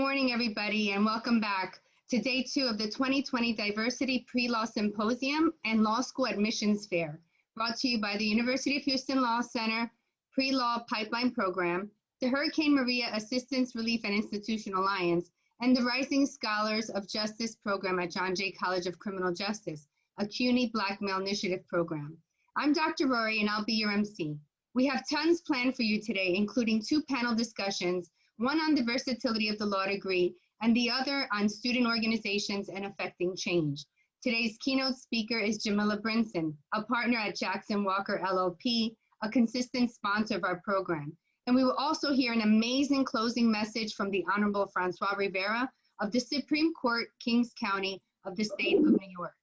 morning, everybody, and welcome back to day 2 of the 2020 Diversity Pre-Law Symposium and Law School Admissions Fair, brought to you by the University of Houston Law Center Pre-Law Pipeline Program, the Hurricane Maria Assistance, Relief, and Institutional Alliance, and the Rising Scholars of Justice Program at John Jay College of Criminal Justice, a CUNY Black Male Initiative program. I'm Dr. Rory, and I'll be your MC. We have tons planned for you today, including 2 panel discussions, one on the versatility of the law degree, and the other on student organizations and affecting change. Today's keynote speaker is Jamila Brinson, a partner at Jackson Walker LLP, a consistent sponsor of our program. And we will also hear an amazing closing message from the Honorable Francois Rivera of the Supreme Court, Kings County of the state of New York.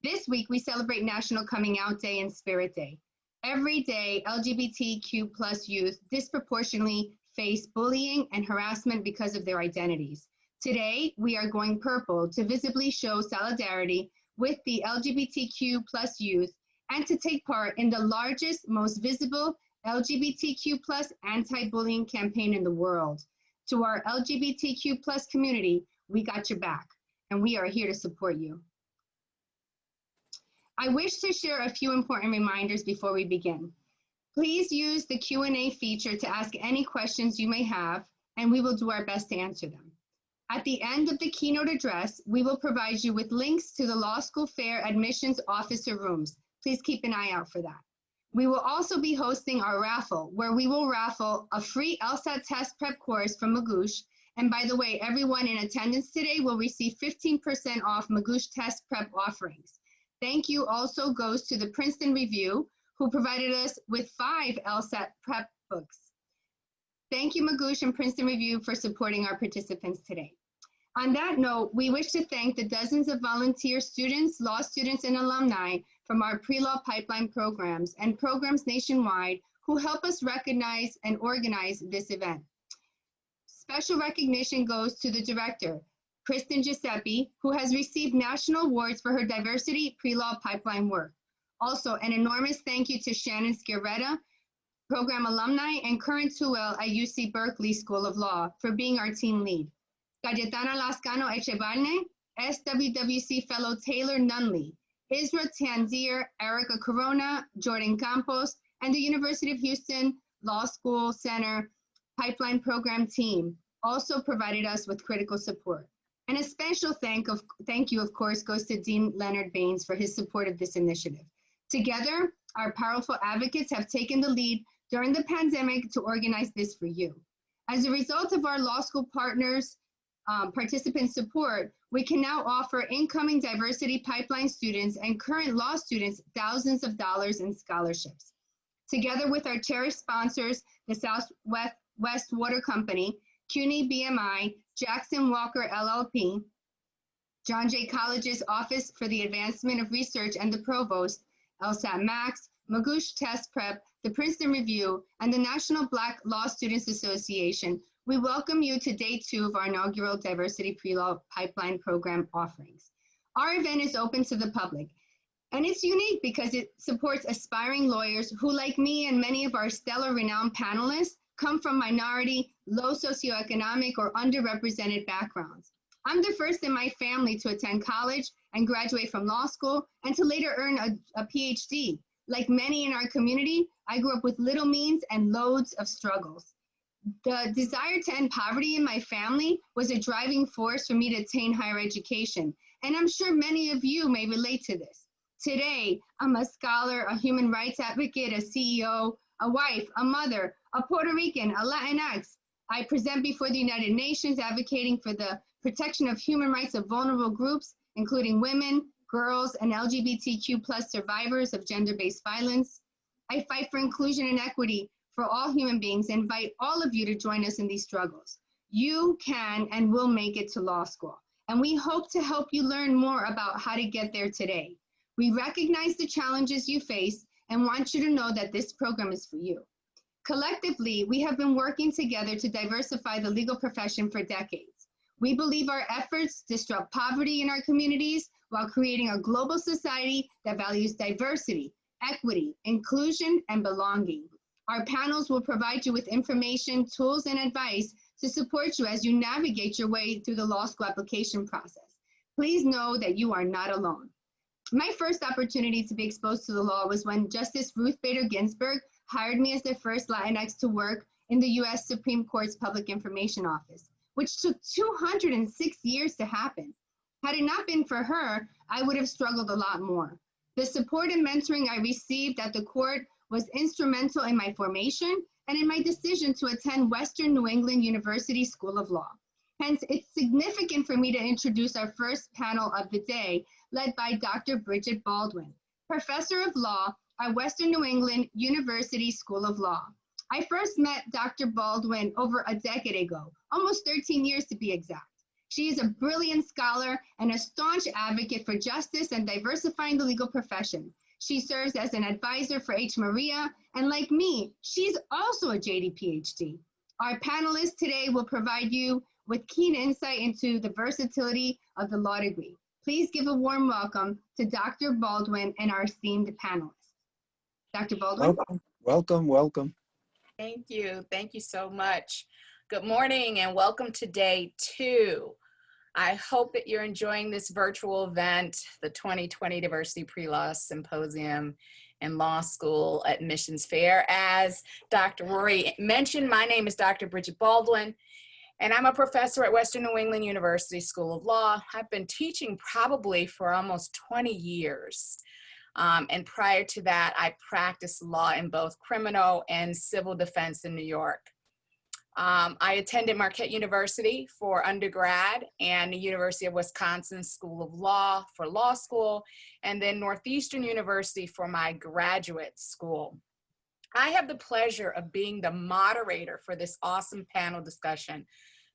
This week, we celebrate National Coming Out Day and Spirit Day. Every day, LGBTQ+ youth disproportionately face bullying and harassment because of their identities. Today, we are going purple to visibly show solidarity with the LGBTQ+ youth and to take part in the largest, most visible LGBTQ+ anti-bullying campaign in the world. To our LGBTQ+ community, we got your back, and we are here to support you. I wish to share a few important reminders before we begin. Please use the Q&A feature to ask any questions you may have, and we will do our best to answer them. At the end of the keynote address, we will provide you with links to the Law School Fair admissions officer rooms. Please keep an eye out for that. We will also be hosting our raffle, where we will raffle a free LSAT test prep course from Magoosh. And by the way, everyone in attendance today will receive 15% off Magoosh test prep offerings. Thank you also goes to the Princeton Review, who provided us with 5 LSAT prep books. Thank you, Magoosh and Princeton Review, for supporting our participants today. On that note, we wish to thank the dozens of volunteer students, law students, and alumni from our pre-law pipeline programs and programs nationwide who help us recognize and organize this event. Special recognition goes to the director, Kristen Giuseppe, who has received national awards for her diversity pre-law pipeline work. Also, an enormous thank you to Shannon Schiaretta, program alumni and current 2L at UC Berkeley School of Law, for being our team lead. Cayetana Lascano Echevarne, SWWC fellow Taylor Nunley, Isra Tanzir, Erica Corona, Jordan Campos, and the University of Houston Law School Center Pipeline Program team also provided us with critical support. And a special thank you, of course, goes to Dean Leonard Baines for his support of this initiative. Together, our powerful advocates have taken the lead during the pandemic to organize this for you. As a result of our law school partners' participant support, we can now offer incoming diversity pipeline students and current law students thousands of dollars in scholarships. Together with our cherished sponsors, the Southwest Water Company, CUNY BMI, Jackson Walker LLP, John Jay College's Office for the Advancement of Research and the Provost, LSAT Max, Magoosh Test Prep, the Princeton Review, and the National Black Law Students Association, we welcome you to day 2 of our inaugural Diversity Pre-Law Pipeline Program offerings. Our event is open to the public, and it's unique because it supports aspiring lawyers who, like me and many of our stellar renowned panelists, come from minority, low socioeconomic, or underrepresented backgrounds. I'm the first in my family to attend college and graduate from law school and to later earn a PhD. Like many in our community, I grew up with little means and loads of struggles. The desire to end poverty in my family was a driving force for me to attain higher education, and I'm sure many of you may relate to this. Today, I'm a scholar, a human rights advocate, a CEO, a wife, a mother, a Puerto Rican, a Latinx. I present before the United Nations advocating for the protection of human rights of vulnerable groups, including women, girls, and LGBTQ+ survivors of gender-based violence. I fight for inclusion and equity for all human beings and invite all of you to join us in these struggles. You can and will make it to law school, and we hope to help you learn more about how to get there today. We recognize the challenges you face and want you to know that this program is for you. Collectively, we have been working together to diversify the legal profession for decades. We believe our efforts disrupt poverty in our communities while creating a global society that values diversity, equity, inclusion, and belonging. Our panels will provide you with information, tools, and advice to support you as you navigate your way through the law school application process. Please know that you are not alone. My first opportunity to be exposed to the law was when Justice Ruth Bader Ginsburg hired me as the first Latinx to work in the U.S. Supreme Court's Public Information Office, which took 206 years to happen. Had it not been for her, I would have struggled a lot more. The support and mentoring I received at the court was instrumental in my formation and in my decision to attend Western New England University School of Law. Hence, it's significant for me to introduce our first panel of the day, led by Dr. Bridget Baldwin, Professor of Law at Western New England University School of Law. I first met Dr. Baldwin over a decade ago, almost 13 years to be exact. She is a brilliant scholar and a staunch advocate for justice and diversifying the legal profession. She serves as an advisor for HMARIA, and like me, she's also a JD PhD. Our panelists today will provide you with keen insight into the versatility of the law degree. Please give a warm welcome to Dr. Baldwin and our esteemed panelists. Dr. Baldwin. Welcome, welcome, welcome. Thank you. Thank you so much. Good morning and welcome to day 2. I hope that you're enjoying this virtual event, the 2020 Diversity Pre-Law Symposium and Law School Admissions Fair. As Dr. Rory mentioned, my name is Dr. Bridget Baldwin, and I'm a professor at Western New England University School of Law. I've been teaching probably for almost 20 years. And prior to that, I practiced law in both criminal and civil defense in New York. I attended Marquette University for undergrad and the University of Wisconsin School of Law for law school, and then Northeastern University for my graduate school. I have the pleasure of being the moderator for this awesome panel discussion,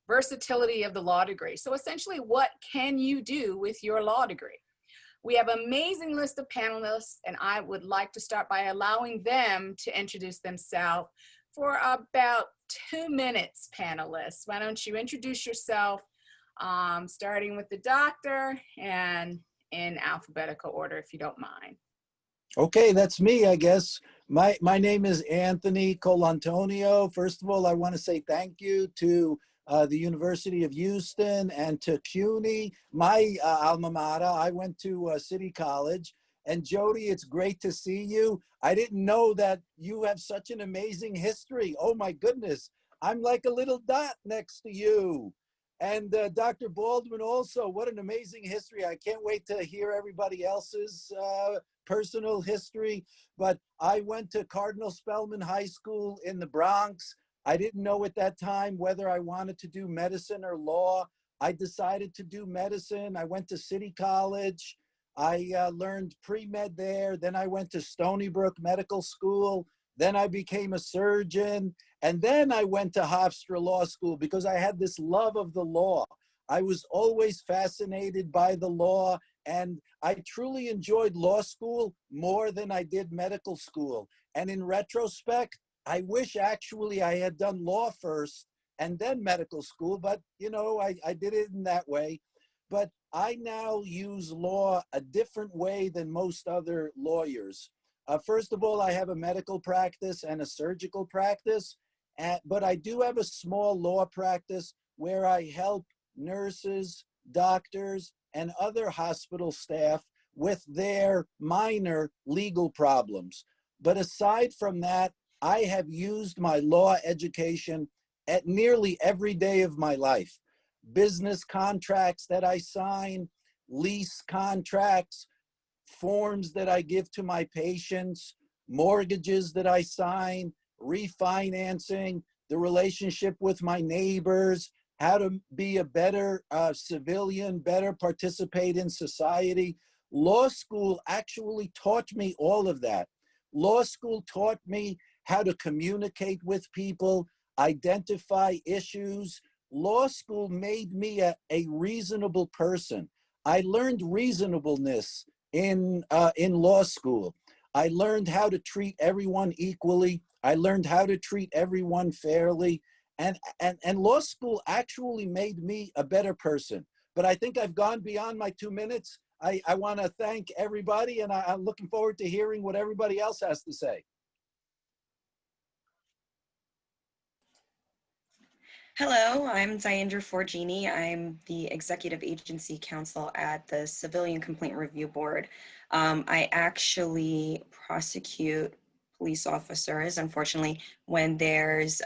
versatility of the law degree. So essentially, what can you do with your law degree? We have an amazing list of panelists, and I would like to start by allowing them to introduce themselves for about 2 minutes, panelists. Why don't you introduce yourself, starting with the doctor and in alphabetical order, if you don't mind. Okay, that's me, I guess. My name is Anthony Colantonio. First of all, I want to say thank you to the University of Houston and to CUNY, my alma mater. I went to City College. And Jody, it's great to see you. I didn't know that you have such an amazing history. Oh my goodness, I'm like a little dot next to you. And Dr. Baldwin also, what an amazing history. I can't wait to hear everybody else's personal history. But I went to Cardinal Spellman High School in the Bronx. I didn't know at that time whether I wanted to do medicine or law. I decided to do medicine. I went to City College. I learned pre-med there. Then I went to Stony Brook Medical School. Then I became a surgeon. And then I went to Hofstra Law School because I had this love of the law. I was always fascinated by the law, and I truly enjoyed law school more than I did medical school. And in retrospect, I wish actually I had done law first and then medical school, but you know, I did it in that way. But I now use law a different way than most other lawyers. First of all, I have a medical practice and a surgical practice, but I do have a small law practice where I help nurses, doctors, and other hospital staff with their minor legal problems. But aside from that, I have used my law education at nearly every day of my life. Business contracts that I sign, lease contracts, forms that I give to my patients, mortgages that I sign, refinancing, the relationship with my neighbors, how to be a better civilian, better participate in society. Law school actually taught me all of that. Law school taught me how to communicate with people, identify issues. Law school made me a reasonable person. I learned reasonableness in law school. I learned how to treat everyone equally. I learned how to treat everyone fairly. And law school actually made me a better person. But I think I've gone beyond my 2 minutes. I want to thank everybody, and I'm looking forward to hearing what everybody else has to say. Hello, I'm Diandra Forgini. I'm the Executive Agency Counsel at the Civilian Complaint Review Board. I actually prosecute police officers, unfortunately, when there's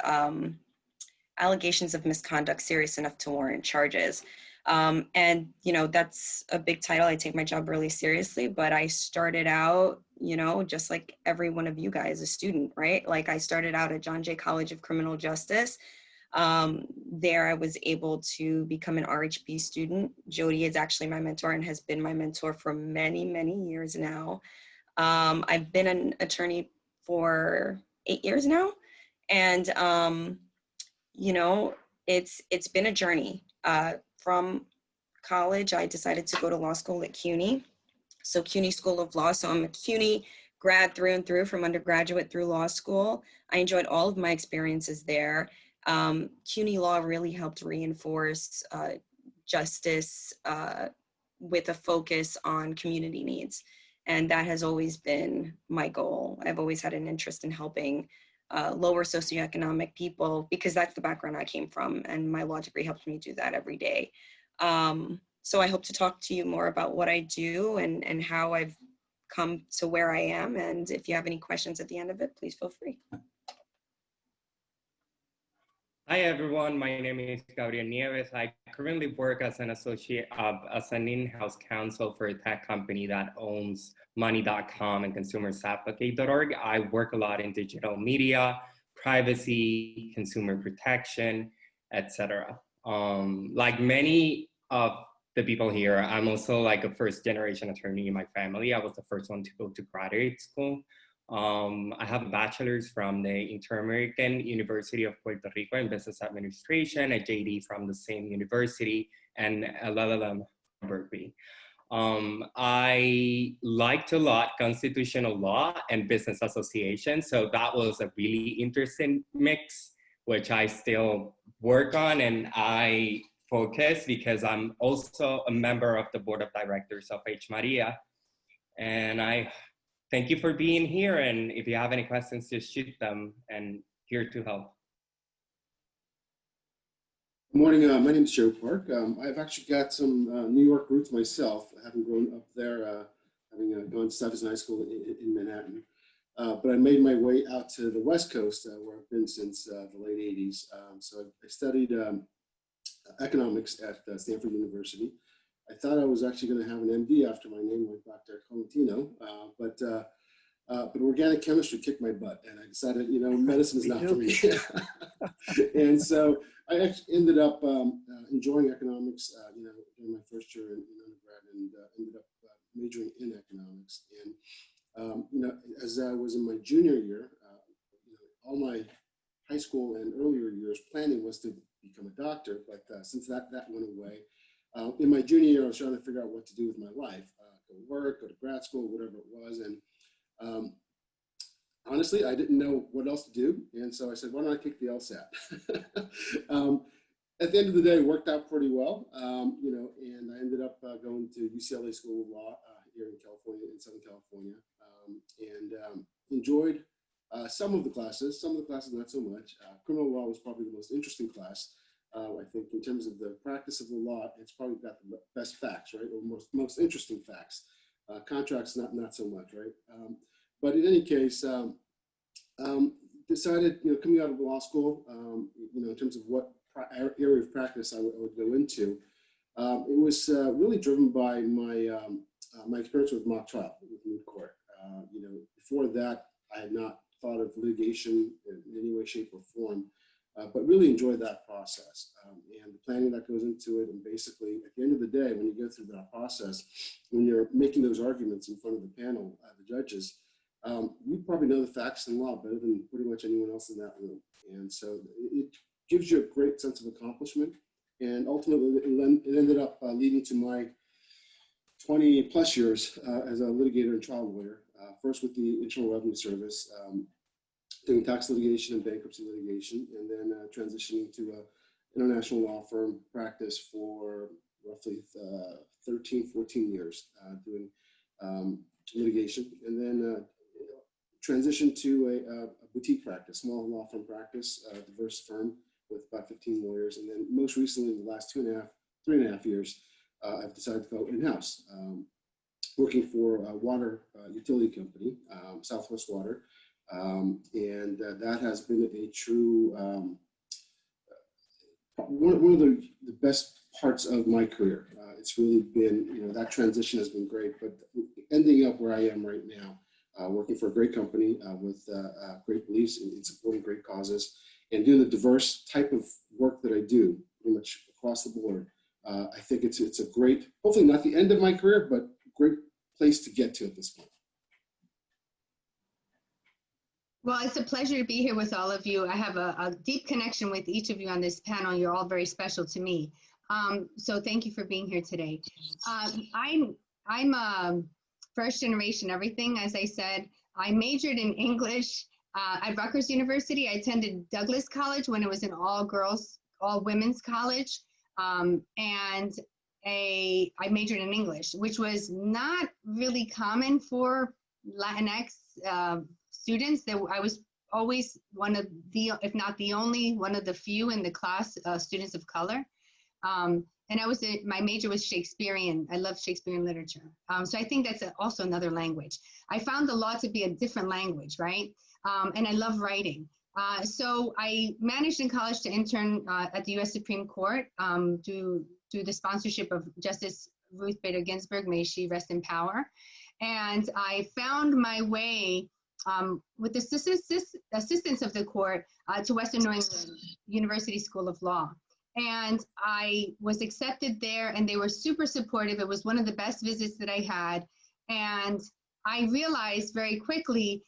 allegations of misconduct serious enough to warrant charges. And, you know, that's a big title. I take my job really seriously, but I started out, you know, just like every one of you guys, a student, right? Like I started out at John Jay College of Criminal Justice. There I was able to become an RHB student. Jody is actually my mentor and has been my mentor for many, many years now. I've been an attorney for 8 years now. And, you know, it's been a journey. From college, I decided to go to law school at CUNY. So CUNY School of Law. So I'm a CUNY grad through and through, from undergraduate through law school. I enjoyed all of my experiences there. CUNY Law really helped reinforce justice with a focus on community needs. And that has always been my goal. I've always had an interest in helping lower socioeconomic people, because that's the background I came from, and my law degree helps me do that every day. So I hope to talk to you more about what I do and how I've come to where I am. And if you have any questions at the end of it, please feel free. Hi everyone, my name is Gabriel Nieves. I currently work as an associate, as an in-house counsel for a tech company that owns money.com and consumersadvocate.org. I work a lot in digital media, privacy, consumer protection, etc. Like many of the people here, I'm also like a first generation attorney in my family. I was the first one to go to graduate school. I have a bachelor's from the Inter-American University of Puerto Rico in Business Administration, a JD from the same university, and a LLM from Berkeley. I liked a lot constitutional law and business association, so that was a really interesting mix, which I still work on, and I focus because I'm also a member of the board of directors of HMARIA, and I thank you for being here, and if you have any questions, just shoot them, and here to help. Good morning, my name is Joe Park. I've actually got some New York roots myself, having grown up there, having gone to Stuyvesant High School in Manhattan. But I made my way out to the West Coast, where I've been since the late 80s. So I studied economics at Stanford University. I thought I was actually going to have an MD after my name, like Dr. Colantino, but organic chemistry kicked my butt, and I decided, you know, medicine is not for me. And so I actually ended up enjoying economics, you know, in my first year in undergrad, and ended up majoring in economics. And you know, as I was in my junior year, you know, all my high school and earlier years planning was to become a doctor, but since that went away. In my junior year, I was trying to figure out what to do with my life, go to work, go to grad school, whatever it was. And honestly, I didn't know what else to do. And so I said, why don't I kick the LSAT? At the end of the day, it worked out pretty well, you know, and I ended up going to UCLA School of Law here in California, in Southern California, and enjoyed some of the classes not so much. Criminal law was probably the most interesting class. I think in terms of the practice of the law, it's probably got the best facts, right? Or most interesting facts. Contracts, not so much, right? But in any case, decided, you know, coming out of law school, you know, in terms of what area of practice I would go into, it was really driven by my my experience with mock trial, with moot court. You know, before that, I had not thought of litigation in any way, shape, or form. But really enjoyed that process and the planning that goes into it. And basically, at the end of the day, when you go through that process, when you're making those arguments in front of the panel, the judges, you probably know the facts and law better than pretty much anyone else in that room. And so it gives you a great sense of accomplishment. And ultimately, it ended up leading to my 20 plus years as a litigator and trial lawyer, first with the Internal Revenue Service, doing tax litigation and bankruptcy litigation, and then transitioning to an international law firm practice for roughly 13, 14 years, doing litigation, and then transitioned to a boutique practice, small law firm practice, diverse firm with about 15 lawyers. And then most recently, in the last 3.5 years, I've decided to go in-house, working for a water utility company, Southwest Water. And that has been a true, one of the best parts of my career. It's really been, that transition has been great, but ending up where I am right now, working for a great company with great beliefs in supporting great causes and doing the diverse type of work that I do pretty much across the board. I think it's a great, hopefully not the end of my career, but great place to get to at this point. Well, it's a pleasure to be here with all of you. I have a deep connection with each of you on this panel. You're all very special to me. So thank you for being here today. I'm a first generation everything, as I said. I majored in English at Rutgers University. I attended Douglas College when it was an all-girls, all-women's college. And I majored in English, which was not really common for Latinx students. I was always one of the, if not the only, one of the few in the class, students of color. And my major was Shakespearean. I love Shakespearean literature. So I think that's also another language. I found the law to be a different language, right? And I love writing. So I managed in college to intern at the US Supreme Court through the sponsorship of Justice Ruth Bader Ginsburg, may she rest in power. And I found my way with the assistance of the court to Western New England University School of Law. And I was accepted there and they were super supportive. It was one of the best visits that I had. And I realized very quickly,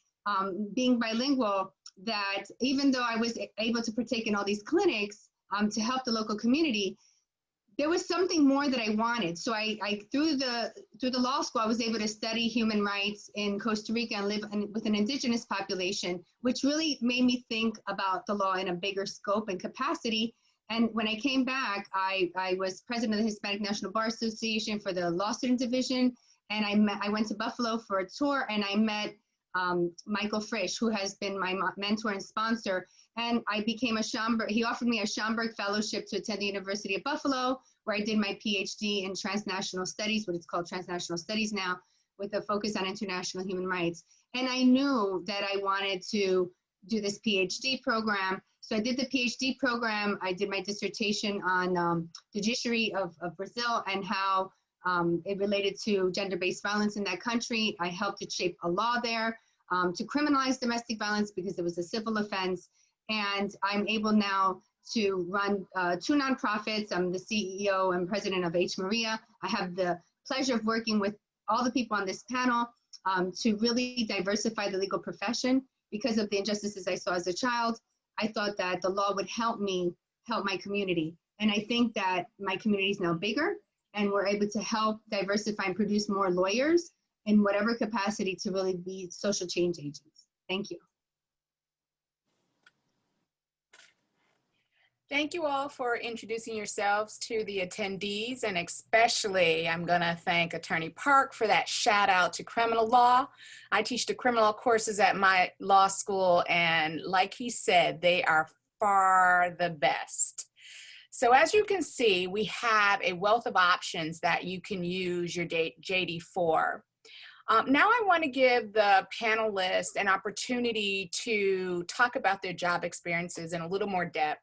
being bilingual, that even though I was able to partake in all these clinics to help the local community, there was something more that I wanted. So I through the law school, I was able to study human rights in Costa Rica and live with an indigenous population, which really made me think about the law in a bigger scope and capacity. And when I came back, I was president of the Hispanic National Bar Association for the Law Student Division. And I went to Buffalo for a tour and I met Michael Frisch, who has been my mentor and sponsor. And I became he offered me a Schomburg Fellowship to attend the University of Buffalo, where I did my PhD in transnational studies, what it's called transnational studies now, with a focus on international human rights. And I knew that I wanted to do this PhD program. So I did the PhD program. I did my dissertation on the judiciary of Brazil and how it related to gender-based violence in that country. I helped to shape a law there to criminalize domestic violence because it was a civil offense. And I'm able now to run 2 nonprofits. I'm the CEO and president of HMARIA. I have the pleasure of working with all the people on this panel to really diversify the legal profession. Because of the injustices I saw as a child, I thought that the law would help me help my community. And I think that my community is now bigger and we're able to help diversify and produce more lawyers in whatever capacity to really be social change agents. Thank you. Thank you all for introducing yourselves to the attendees, and especially I'm going to thank Attorney Park for that shout out to criminal law. I teach the criminal courses at my law school, and like he said, they are far the best. So as you can see, we have a wealth of options that you can use your JD for. Now I want to give the panelists an opportunity to talk about their job experiences in a little more depth.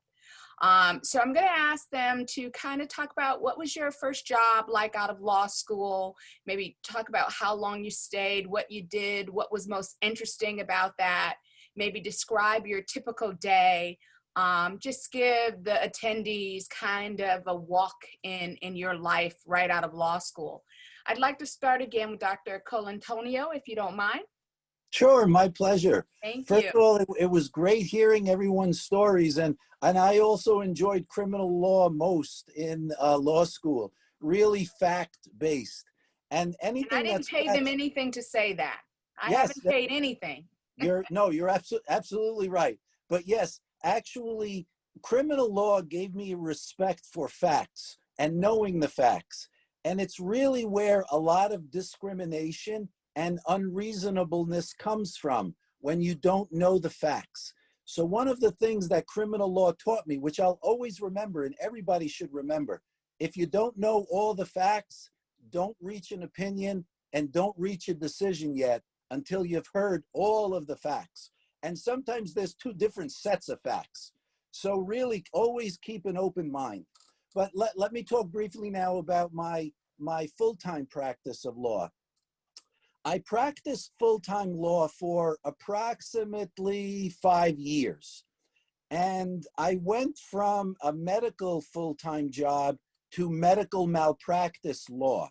So I'm going to ask them to kind of talk about what was your first job like out of law school, maybe talk about how long you stayed, what you did, what was most interesting about that, maybe describe your typical day, just give the attendees kind of a walk in your life right out of law school. I'd like to start again with Dr. Colantonio, if you don't mind. Sure, my pleasure. Thank First you. of all, it was great hearing everyone's stories, and I also enjoyed criminal law most in law school, really fact-based. And anything And I didn't that's pay them anything to say that. I Yes, haven't paid anything. You're absolutely right. But yes, actually, criminal law gave me respect for facts and knowing the facts. And it's really where a lot of discrimination and unreasonableness comes from, when you don't know the facts. So one of the things that criminal law taught me, which I'll always remember and everybody should remember, if you don't know all the facts, don't reach an opinion and don't reach a decision yet until you've heard all of the facts. And sometimes there's two different sets of facts. So really always keep an open mind. But let me talk briefly now about my full-time practice of law. I practiced full-time law for approximately 5 years. And I went from a medical full-time job to medical malpractice law.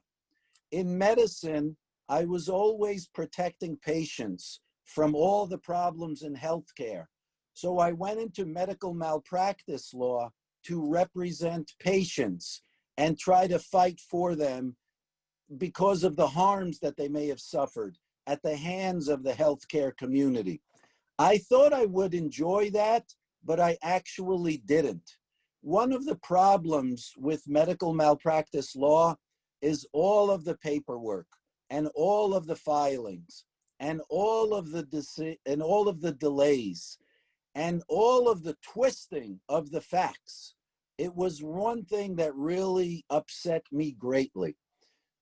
In medicine, I was always protecting patients from all the problems in healthcare. So I went into medical malpractice law to represent patients and try to fight for them because of the harms that they may have suffered at the hands of the healthcare community. I thought I would enjoy that, but I actually didn't. One of the problems with medical malpractice law is all of the paperwork and all of the filings and all of the delays and all of the twisting of the facts. It was one thing that really upset me greatly.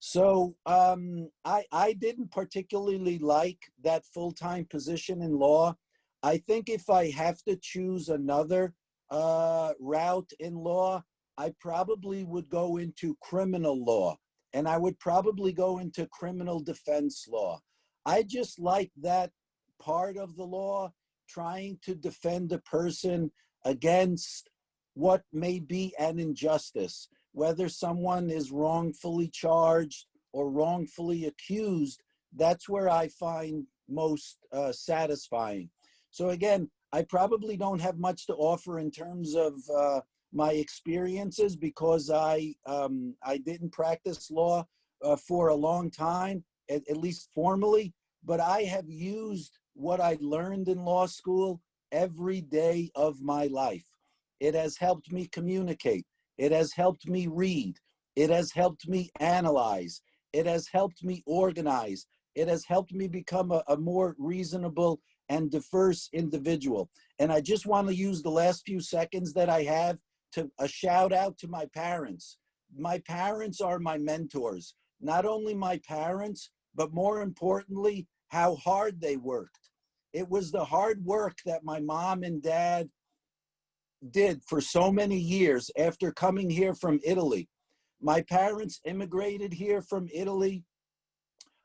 So I didn't particularly like that full-time position in law. I think if I have to choose another route in law, I probably would go into criminal law, and I would probably go into criminal defense law. I just like that part of the law, trying to defend a person against what may be an injustice, whether someone is wrongfully charged or wrongfully accused. That's where I find most satisfying. So again, I probably don't have much to offer in terms of my experiences because I didn't practice law for a long time, at least formally, but I have used what I learned in law school every day of my life. It has helped me communicate. It has helped me read. It has helped me analyze. It has helped me organize. It has helped me become a more reasonable and diverse individual. And I just want to use the last few seconds that I have to a shout out to my parents. My parents are my mentors. Not only my parents, but more importantly, how hard they worked. It was the hard work that my mom and dad did for so many years after coming here from Italy. My parents immigrated here from Italy.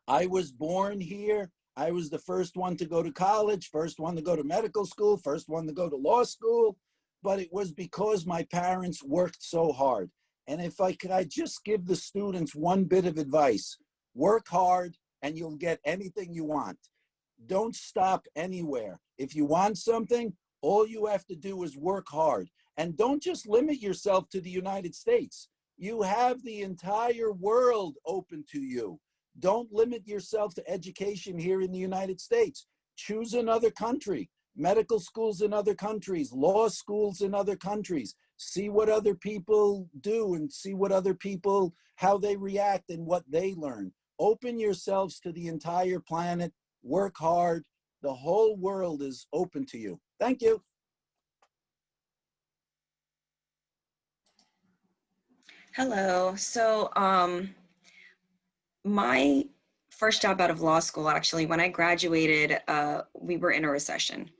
I was born here. I was the first one to go to college, first one to go to medical school, first one to go to law school. But it was because my parents worked so hard. And if I just give the students one bit of advice, work hard and you'll get anything you want. Don't stop anywhere. If you want something, all you have to do is work hard. And don't just limit yourself to the United States. You have the entire world open to you. Don't limit yourself to education here in the United States. Choose another country. Medical schools in other countries, law schools in other countries. See what other people do and see what other people, how they react and what they learn. Open yourselves to the entire planet. Work hard. The whole world is open to you. Thank you. Hello. So my first job out of law school, actually, when I graduated, we were in a recession.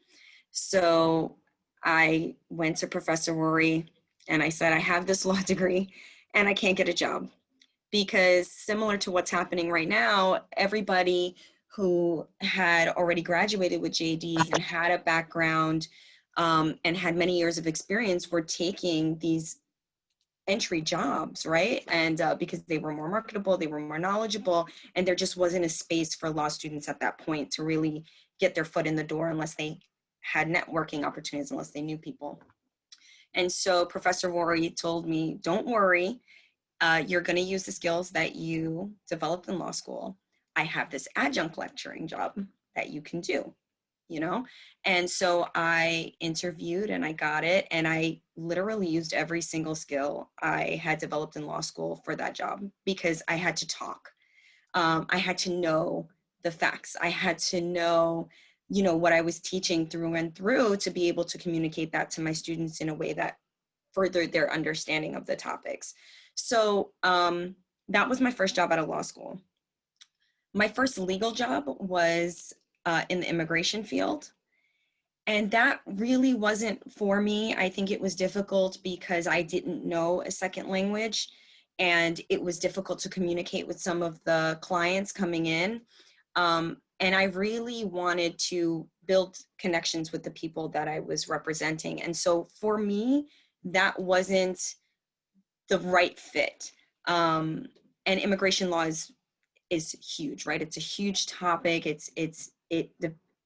So I went to Professor Rory and I said, I have this law degree and I can't get a job because similar to what's happening right now, everybody who had already graduated with JDs and had a background and had many years of experience were taking these entry jobs, right? And because they were more marketable, they were more knowledgeable, and there just wasn't a space for law students at that point to really get their foot in the door unless they had networking opportunities, unless they knew people. And so Professor Rory told me, don't worry, you're gonna use the skills that you developed in law school. I have this adjunct lecturing job that you can do, you know? And so I interviewed and I got it, and I literally used every single skill I had developed in law school for that job because I had to talk. I had to know the facts. I had to know you know, what I was teaching through and through to be able to communicate that to my students in a way that furthered their understanding of the topics. So that was my first job out of law school. My first legal job was in the immigration field. And that really wasn't for me. I think it was difficult because I didn't know a second language, and it was difficult to communicate with some of the clients coming in. And I really wanted to build connections with the people that I was representing. And so for me, that wasn't the right fit. And immigration law is huge, right? It's a huge topic.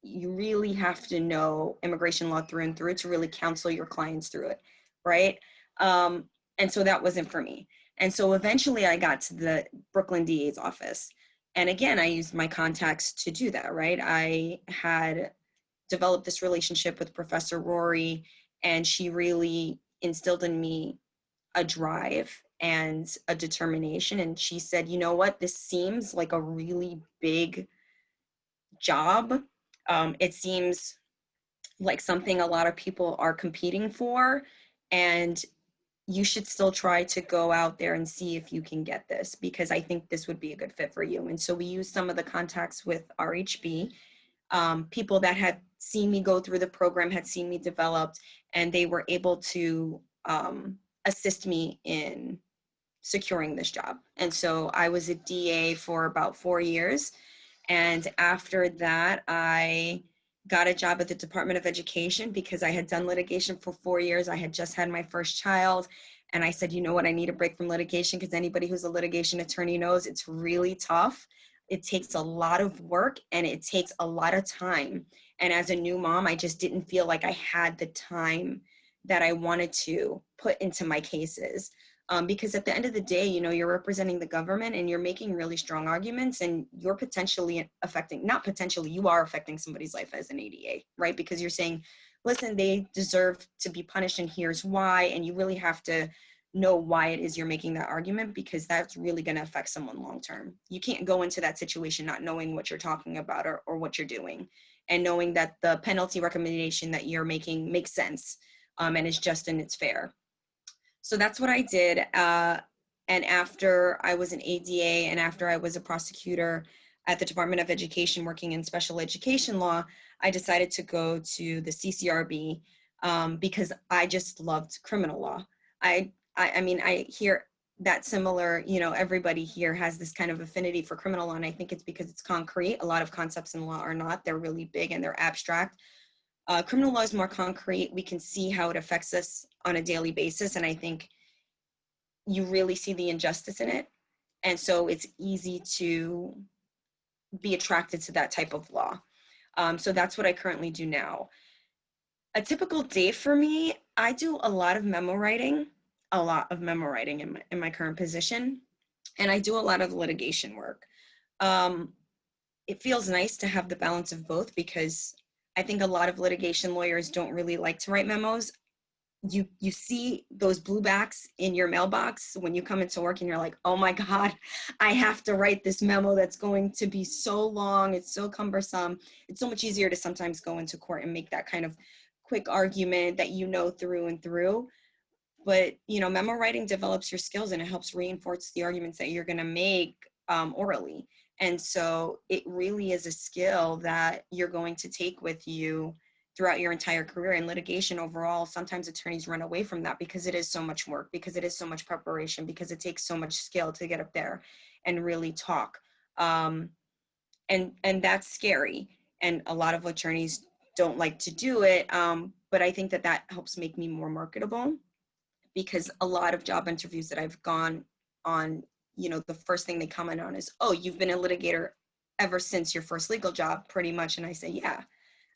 You really have to know immigration law through and through to really counsel your clients through it, right? And so that wasn't for me. And so eventually I got to the Brooklyn DA's office. And again, I used my contacts to do that, right? I had developed this relationship with Professor Rory, and she really instilled in me a drive and a determination. And she said, you know what, this seems like a really big job. It seems like something a lot of people are competing for, and you should still try to go out there and see if you can get this, because I think this would be a good fit for you. And so we used some of the contacts with RHB, people that had seen me go through the program, had seen me developed, and they were able to assist me in securing this job. And so I was a DA for about 4 years. And after that, I got a job at the Department of Education because I had done litigation for 4 years. I had just had my first child. And I said, you know what, I need a break from litigation, because anybody who's a litigation attorney knows it's really tough. It takes a lot of work and it takes a lot of time. And as a new mom, I just didn't feel like I had the time that I wanted to put into my cases. Because at the end of the day, you know, you're representing the government and you're making really strong arguments, and you're potentially affecting, not potentially, you are affecting somebody's life as an ADA, right? Because you're saying, listen, they deserve to be punished and here's why. And you really have to know why it is you're making that argument, because that's really going to affect someone long-term. You can't go into that situation not knowing what you're talking about or what you're doing, and knowing that the penalty recommendation that you're making makes sense and is just and it's fair. So that's what I did. And after I was an ADA and after I was a prosecutor at the Department of Education working in special education law, I decided to go to the CCRB because I just loved criminal law. I mean, I hear that similar, you know, everybody here has this kind of affinity for criminal law, and I think it's because it's concrete. A lot of concepts in law are not. They're really big and they're abstract. Criminal law is more concrete. We can see how it affects us on a daily basis. And I think you really see the injustice in it. And so it's easy to be attracted to that type of law. So that's what I currently do now. A typical day for me, I do a lot of memo writing in my current position. And I do a lot of litigation work. It feels nice to have the balance of both, because I think a lot of litigation lawyers don't really like to write memos. You see those blue backs in your mailbox when you come into work and you're like, oh my God, I have to write this memo that's going to be so long. It's so cumbersome. It's so much easier to sometimes go into court and make that kind of quick argument that you know through and through. But, you know, memo writing develops your skills and it helps reinforce the arguments that you're going to make orally. And so it really is a skill that you're going to take with you throughout your entire career. In litigation overall, sometimes attorneys run away from that because it is so much work, because it is so much preparation, because it takes so much skill to get up there and really talk. And that's scary. And a lot of attorneys don't like to do it. But I think that helps make me more marketable, because a lot of job interviews that I've gone on, you know, the first thing they comment on is, oh, you've been a litigator ever since your first legal job, pretty much. And I say, yeah,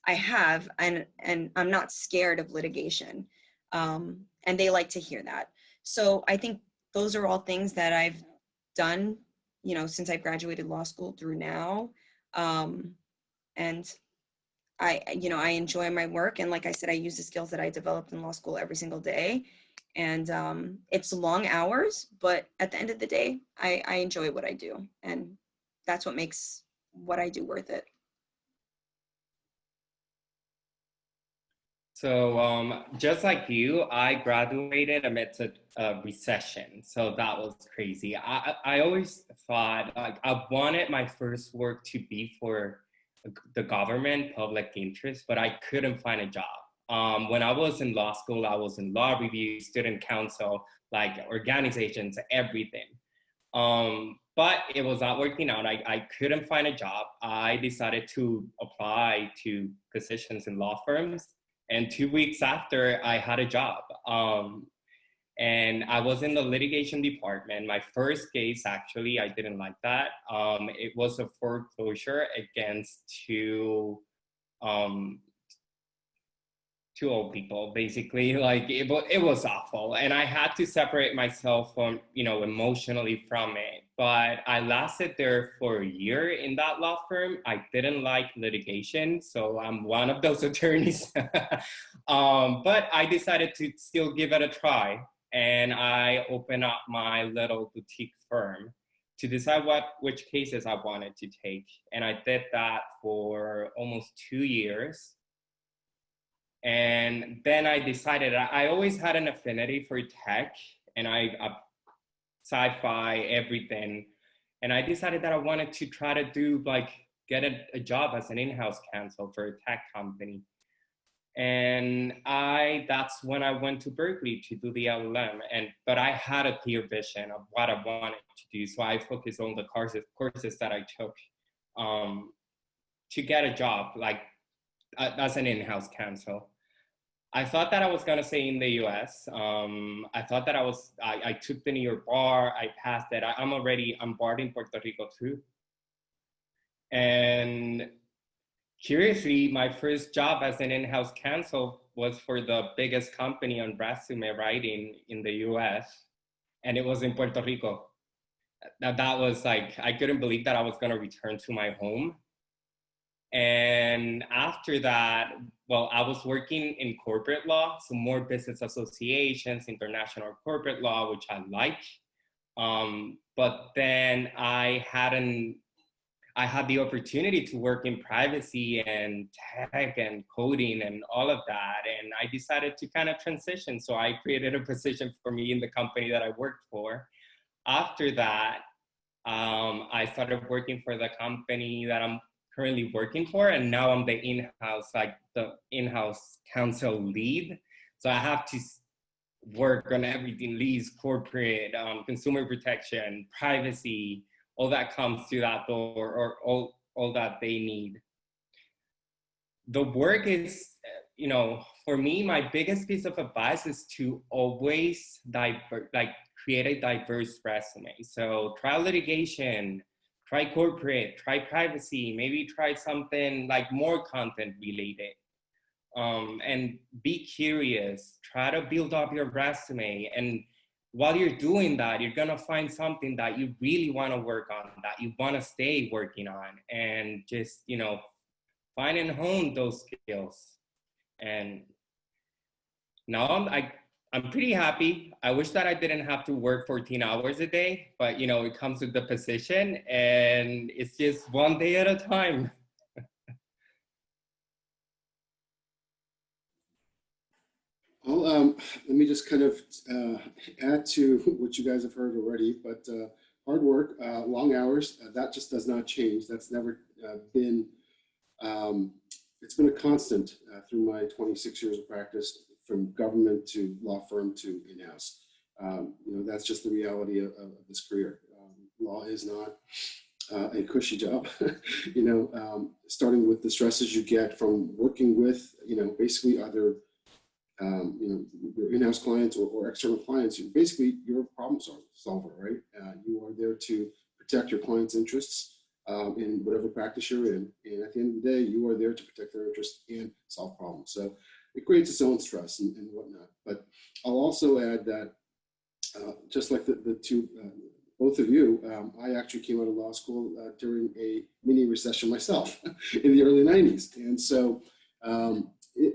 I have, and I'm not scared of litigation. And they like to hear that. So I think those are all things that I've done, you know, since I graduated law school through now. And I enjoy my work. And like I said, I use the skills that I developed in law school every single day. And it's long hours, but at the end of the day, I enjoy what I do. And that's what makes what I do worth it. So just like you, I graduated amidst a recession. So that was crazy. I always thought like I wanted my first work to be for the government, public interest, but I couldn't find a job. When I was in law school, I was in law review, student council, like organizations, everything. But it was not working out. I couldn't find a job. I decided to apply to positions in law firms. And 2 weeks after, I had a job. And I was in the litigation department. My first case, actually, I didn't like that. It was a foreclosure against two old people, basically. Like it was awful, and I had to separate myself from, emotionally from it. But I lasted there for a year in that law firm. I didn't like litigation, so I'm one of those attorneys. But I decided to still give it a try, and I opened up my little boutique firm to decide which cases I wanted to take, and I did that for almost 2 years. And then I decided I always had an affinity for tech and sci-fi, everything. And I decided that I wanted to try to get a job as an in-house counsel for a tech company. And that's when I went to Berkeley to do the LLM. But I had a clear vision of what I wanted to do. So I focused on the courses that I took to get a job as an in-house counsel. I thought that I was gonna stay in the US. I thought that I took the New York bar, I passed it. I'm barred in Puerto Rico too. And curiously, my first job as an in-house counsel was for the biggest company on resume writing in the US. And it was in Puerto Rico. That was I couldn't believe that I was gonna return to my home. And after that, I was working in corporate law, so more business associations, international corporate law, which I like. But then I had the opportunity to work in privacy and tech and coding and all of that. And I decided to kind of transition. So I created a position for me in the company that I worked for. After that, I started working for the company that I'm currently working for, and now I'm the in-house counsel lead. So I have to work on everything: leads, corporate, consumer protection, privacy, all that comes to that door, or all that they need. The work is, for me, my biggest piece of advice is to always create a diverse resume. So try litigation, try corporate, try privacy, maybe try something more content related. And be curious, try to build up your resume. And while you're doing that, you're gonna find something that you really wanna work on, that you wanna stay working on, and just, find and hone those skills. And now I'm pretty happy. I wish that I didn't have to work 14 hours a day, but it comes with the position, and it's just one day at a time. Let me just kind of add to what you guys have heard already, but hard work, long hours, that just does not change. That's never been, it's been a constant through my 26 years of practice, from government to law firm to in-house. That's just the reality of this career. Law is not a cushy job, starting with the stresses you get from working with, basically either, your in-house clients or external clients. You're a problem solver, right? You are there to protect your client's interests in whatever practice you're in. And at the end of the day, you are there to protect their interests and solve problems. So it creates its own stress and whatnot. But I'll also add that just like the two, both of you, I actually came out of law school during a mini recession myself in the early 90s. And so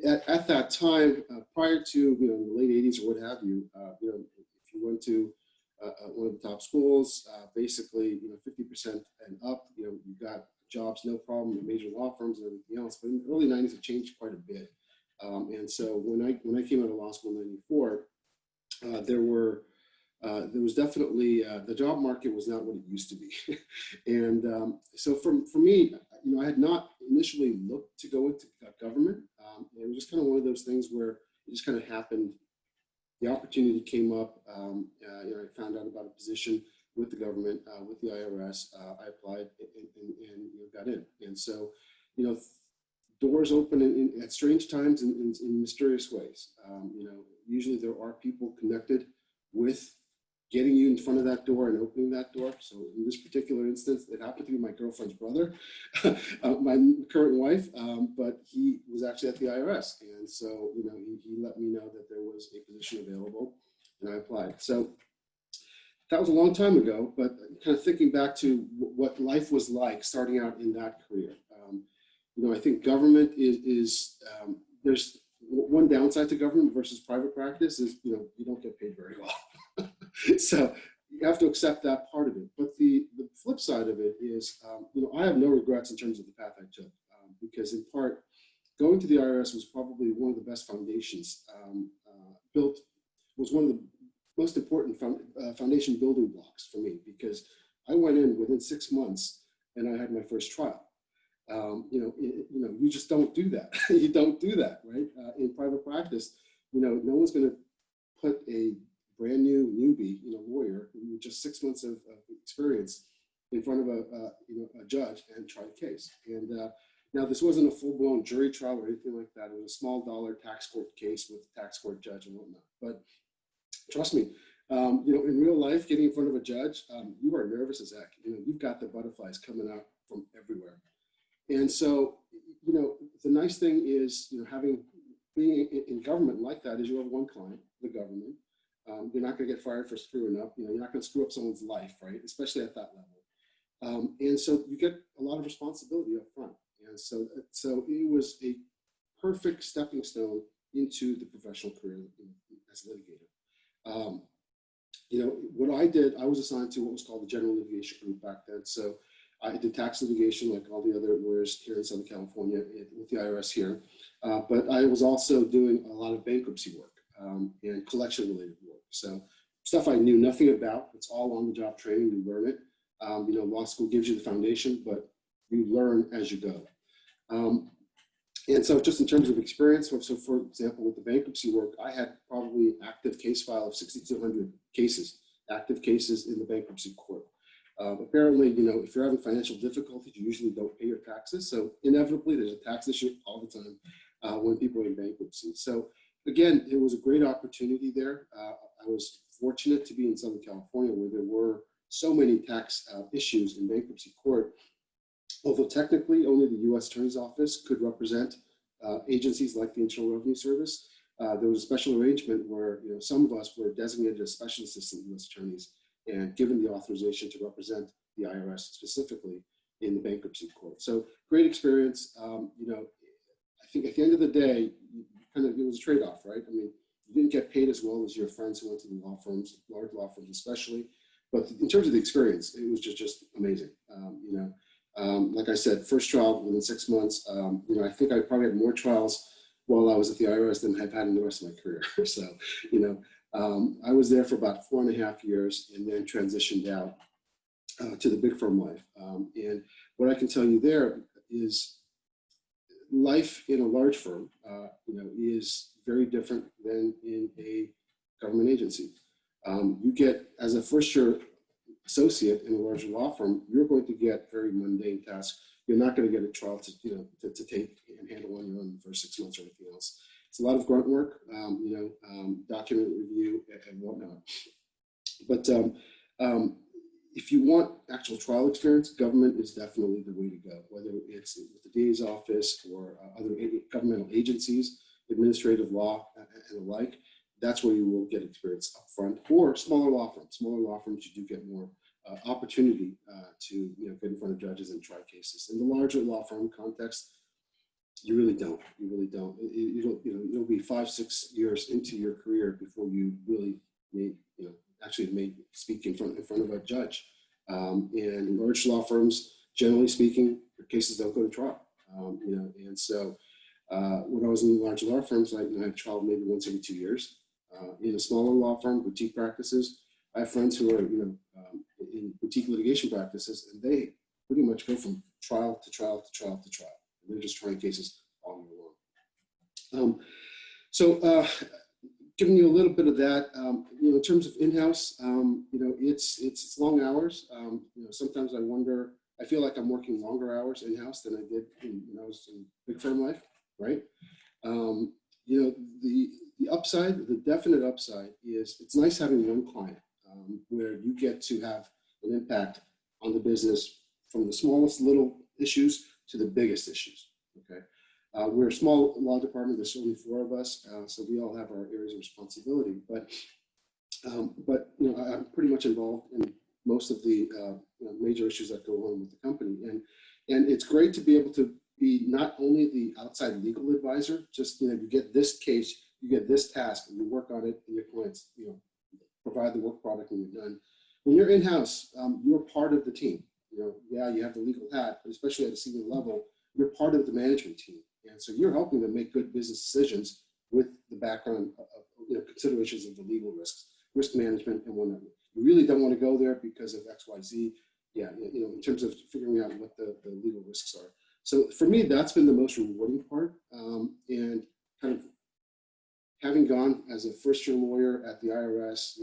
at that time, prior to the late 80s or what have you, if you went to one of the top schools, basically 50% and up, you got jobs, no problem, in major law firms and everything else. But in the early 90s, it changed quite a bit. And so when I came out of law school in '94, there was definitely the job market was not what it used to be. And so for me, I had not initially looked to go into government. It was just kind of one of those things where it just kind of happened. The opportunity came up. I found out about a position with the government, with the IRS. I applied and got in. And so, doors open at strange times in mysterious ways. Usually there are people connected with getting you in front of that door and opening that door. So in this particular instance, it happened to be my girlfriend's brother, my current wife, but he was actually at the IRS. And so, he let me know that there was a position available and I applied. So that was a long time ago, but kind of thinking back to what life was like starting out in that career. I think government is there's one downside to government versus private practice is, you don't get paid very well. So you have to accept that part of it. But the flip side of it is, I have no regrets in terms of the path I took, because in part, going to the IRS was probably one of the best foundations built, was one of the most important foundation building blocks for me, because I went in within 6 months and I had my first trial. You just don't do that. You don't do that, right? In private practice, no one's going to put a brand new newbie, lawyer with just 6 months of experience in front of a judge and try a case. And now this wasn't a full-blown jury trial or anything like that. It was a small dollar tax court case with a tax court judge and whatnot. But trust me, in real life, getting in front of a judge, you are nervous as heck. You've got the butterflies coming out from everywhere. And so, the nice thing is, being in government like that is you have one client, the government. You're not going to get fired for screwing up. You're not going to screw up someone's life, right? Especially at that level. And so you get a lot of responsibility up front. And so it was a perfect stepping stone into the professional career as a litigator. What I did, I was assigned to what was called the General Litigation Group back then. So I did tax litigation like all the other lawyers here in Southern California with the IRS here. But I was also doing a lot of bankruptcy work and collection related work. So stuff I knew nothing about. It's all on the job training. You learn it. Law school gives you the foundation, but you learn as you go. And so just in terms of experience, so for example, with the bankruptcy work, I had probably active case file of 6,200 cases, active cases in the bankruptcy court. Apparently, if you're having financial difficulties, you usually don't pay your taxes. So inevitably, there's a tax issue all the time when people are in bankruptcy. So again, it was a great opportunity there. I was fortunate to be in Southern California where there were so many tax issues in bankruptcy court. Although technically only the U.S. Attorney's Office could represent agencies like the Internal Revenue Service, there was a special arrangement where some of us were designated as special assistant U.S. attorneys and given the authorization to represent the IRS specifically in the bankruptcy court. So great experience. I think at the end of the day, it was a trade-off, right? I mean, you didn't get paid as well as your friends who went to the law firms, large law firms especially. But in terms of the experience, it was just amazing. Like I said, first trial within 6 months. I think I probably had more trials while I was at the IRS than I've had in the rest of my career. So, I was there for about 4.5 years and then transitioned out to the big firm life. And what I can tell you there is life in a large firm, is very different than in a government agency. You get, as a first-year associate in a larger law firm, you're going to get very mundane tasks. You're not going to get a trial to take and handle on your own for 6 months or anything else. It's a lot of grunt work, document review and whatnot. But if you want actual trial experience, government is definitely the way to go, whether it's with the DA's office or other governmental agencies, administrative law and the like. That's where you will get experience up front, or smaller law firms. Smaller law firms, you do get more opportunity to get in front of judges and try cases. In the larger law firm context, you really don't. You really don't. You'll be 5-6 years into your career before you really may speak in front of a judge. And in large law firms, generally speaking, your cases don't go to trial. And so When I was in large law firms, I have trial maybe once every 2 years. In a smaller law firm, boutique practices, I have friends who are, in boutique litigation practices, and they pretty much go from trial to trial to trial to trial. And they're just trying cases all year long. Giving you a little bit of that, in terms of in-house, it's long hours. Sometimes I wonder, I feel like I'm working longer hours in-house than I did when I was in big firm life, right? The upside, the definite upside is it's nice having one client where you get to have an impact on the business from the smallest little issues to the biggest issues, okay? We're a small law department, there's only 4 of us, so we all have our areas of responsibility, but I'm pretty much involved in most of the major issues that go on with the company. And it's great to be able to be not only the outside legal advisor, just, you get this case, you get this task, and you work on it, and your clients, provide the work product and you're done. When you're in-house, you're part of the team. Yeah, you have the legal hat, but especially at a senior level, you're part of the management team. And so you're helping them make good business decisions with the background of considerations of the legal risks, risk management and whatnot. You really don't want to go there because of X, Y, Z. Yeah, in terms of figuring out what the legal risks are. So for me, that's been the most rewarding part. And kind of having gone as a first-year lawyer at the IRS,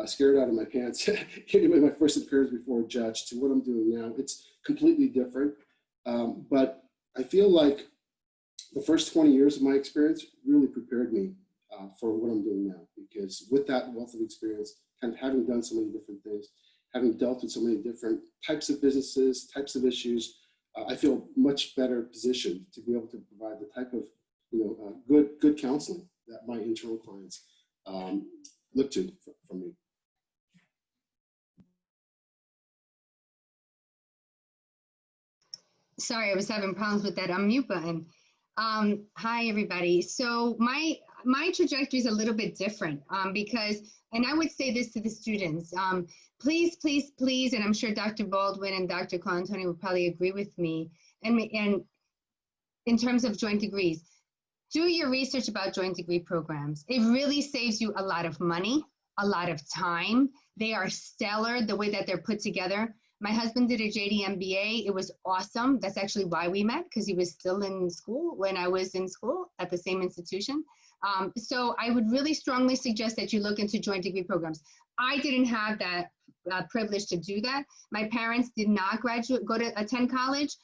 scared out of my pants, in my first appearance before a judge to what I'm doing now, it's completely different. But I feel like the first 20 years of my experience really prepared me for what I'm doing now, because with that wealth of experience, kind of having done so many different things, having dealt with so many different types of businesses, types of issues, I feel much better positioned to be able to provide the type of good counseling that my internal clients look to from me. Sorry, I was having problems with that unmute button. Hi, everybody. So my trajectory is a little bit different because, and I would say this to the students, please, please, please, and I'm sure Dr. Baldwin and Dr. Colantoni will probably agree with me, and in terms of joint degrees, do your research about joint degree programs. It really saves you a lot of money, a lot of time. They are stellar the way that they're put together. My husband did a JD MBA. It was awesome. That's actually why we met, because he was still in school when I was in school at the same institution. So I would really strongly suggest that you look into joint degree programs. I didn't have that privilege to do that. My parents did not attend college.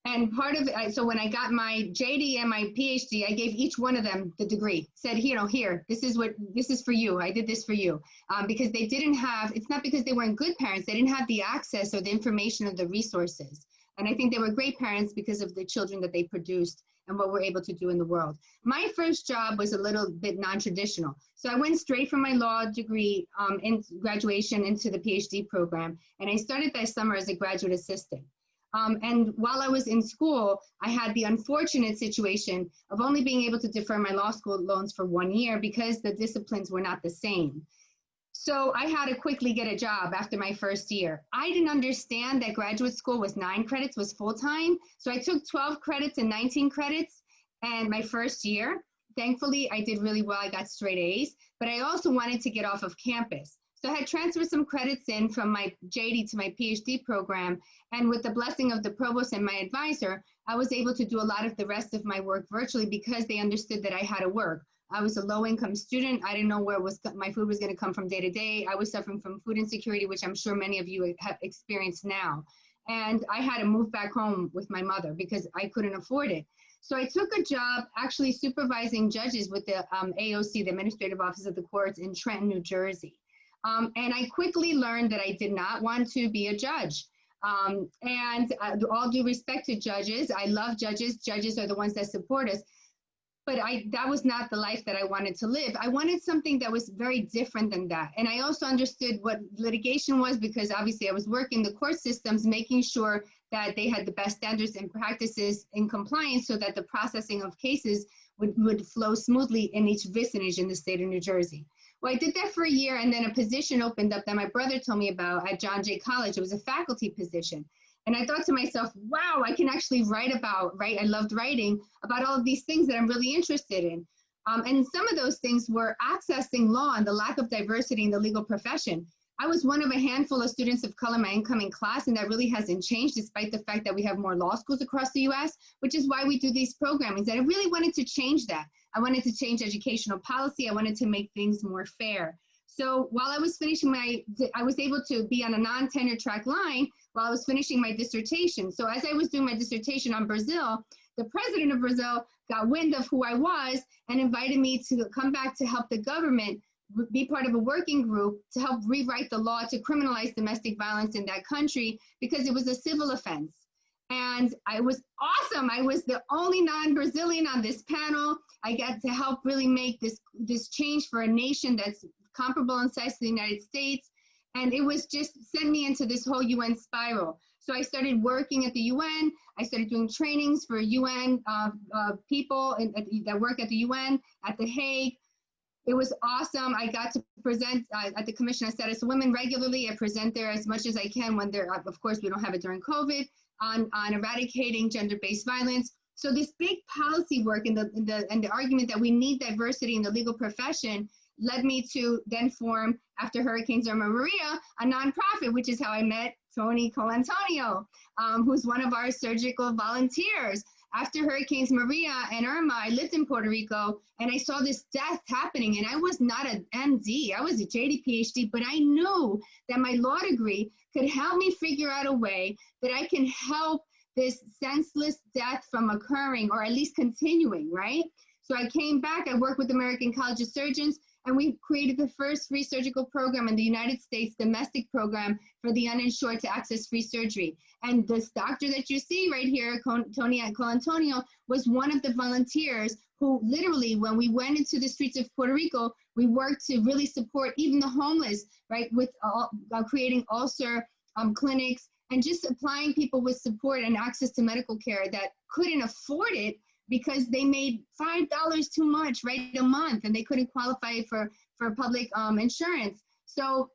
And part of it, so when I got my JD and my PhD, I gave each one of them the degree. Said, here, this is for you. I did this for you. Because they didn't have, it's not because they weren't good parents, they didn't have the access or the information or the resources. And I think they were great parents because of the children that they produced and what we're able to do in the world. My first job was a little bit non-traditional. So I went straight from my law degree in graduation into the PhD program. And I started that summer as a graduate assistant. And while I was in school, I had the unfortunate situation of only being able to defer my law school loans for 1 year because the disciplines were not the same. So I had to quickly get a job after my first year. I didn't understand that graduate school was 9 credits, was full-time. So I took 12 credits and 19 credits and my first year. Thankfully, I did really well. I got straight A's, but I also wanted to get off of campus. So I had transferred some credits in from my JD to my PhD program. And with the blessing of the provost and my advisor, I was able to do a lot of the rest of my work virtually because they understood that I had to work. I was a low-income student. I didn't know where my food was going to come from day to day. I was suffering from food insecurity, which I'm sure many of you have experienced now. And I had to move back home with my mother because I couldn't afford it. So I took a job actually supervising judges with the AOC, the Administrative Office of the Courts in Trenton, New Jersey. And I quickly learned that I did not want to be a judge. And all due respect to judges, I love judges. Judges are the ones that support us. But that was not the life that I wanted to live. I wanted something that was very different than that. And I also understood what litigation was because obviously I was working the court systems, making sure that they had the best standards and practices in compliance so that the processing of cases would flow smoothly in each vicinage in the state of New Jersey. Well, I did that for a year and then a position opened up that my brother told me about at John Jay College. It was a faculty position. And I thought to myself, wow, I can actually write. I loved writing about all of these things that I'm really interested in. And some of those things were accessing law and the lack of diversity in the legal profession. I was one of a handful of students of color in my incoming class, and that really hasn't changed despite the fact that we have more law schools across the US, which is why we do these programmings. And I really wanted to change that. I wanted to change educational policy. I wanted to make things more fair. So while I was finishing I was able to be on a non-tenure track line while I was finishing my dissertation. So as I was doing my dissertation on Brazil, the president of Brazil got wind of who I was and invited me to come back to help the government be part of a working group to help rewrite the law to criminalize domestic violence in that country because it was a civil offense. And I was awesome. I was the only non-Brazilian on this panel. I got to help really make this change for a nation that's comparable in size to the United States. And it was just sent me into this whole UN spiral. So I started working at the UN. I started doing trainings for UN people that work at the UN at The Hague. It was awesome. I got to present at the Commission on Status of Women regularly. I present there as much as I can when of course, we don't have it during COVID, on eradicating gender-based violence. So this big policy work and the argument that we need diversity in the legal profession led me to then form, after Hurricanes Irma and Maria, a nonprofit, which is how I met Tony Colantonio, who's one of our surgical volunteers. After Hurricanes Maria and Irma, I lived in Puerto Rico and I saw this death happening, and I was not an MD, I was a JD PhD, but I knew that my law degree could help me figure out a way that I can help this senseless death from occurring, or at least continuing, right? So I came back, I worked with the American College of Surgeons, and we created the first free surgical program in the United States, domestic program for the uninsured to access free surgery. And this doctor that you see right here, Tony Colantonio, was one of the volunteers who literally, when we went into the streets of Puerto Rico, we worked to really support even the homeless, right, with creating ulcer clinics and just supplying people with support and access to medical care that couldn't afford it because they made $5 too much, right, a month, and they couldn't qualify for public insurance. So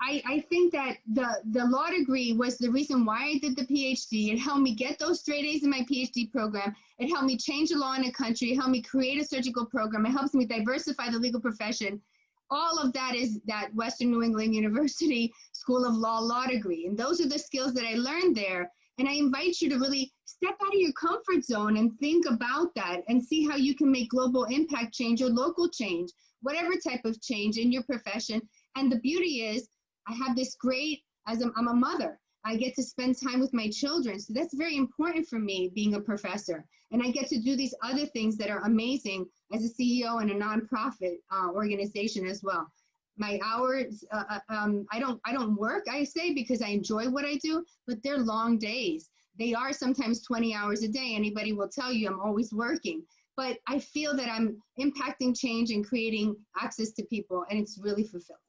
I think that the law degree was the reason why I did the PhD. It helped me get those straight A's in my PhD program. It helped me change the law in a country. It helped me create a surgical program. It helps me diversify the legal profession. All of that is that Western New England University School of Law degree. And those are the skills that I learned there. And I invite you to really step out of your comfort zone and think about that and see how you can make global impact change or local change, whatever type of change in your profession. And the beauty is, I have this great, I'm a mother, I get to spend time with my children. So that's very important for me, being a professor. And I get to do these other things that are amazing as a CEO in a nonprofit organization as well. My hours, I don't work, I say, because I enjoy what I do, but they're long days. They are sometimes 20 hours a day. Anybody will tell you I'm always working. But I feel that I'm impacting change and creating access to people, and it's really fulfilling.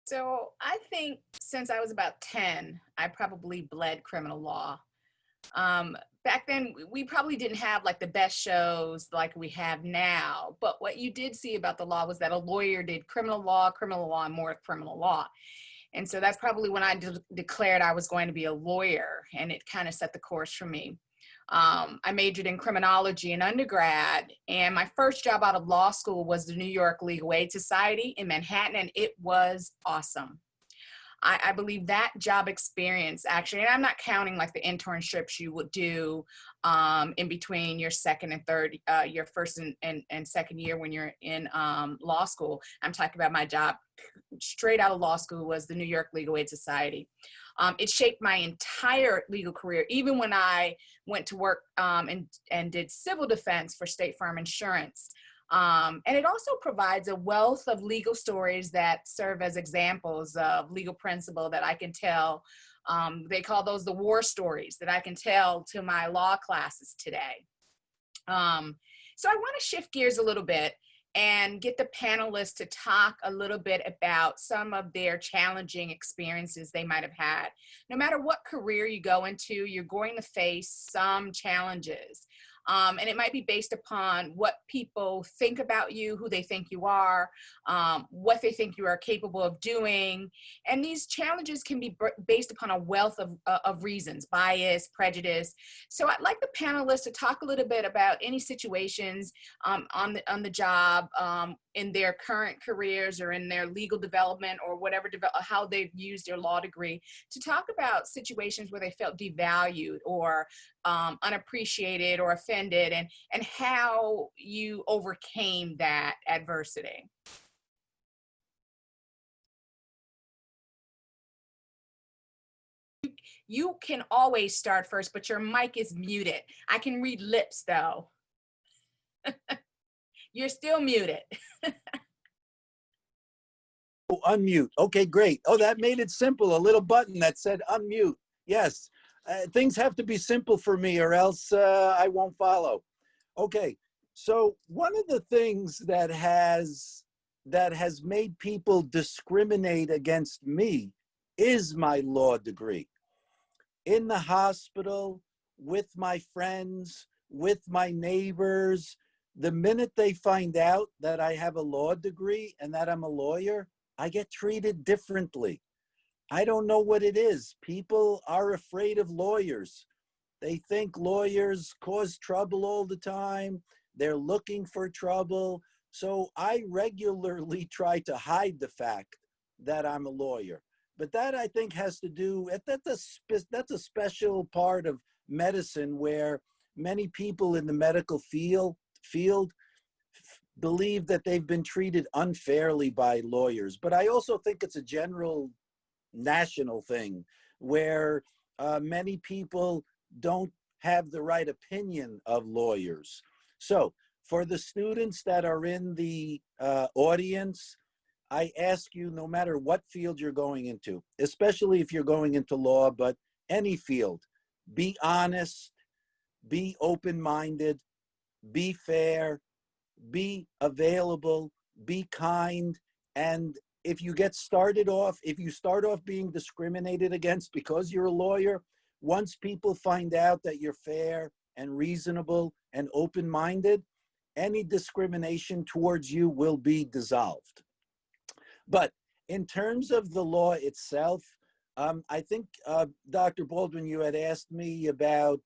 So I think since I was about 10, I probably bled criminal law. Back then, we probably didn't have like the best shows like we have now, but what you did see about the law was that a lawyer did criminal law, and more criminal law. And so that's probably when I declared I was going to be a lawyer, and it kind of set the course for me. I majored in criminology in undergrad, and my first job out of law school was the New York Legal Aid Society in Manhattan, and it was awesome. I believe that job experience actually, and I'm not counting like the internships you would do in between your second and third, your first and second year when you're in law school. I'm talking about my job straight out of law school was the New York Legal Aid Society. It shaped my entire legal career, even when I went to work and did civil defense for State Farm Insurance. And it also provides a wealth of legal stories that serve as examples of legal principle that I can tell. They call those the war stories that I can tell to my law classes today. So I want to shift gears a little bit and get the panelists to talk a little bit about some of their challenging experiences they might have had. No matter what career you go into, you're going to face some challenges. And it might be based upon what people think about you, who they think you are, what they think you are capable of doing. And these challenges can be based upon a wealth of reasons, bias, prejudice. So I'd like the panelists to talk a little bit about any situations on the job, in their current careers or in their legal development or whatever, how they've used their law degree, to talk about situations where they felt devalued or unappreciated or offended, and how you overcame that adversity. You can always start first, but your mic is muted. I can read lips though. You're still muted. Oh, unmute. Okay, great. Oh, that made it simple. A little button that said unmute. Yes. Things have to be simple for me or else I won't follow. Okay. So one of the things that has made people discriminate against me is my law degree. In the hospital, with my friends, with my neighbors, the minute they find out that I have a law degree and that I'm a lawyer, I get treated differently. I don't know what it is. People are afraid of lawyers. They think lawyers cause trouble all the time. They're looking for trouble. So I regularly try to hide the fact that I'm a lawyer. But that, I think, has to do, that's a special part of medicine where many people in the medical field believe that they've been treated unfairly by lawyers. But I also think it's a general national thing where many people don't have the right opinion of lawyers. So for the students that are in the audience, I ask you, no matter what field you're going into, especially if you're going into law, but any field, be honest, be open-minded, be fair, be available, be kind. And if you start off being discriminated against because you're a lawyer, once people find out that you're fair and reasonable and open-minded, any discrimination towards you will be dissolved. But in terms of the law itself, I think, Dr. Baldwin, you had asked me about,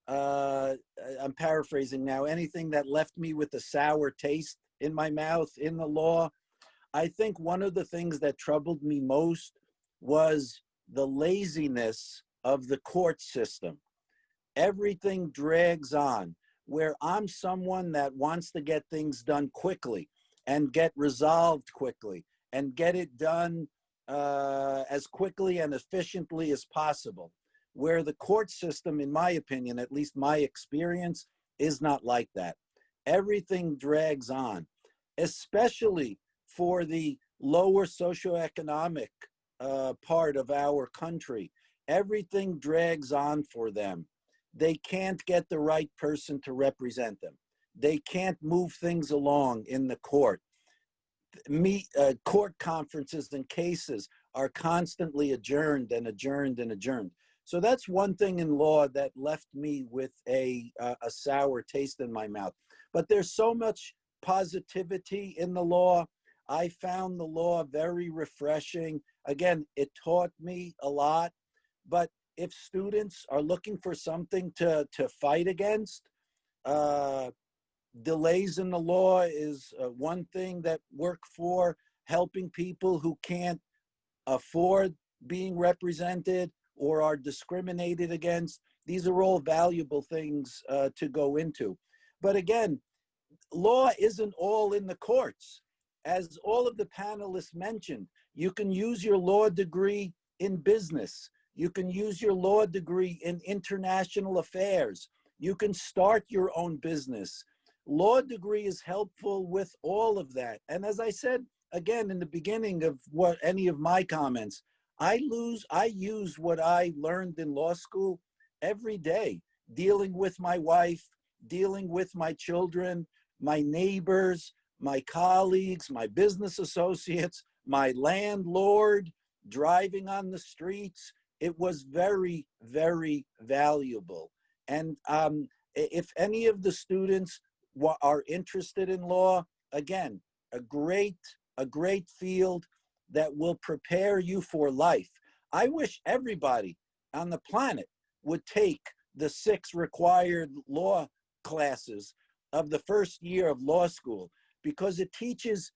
I'm paraphrasing now, anything that left me with a sour taste in my mouth in the law. I think one of the things that troubled me most was the laziness of the court system. Everything drags on, where I'm someone that wants to get things done quickly and get resolved quickly and get it done as quickly and efficiently as possible. Where the court system, in my opinion, at least my experience, is not like that. Everything drags on, especially for the lower socioeconomic part of our country. Everything drags on for them. They can't get the right person to represent them. They can't move things along in the court. Court conferences and cases are constantly adjourned and adjourned and adjourned. So that's one thing in law that left me with a sour taste in my mouth. But there's so much positivity in the law. I found the law very refreshing. Again, it taught me a lot. But if students are looking for something to fight against, delays in the law is one thing that work for helping people who can't afford being represented or are discriminated against. These are all valuable things to go into. But again, law isn't all in the courts. As all of the panelists mentioned, you can use your law degree in business. You can use your law degree in international affairs. You can start your own business. Law degree is helpful with all of that. And as I said, again, in the beginning of any of my comments, I use what I learned in law school every day, dealing with my wife, dealing with my children, my neighbors, my colleagues, my business associates, my landlord, driving on the streets. It was very, very valuable. And If any of the students are interested in law, again, a great field that will prepare you for life. I wish everybody on the planet would take the 6 required law classes of the first year of law school, because it teaches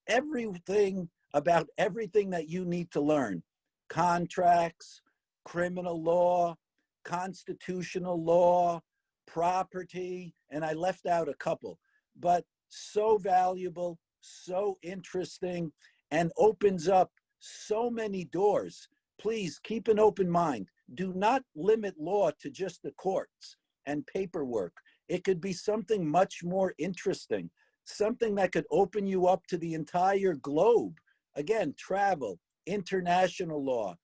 everything about everything that you need to learn: contracts, criminal law, constitutional law, property, and I left out a couple, but so valuable, so interesting, and opens up so many doors. Please keep an open mind. Do not limit law to just the courts and paperwork. It could be something much more interesting, something that could open you up to the entire globe. Again, travel, international law,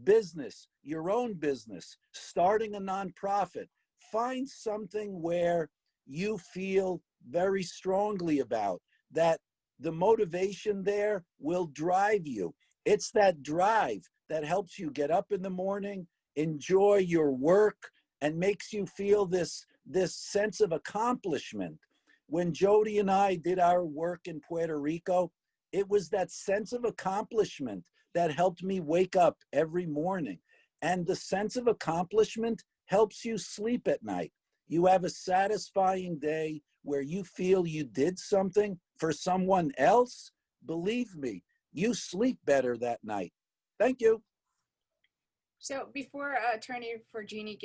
business, your own business, starting a nonprofit. Find something where you feel very strongly about, that the motivation there will drive you. It's that drive that helps you get up in the morning, enjoy your work, and makes you feel this sense of accomplishment. When Jody and I did our work in Puerto Rico, it was that sense of accomplishment that helped me wake up every morning. And the sense of accomplishment helps you sleep at night. You have a satisfying day where you feel you did something for someone else. Believe me, you sleep better that night. Thank you. So before Attorney Forgini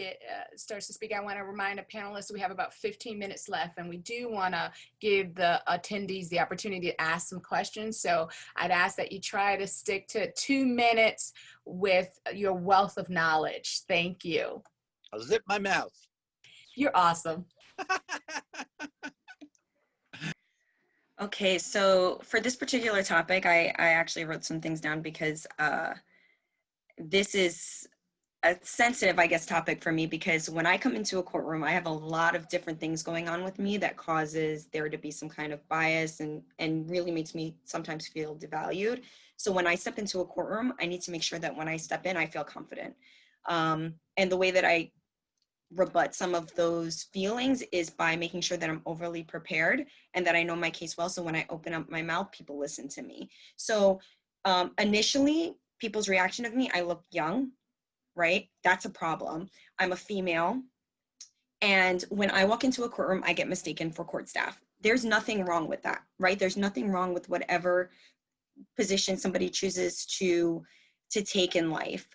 starts to speak, I want to remind the panelists we have about 15 minutes left, and we do want to give the attendees the opportunity to ask some questions. So I'd ask that you try to stick to 2 minutes with your wealth of knowledge. Thank you. I'll zip my mouth. You're awesome. Okay, so for this particular topic, I actually wrote some things down because this is a sensitive, I guess, topic for me, because when I come into a courtroom, I have a lot of different things going on with me that causes there to be some kind of bias and really makes me sometimes feel devalued. So when I step into a courtroom, I need to make sure that when I step in, I feel confident. And the way that I rebut some of those feelings is by making sure that I'm overly prepared and that I know my case well. So when I open up my mouth, people listen to me. So initially, people's reaction of me, I look young, right? That's a problem. I'm a female. And when I walk into a courtroom, I get mistaken for court staff. There's nothing wrong with that, right? There's nothing wrong with whatever position somebody chooses to take in life.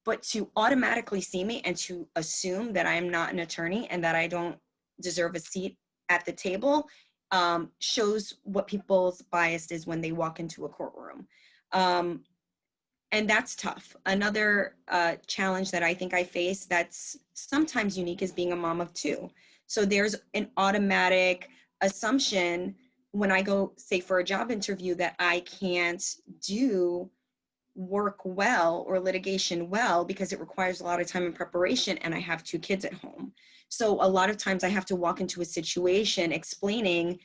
But to automatically see me and to assume that I'm not an attorney and that I don't deserve a seat at the table shows what people's bias is when they walk into a courtroom. And that's tough. Another challenge that I think I face that's sometimes unique is being a mom of 2. So there's an automatic assumption when I go, say, for a job interview that I can't do work well or litigation well because it requires a lot of time and preparation, and I have 2 kids at home. So a lot of times I have to walk into a situation explaining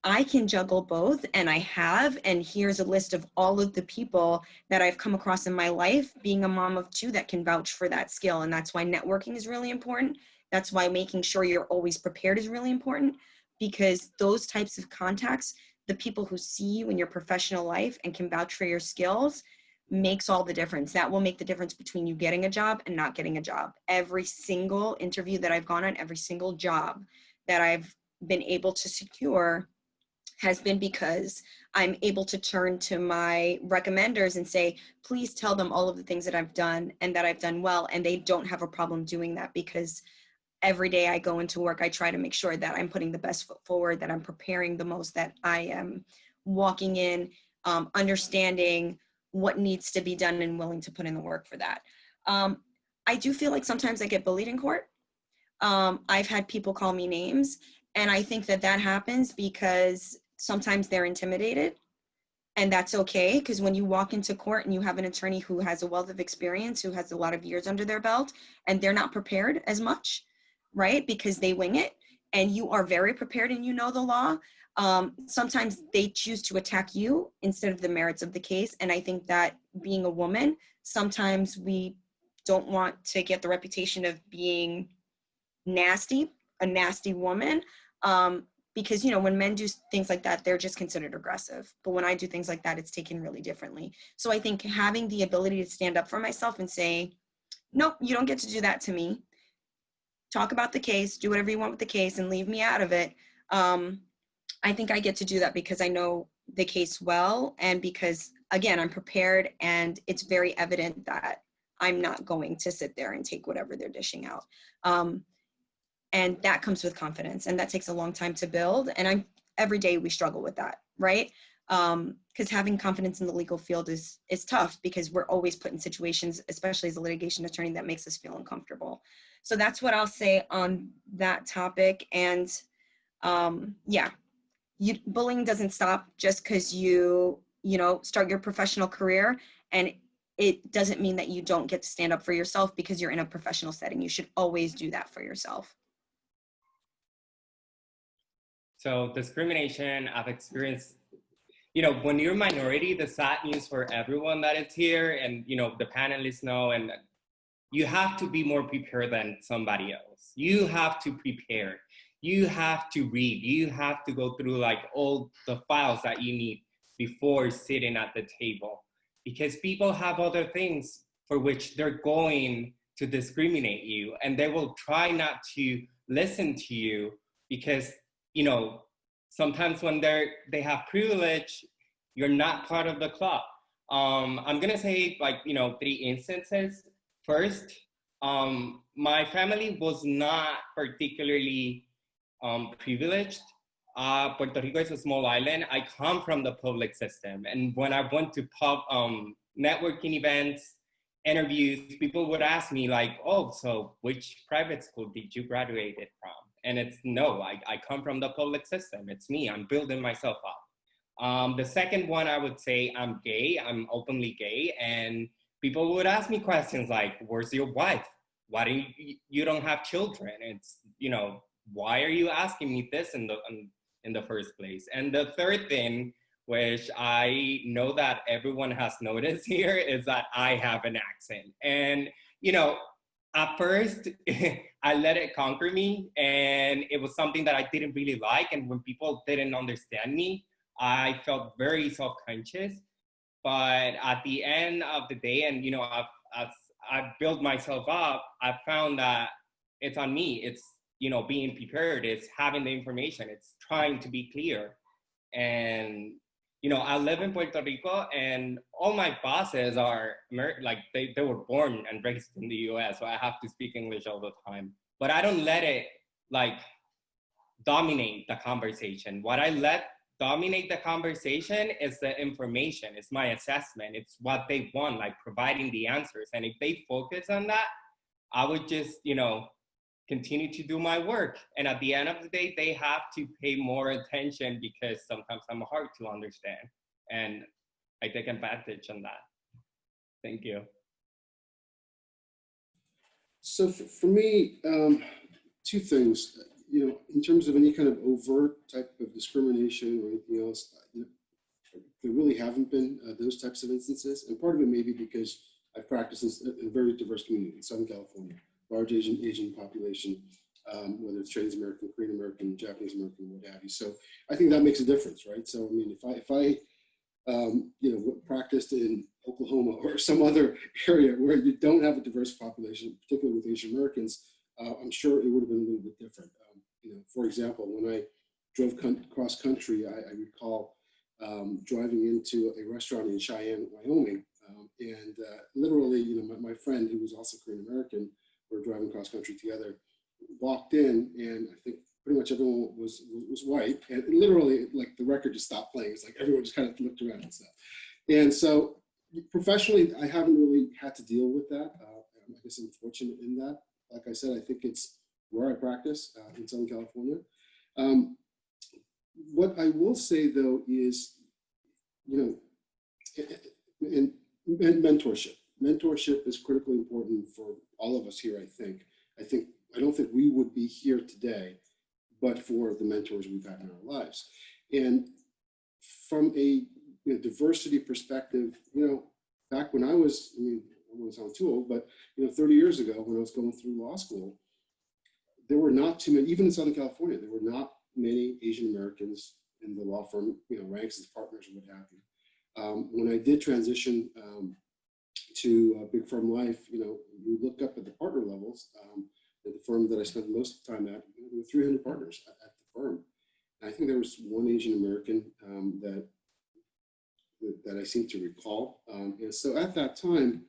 I can juggle both, and I have, and here's a list of all of the people that I've come across in my life being a mom of 2 that can vouch for that skill. And that's why networking is really important. That's why making sure you're always prepared is really important, because those types of contacts, the people who see you in your professional life and can vouch for your skills, makes all the difference. That will make the difference between you getting a job and not getting a job. Every single interview that I've gone on, every single job that I've been able to secure has been because I'm able to turn to my recommenders and say, please tell them all of the things that I've done and that I've done well. And they don't have a problem doing that, because every day I go into work, I try to make sure that I'm putting the best foot forward, that I'm preparing the most, that I am walking in, understanding what needs to be done and willing to put in the work for that. I do feel like sometimes I get bullied in court. I've had people call me names, and I think that happens because sometimes they're intimidated, and that's okay, because when you walk into court and you have an attorney who has a wealth of experience, who has a lot of years under their belt, and they're not prepared as much, right? Because they wing it, and you are very prepared and you know the law. Sometimes they choose to attack you instead of the merits of the case. And I think that being a woman, sometimes we don't want to get the reputation of being nasty a nasty woman. Because, you know, when men do things like that, they're just considered aggressive. But when I do things like that, it's taken really differently. So I think having the ability to stand up for myself and say, nope, you don't get to do that to me. Talk about the case, do whatever you want with the case and leave me out of it. I think I get to do that because I know the case well, and because, again, I'm prepared, and it's very evident that I'm not going to sit there and take whatever they're dishing out. And that comes with confidence, and that takes a long time to build. And every day we struggle with that, right? Because having confidence in the legal field is tough, because we're always put in situations, especially as a litigation attorney, that makes us feel uncomfortable. So that's what I'll say on that topic. And yeah, bullying doesn't stop just because you start your professional career, and it doesn't mean that you don't get to stand up for yourself because you're in a professional setting. You should always do that for yourself. So discrimination, I've experienced, you know, when you're a minority, the sad news for everyone that is here, and, you know, the panelists know, and you have to be more prepared than somebody else. You have to prepare. You have to read. You have to go through like all the files that you need before sitting at the table, because people have other things for which they're going to discriminate you, and they will try not to listen to you because, you know, sometimes when they have privilege, you're not part of the club. I'm gonna say, like, you know, 3 instances. First, my family was not particularly privileged. Puerto Rico is a small island. I come from the public system, and when I went to networking events, interviews, people would ask me like, oh, so which private school did you graduate from? And it's no, I come from the public system. It's me, I'm building myself up. The second one, I would say I'm gay, I'm openly gay, and people would ask me questions like, where's your wife? Why do you don't have children? It's, you know, why are you asking me this in the first place? And the third thing, which I know that everyone has noticed here, is that I have an accent. And, you know, at first, I let it conquer me, and it was something that I didn't really like. And when people didn't understand me, I felt very self-conscious. But at the end of the day, and, you know, I've built myself up, I found that it's on me. It's, you know, being prepared, it's having the information, it's trying to be clear. And, you know, I live in Puerto Rico, and all my bosses are like, they were born and raised in the US, so I have to speak English all the time. But I don't let it like dominate the conversation. What I let dominate the conversation is the information, it's my assessment, it's what they want, like providing the answers. And if they focus on that, I would just, you know, continue to do my work. And at the end of the day, they have to pay more attention, because sometimes I'm hard to understand, and I take advantage on that. Thank you. So for me, 2 things. You know, in terms of any kind of overt type of discrimination or anything else, there really haven't been those types of instances. And part of it may be because I've practiced in a very diverse community in Southern California, large Asian population, whether it's Chinese American, Korean American, Japanese American, what have you. So I think that makes a difference, right? So I mean, if I you know, practiced in Oklahoma or some other area where you don't have a diverse population, particularly with Asian Americans, I'm sure it would have been a little bit different. You know, for example, when I drove cross country, I recall driving into a restaurant in Cheyenne, Wyoming, and literally, you know, my friend, who was also Korean American, we were driving cross country together, walked in, and I think pretty much everyone was white, and literally, like, the record just stopped playing. It's like everyone just kind of looked around and stuff. And so professionally, I haven't really had to deal with that. I guess I'm fortunate in that. Like I said, I think it's where I practice in Southern California. What I will say, though, is, you know, and mentorship. Mentorship is critically important for all of us here, I think. I don't think we would be here today but for the mentors we've had in our lives. And from a diversity perspective, you know, back when I was, I mean, I don't want to sound too old, but, you know, 30 years ago when I was going through law school, there were not too many, even in Southern California, there were not many Asian Americans in the law firm, ranks as partners or what have you. When I did transition to big firm life, you look up at the partner levels. At the firm that I spent most of the time at, there were 300 partners at the firm. And I think there was one Asian American that I seem to recall. And so at that time,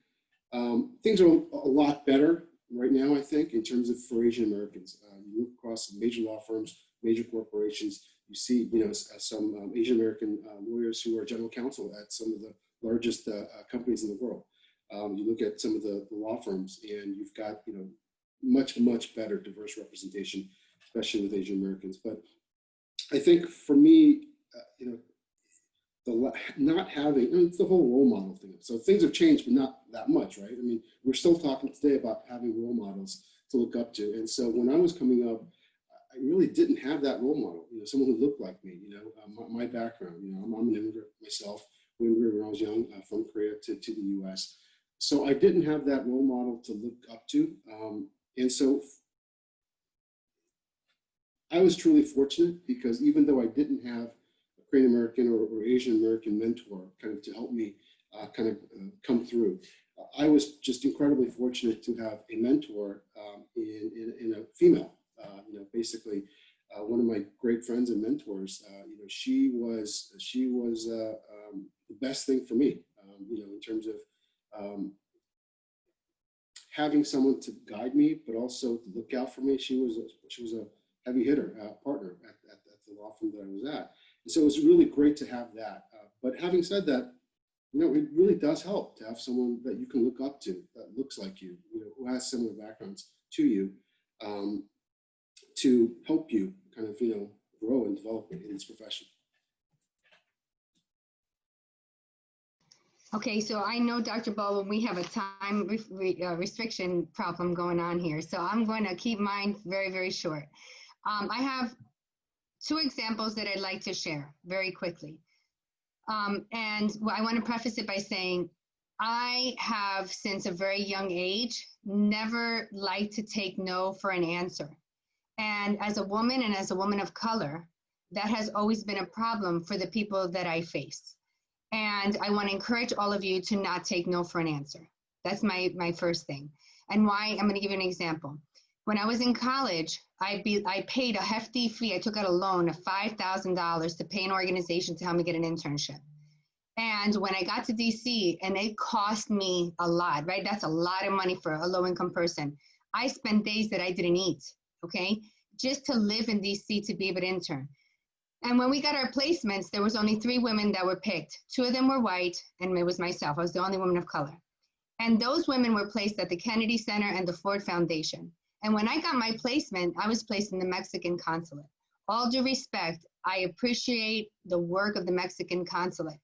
things are a lot better right now, I think, in terms of for Asian Americans. You look across major law firms, major corporations, you see, some Asian American lawyers who are general counsel at some of the largest companies in the world. You look at some of the law firms, and you've got, much, much better diverse representation, especially with Asian Americans. But I think for me, not having, it's the whole role model thing. So things have changed, but not that much, right? I mean, we're still talking today about having role models to look up to. And so when I was coming up, I really didn't have that role model, someone who looked like me, my background, I'm an immigrant myself, when I was young, from Korea to the US. So I didn't have that role model to look up to. And so I was truly fortunate, because even though I didn't have a Korean American or Asian American mentor kind of to help me come through, I was just incredibly fortunate to have a mentor in a female. Basically, one of my great friends and mentors. She was the best thing for me. In terms of having someone to guide me, but also to look out for me. She was a heavy hitter partner at the law firm that I was at. And so it was really great to have that. But having said that, it really does help to have someone that you can look up to, that looks like you, who has similar backgrounds to you, to help you kind of, grow and develop in this profession. Okay, so I know, Dr. Baldwin, we have a time restriction problem going on here, so I'm going to keep mine very, very short. I have two examples that I'd like to share very quickly. And I want to preface it by saying, I have, since a very young age, never liked to take no for an answer. And as a woman and as a woman of color, that has always been a problem for the people that I face. And I want to encourage all of you to not take no for an answer. That's my first thing. And why? I'm going to give you an example. When I was in college, I paid a hefty fee. I took out a loan of $5,000 to pay an organization to help me get an internship. And when I got to DC, and it cost me a lot, right? That's a lot of money for a low-income person. I spent days that I didn't eat, okay? Just to live in DC to be able to intern. And when we got our placements, there was only 3 women that were picked. 2 of them were white, and it was myself. I was the only woman of color. And those women were placed at the Kennedy Center and the Ford Foundation. And when I got my placement, I was placed in the Mexican consulate. All due respect, I appreciate the work of the Mexican consulate,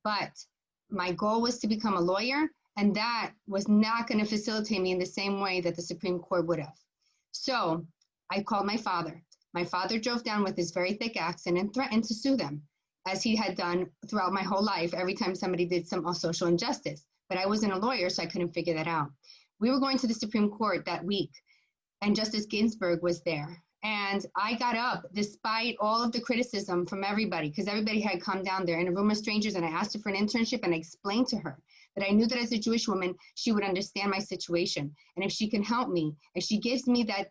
but my goal was to become a lawyer, and that was not going to facilitate me in the same way that the Supreme Court would have. So I called my father. My father drove down with his very thick accent and threatened to sue them, as he had done throughout my whole life every time somebody did some social injustice. But I wasn't a lawyer, so I couldn't figure that out. We were going to the Supreme Court that week, and Justice Ginsburg was there. And I got up despite all of the criticism from everybody, because everybody had come down there in a room of strangers, and I asked her for an internship, and I explained to her that I knew that as a Jewish woman, she would understand my situation. And if she can help me, if she gives me that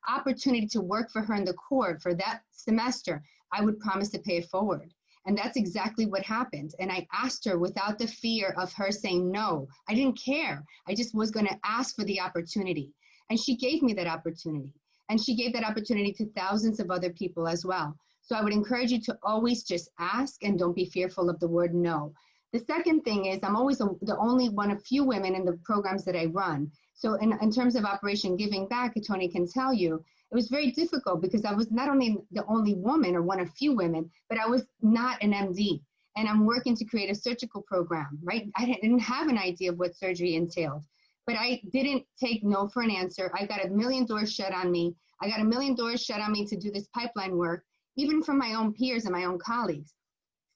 opportunity to work for her in the court for that semester, I would promise to pay it forward. And that's exactly what happened. And I asked her without the fear of her saying no. I didn't care. I just was going to ask for the opportunity. And she gave me that opportunity. And she gave that opportunity to thousands of other people as well. So I would encourage you to always just ask, and don't be fearful of the word no. The second thing is, I'm always the only one of few women in the programs that I run. So in terms of Operation Giving Back, Tony can tell you, it was very difficult because I was not only the only woman or one of few women, but I was not an MD. And I'm working to create a surgical program, right? I didn't have an idea of what surgery entailed, but I didn't take no for an answer. I got 1 million doors shut on me. I got 1 million doors shut on me to do this pipeline work, even from my own peers and my own colleagues.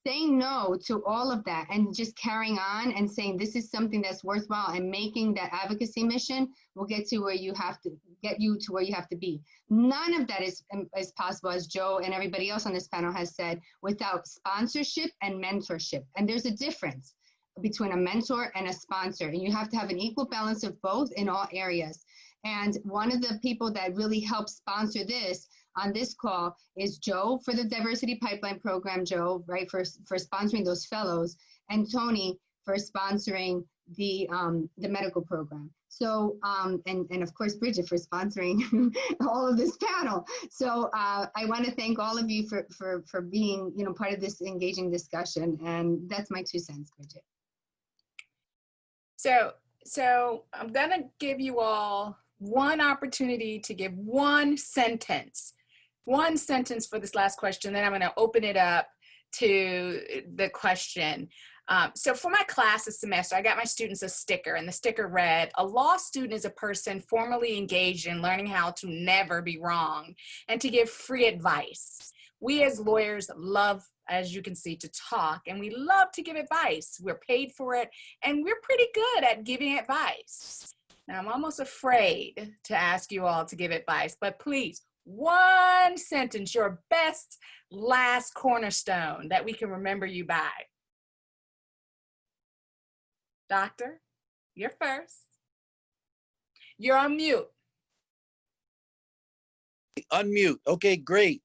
Saying no to all of that and just carrying on and saying this is something that's worthwhile and making that advocacy mission will get to where you have to get you to where you have to be. None of that is possible, as Joe and everybody else on this panel has said, without sponsorship and mentorship. And there's a difference between a mentor and a sponsor, and you have to have an equal balance of both in all areas. And one of the people that really helped sponsor this on this call is Joe for the Diversity Pipeline Program, Joe, right, for sponsoring those fellows, and Tony for sponsoring the medical program. So, and of course, Bridget for sponsoring all of this panel. So I want to thank all of you for being, part of this engaging discussion. And that's my 2 cents, Bridget. So I'm gonna give you all one opportunity to give one sentence for this last question, then I'm gonna open it up to the question. So for my class this semester, I got my students a sticker, and the sticker read, "A law student is a person formally engaged in learning how to never be wrong and to give free advice. We as lawyers love, as you can see, to talk, and we love to give advice. We're paid for it, and we're pretty good at giving advice." Now, I'm almost afraid to ask you all to give advice, but please, one sentence, your best last cornerstone that we can remember you by. Doctor, you're first. You're on mute. Unmute. Okay, great.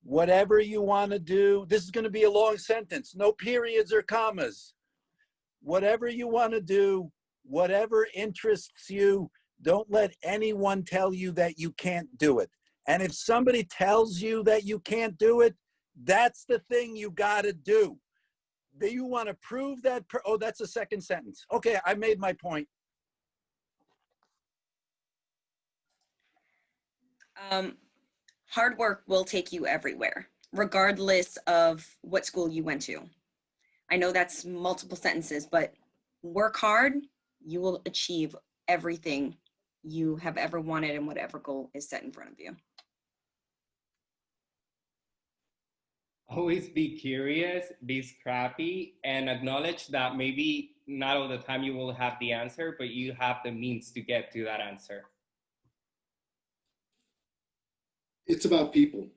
Whatever you want to do, this is going to be a long sentence, no periods or commas. Whatever you want to do, whatever interests you, don't let anyone tell you that you can't do it. And if somebody tells you that you can't do it, that's the thing you got to do. Do you want to prove that? Oh, that's a second sentence. Okay, I made my point. Hard work will take you everywhere, regardless of what school you went to. I know that's multiple sentences, but work hard, you will achieve everything you have ever wanted and whatever goal is set in front of you. Always be curious, be scrappy, and acknowledge that maybe not all the time you will have the answer, but you have the means to get to that answer. It's about people,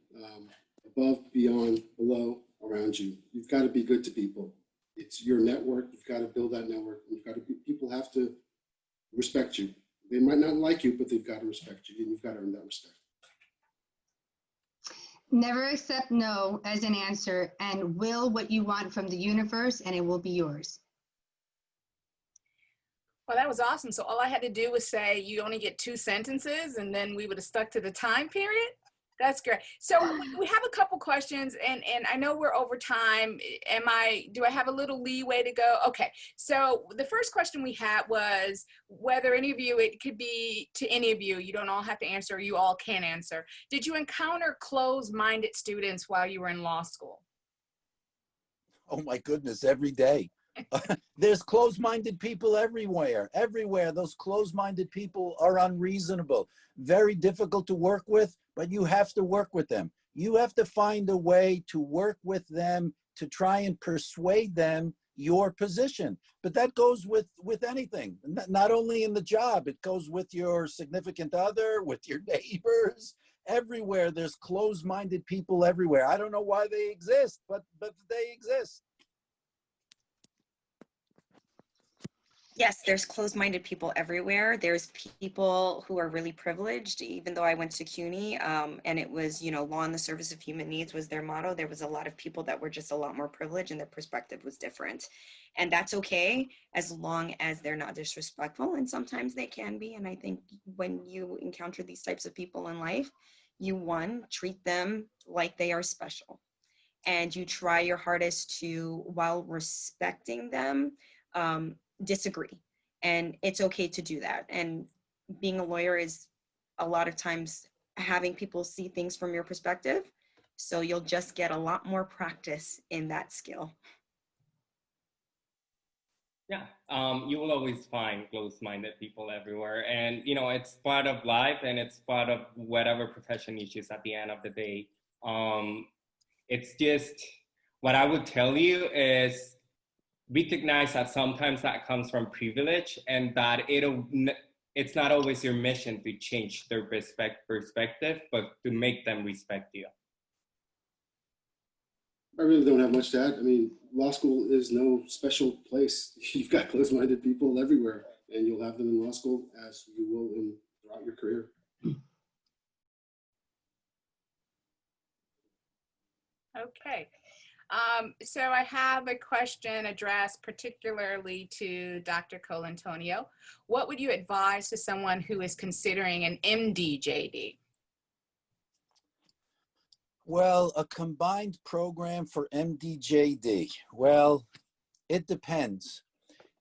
above, beyond, below, around you. You've got to be good to people. It's your network. You've got to build that network. You've got to be, people have to respect you. They might not like you, but they've got to respect you, and you've got to earn that respect. Never accept no as an answer, and will what you want from the universe, and it will be yours. Well, that was awesome. So all I had to do was say, you only get 2 sentences, and then we would have stuck to the time period. That's great. So we have a couple questions, and I know we're over time. Do I have a little leeway to go? Okay. So the first question we had was whether any of you, it could be to any of you, you don't all have to answer, you all can answer. Did you encounter closed-minded students while you were in law school? Oh my goodness, every day. There's closed-minded people everywhere. Those closed-minded people are unreasonable, very difficult to work with, but you have to work with them. You have to find a way to work with them to try and persuade them your position. But that goes with anything, not only in the job, it goes with your significant other, with your neighbors, everywhere. There's closed-minded people everywhere. I don't know why they exist, but they exist. Yes, there's closed-minded people everywhere. There's people who are really privileged, even though I went to CUNY and it was, law in the service of human needs was their motto. There was a lot of people that were just a lot more privileged and their perspective was different. And that's okay, as long as they're not disrespectful. And sometimes they can be. And I think when you encounter these types of people in life, you, treat them like they are special. And you try your hardest to, while respecting them, disagree. And it's okay to do that. And being a lawyer is a lot of times having people see things from your perspective. So you'll just get a lot more practice in that skill. Yeah, you will always find closed-minded people everywhere. And, it's part of life and it's part of whatever profession you choose at the end of the day. It's just, what I would tell you is, recognize that sometimes that comes from privilege and that it's not always your mission to change their perspective, but to make them respect you. I really don't have much to add. I mean, law school is no special place. You've got closed-minded people everywhere, and you'll have them in law school as you will throughout your career. Okay. So I have a question addressed particularly to Dr. Colantonio. What would you advise to someone who is considering an MD-JD? Well, a combined program for MD-JD. Well, it depends.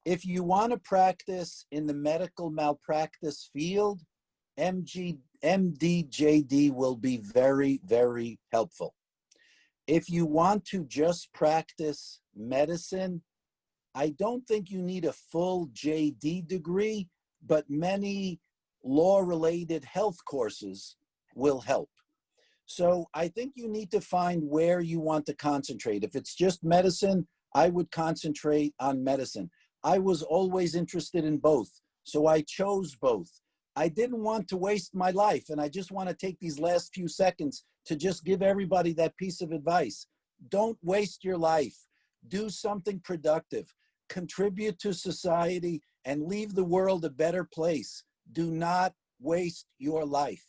If you want to practice in the medical malpractice field, MD-JD will be very, very helpful. If you want to just practice medicine, I don't think you need a full JD degree, but many law-related health courses will help. So I think you need to find where you want to concentrate. If it's just medicine, I would concentrate on medicine. I was always interested in both, so I chose both. I didn't want to waste my life, and I just want to take these last few seconds to just give everybody that piece of advice. Don't waste your life. Do something productive. Contribute to society and leave the world a better place. Do not waste your life.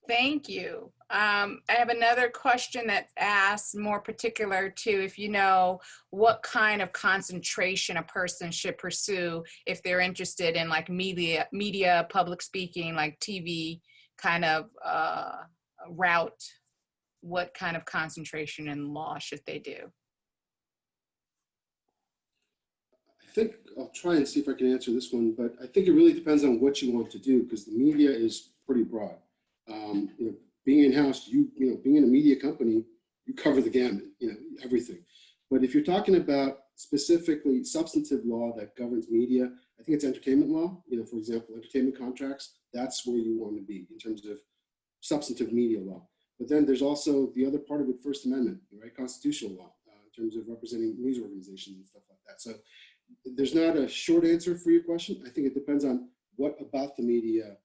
Thank you. I have another question that's asked more particular to if you know what kind of concentration a person should pursue if they're interested in like media, public speaking, like TV kind of route. What kind of concentration in law should they do? I think I'll try and see if I can answer this one, but I think it really depends on what you want to do because the media is pretty broad. You know, being in-house, being in a media company, you cover the gamut, everything. But if you're talking about specifically substantive law that governs media, I think it's entertainment law. For example, entertainment contracts, that's where you want to be in terms of substantive media law. But then there's also the other part of it, First Amendment, right? Constitutional law, in terms of representing news organizations and stuff like that. So there's not a short answer for your question. I think it depends on what about the media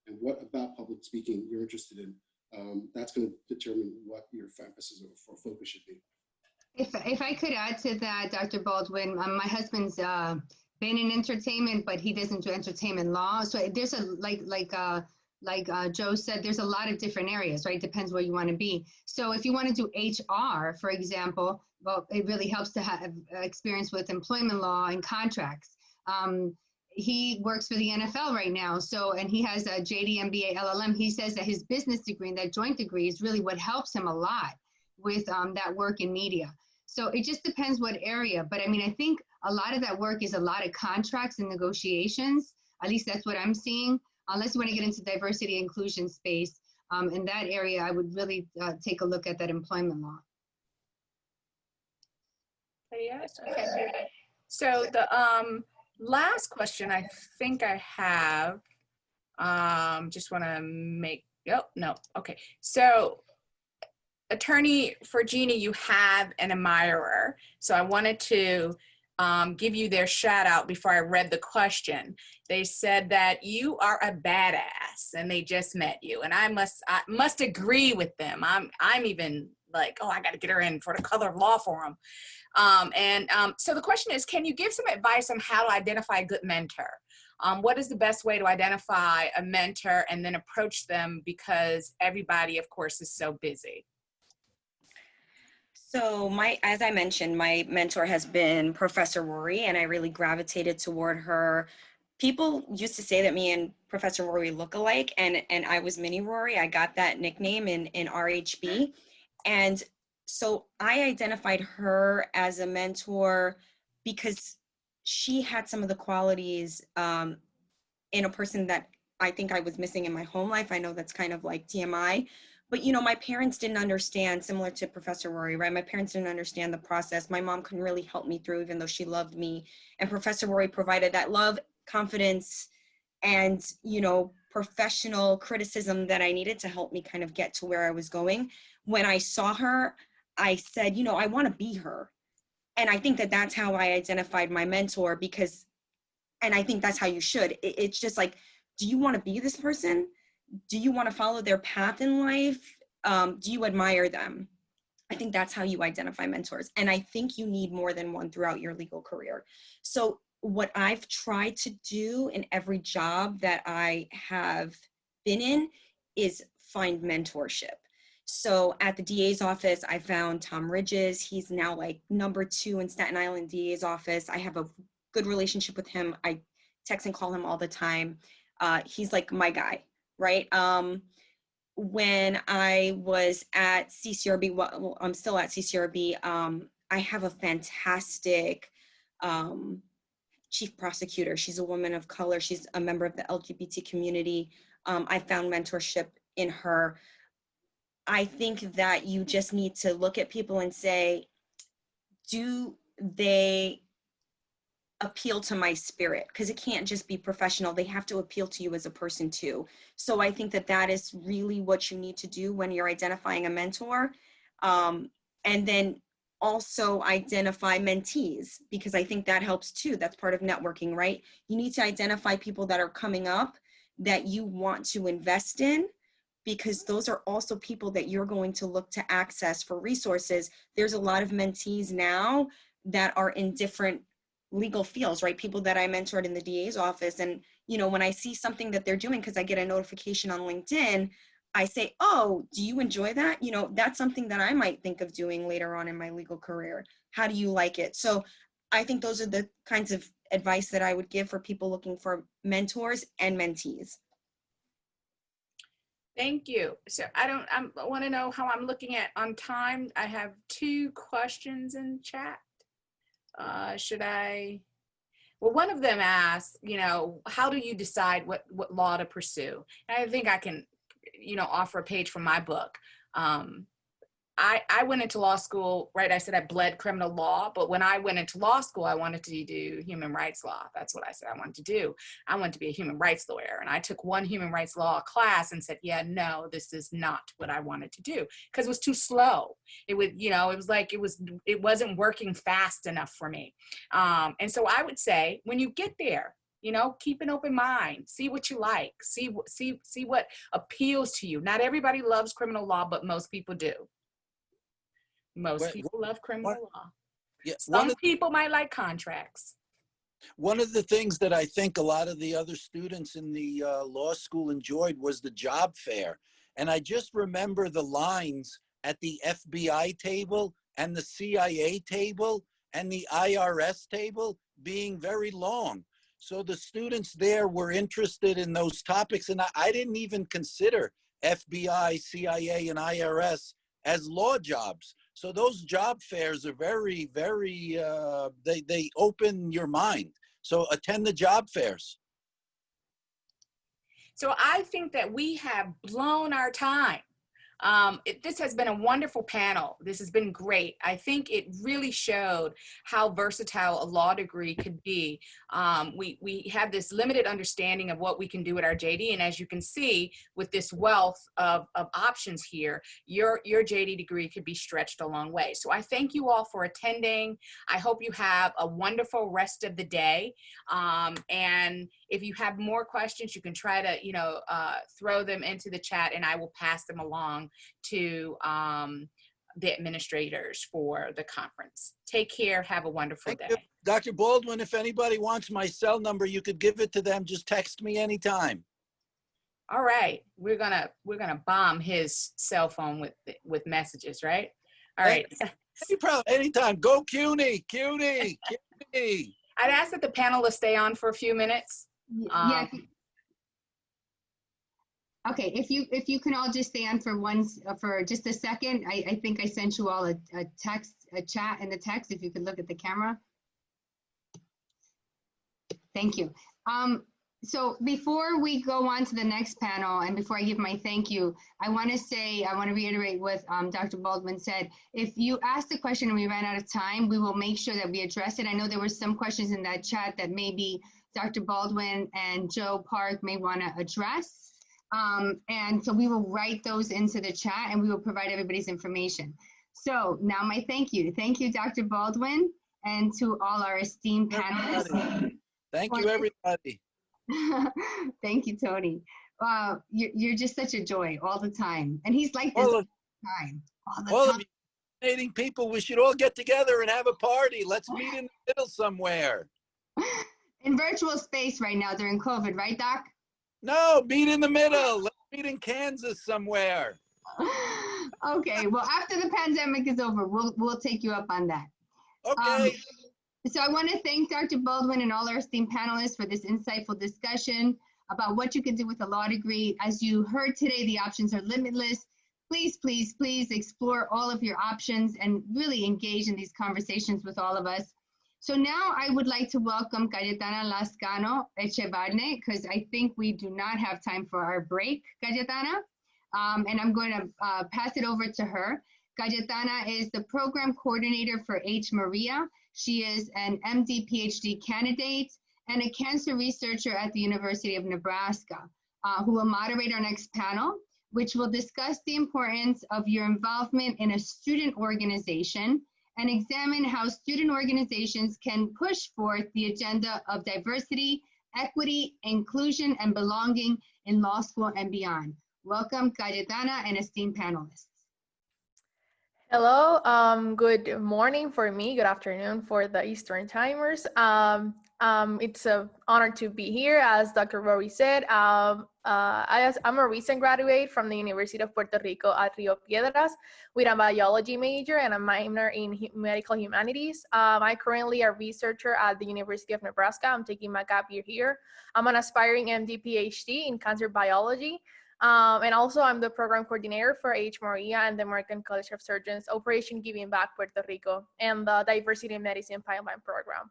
and what about public speaking you're interested in. That's going to determine what your emphasis or focus should be. If I could add to that, Dr. Baldwin, my husband's been in entertainment, but he doesn't do entertainment law. So there's a like Joe said, there's a lot of different areas, right? Depends where you want to be. So if you want to do HR, for example, well, it really helps to have experience with employment law and contracts. He works for the NFL right now. So, and he has a JD, MBA, LLM. He says that his business degree and that joint degree is really what helps him a lot with that work in media. So it just depends what area. But I mean, I think a lot of that work is a lot of contracts and negotiations. At least that's what I'm seeing. Unless you want to get into diversity and inclusion space, in that area, I would really take a look at that employment law. Yes, okay. So the last question I think I have, just want to make, no, okay. So Attorney Forgini, you have an admirer. So I wanted to give you their shout out before I read the question. They said that you are a badass and they just met you. And I must agree with them. I'm even like, oh, I got to get her in for the Color of Law Forum. So the question is, can you give some advice on how to identify a good mentor? What is the best way to identify a mentor and then approach them, because everybody, of course, is so busy? So as I mentioned, my mentor has been Professor Rory, and I really gravitated toward her. People used to say that me and Professor Rory look alike, and I was Mini Rory. I got that nickname in RHB. And so I identified her as a mentor because she had some of the qualities in a person that I think I was missing in my home life. I know that's kind of like TMI. But, my parents didn't understand, similar to Professor Rory, right? My parents didn't understand the process. My mom couldn't really help me through, even though she loved me. And Professor Rory provided that love, confidence, and, professional criticism that I needed to help me kind of get to where I was going. When I saw her, I said, I want to be her. And I think that that's how I identified my mentor, because And I think that's how you should. It's just like, do you want to be this person? Do you want to follow their path in life? Do you admire them? I think that's how you identify mentors. And I think you need more than one throughout your legal career. So what I've tried to do in every job that I have been in is find mentorship. So at the DA's office, I found Tom Ridges. He's now like #2 in Staten Island DA's office. I have a good relationship with him. I text and call him all the time. He's like my guy, right? When I was at CCRB, well, I'm still at CCRB, I have a fantastic chief prosecutor. She's a woman of color. She's a member of the LGBT community. I found mentorship in her. I think that you just need to look at people and say, do they appeal to my spirit? Because it can't just be professional. They have to appeal to you as a person too. So I think that that is really what you need to do when you're identifying a mentor. And then also identify mentees, because I think that helps too. That's part of networking, right? You need to identify people that are coming up that you want to invest in, because those are also people that you're going to look to access for resources. There's a lot of mentees now that are in different legal fields, right? People that I mentored in the DA's office. And, you know, when I see something that they're doing, because I get a notification on LinkedIn, I say, oh, do you enjoy that? You know, that's something that I might think of doing later on in my legal career. How do you like it? So I think those are the kinds of advice that I would give for people looking for mentors and mentees. Thank you. So I want to know how I'm looking at on time. I have 2 questions in chat. Should I? Well, one of them asked, you know, how do you decide what law to pursue? And I think I can, you know, offer a page from my book. I went into law school, right? I said I bled criminal law, but when I went into law school, I wanted to do human rights law. That's what I said I wanted to do. I wanted to be a human rights lawyer. And I took one human rights law class and said, yeah, no, this is not what I wanted to do, because it was too slow. It would, you know, it was like, it wasn't working fast enough for me. And so I would say, when you get there, you know, keep an open mind, see what you like, see what appeals to you. Not everybody loves criminal law, but most people do. Most people love criminal law. Yeah, Some people might like contracts. One of the things that I think a lot of the other students in the law school enjoyed was the job fair. And I just remember the lines at the FBI table and the CIA table and the IRS table being very long. So the students there were interested in those topics. And I didn't even consider FBI, CIA, and IRS as law jobs. So those job fairs are very, very, they open your mind. So attend the job fairs. So I think that we have blown our time. This has been a wonderful panel. This has been great. I think it really showed how versatile a law degree could be. We have this limited understanding of what we can do at our JD, and as you can see, with this wealth of options here, your JD degree could be stretched a long way. So I thank you all for attending. I hope you have a wonderful rest of the day. And if you have more questions, you can try to, you know, throw them into the chat, and I will pass them along to the administrators for the conference. Take care. Have a wonderful day. Dr. Baldwin, if anybody wants my cell number, you could give it to them. Just text me anytime. All right. We're gonna bomb his cell phone with messages, right? All right. Anytime. Go CUNY, CUNY, CUNY. I'd ask that the panelists stay on for a few minutes. Yeah. Okay, if you can all just stay on for just a second. I think I sent you all a chat in the text. If you could look at the camera. Thank you. So before we go on to the next panel, and before I give my thank you, I want to reiterate what Dr. Baldwin said. If you asked a question and we ran out of time, we will make sure that we address it. I know there were some questions in that chat that maybe Dr. Baldwin and Joe Park may want to address. And so we will write those into the chat, and we will provide everybody's information. So now my thank you. Thank you, Dr. Baldwin, and to all our esteemed panelists. Thank Well, you, everybody. Thank you, Tony. Wow, you're just such a joy all the time. And he's like this All all of, the time, all the all time. of you fascinating people, we should all get together and have a party. Let's meet in the middle somewhere. In virtual space right now during COVID, right, Doc? No, meet in the middle. Let's meet in Kansas somewhere. Okay, well, after the pandemic is over, we'll take you up on that. Okay. So I want to thank Dr. Baldwin and all our esteemed panelists for this insightful discussion about what you can do with a law degree. As you heard today, the options are limitless. Please, please, please explore all of your options and really engage in these conversations with all of us. So now I would like to welcome Cayetana Lascano Echevarne, because I think we do not have time for our break, Cayetana. And I'm going to pass it over to her. Cayetana is the program coordinator for HMARIA. She is an MD PhD candidate and a cancer researcher at the University of Nebraska, who will moderate our next panel, which will discuss the importance of your involvement in a student organization and examine how student organizations can push forth the agenda of diversity, equity, inclusion, and belonging in law school and beyond. Welcome, Cayetana and esteemed panelists. Hello, good morning for me, good afternoon for the Eastern timers. It's an honor to be here. As Dr. Rory said, I'm a recent graduate from the University of Puerto Rico at Rio Piedras with a biology major and a minor in medical humanities. I'm currently a researcher at the University of Nebraska. I'm taking my gap year here. I'm an aspiring MD PhD in cancer biology. And also I'm the program coordinator for HMARIA and the American College of Surgeons Operation Giving Back Puerto Rico and the Diversity in Medicine Pipeline Program.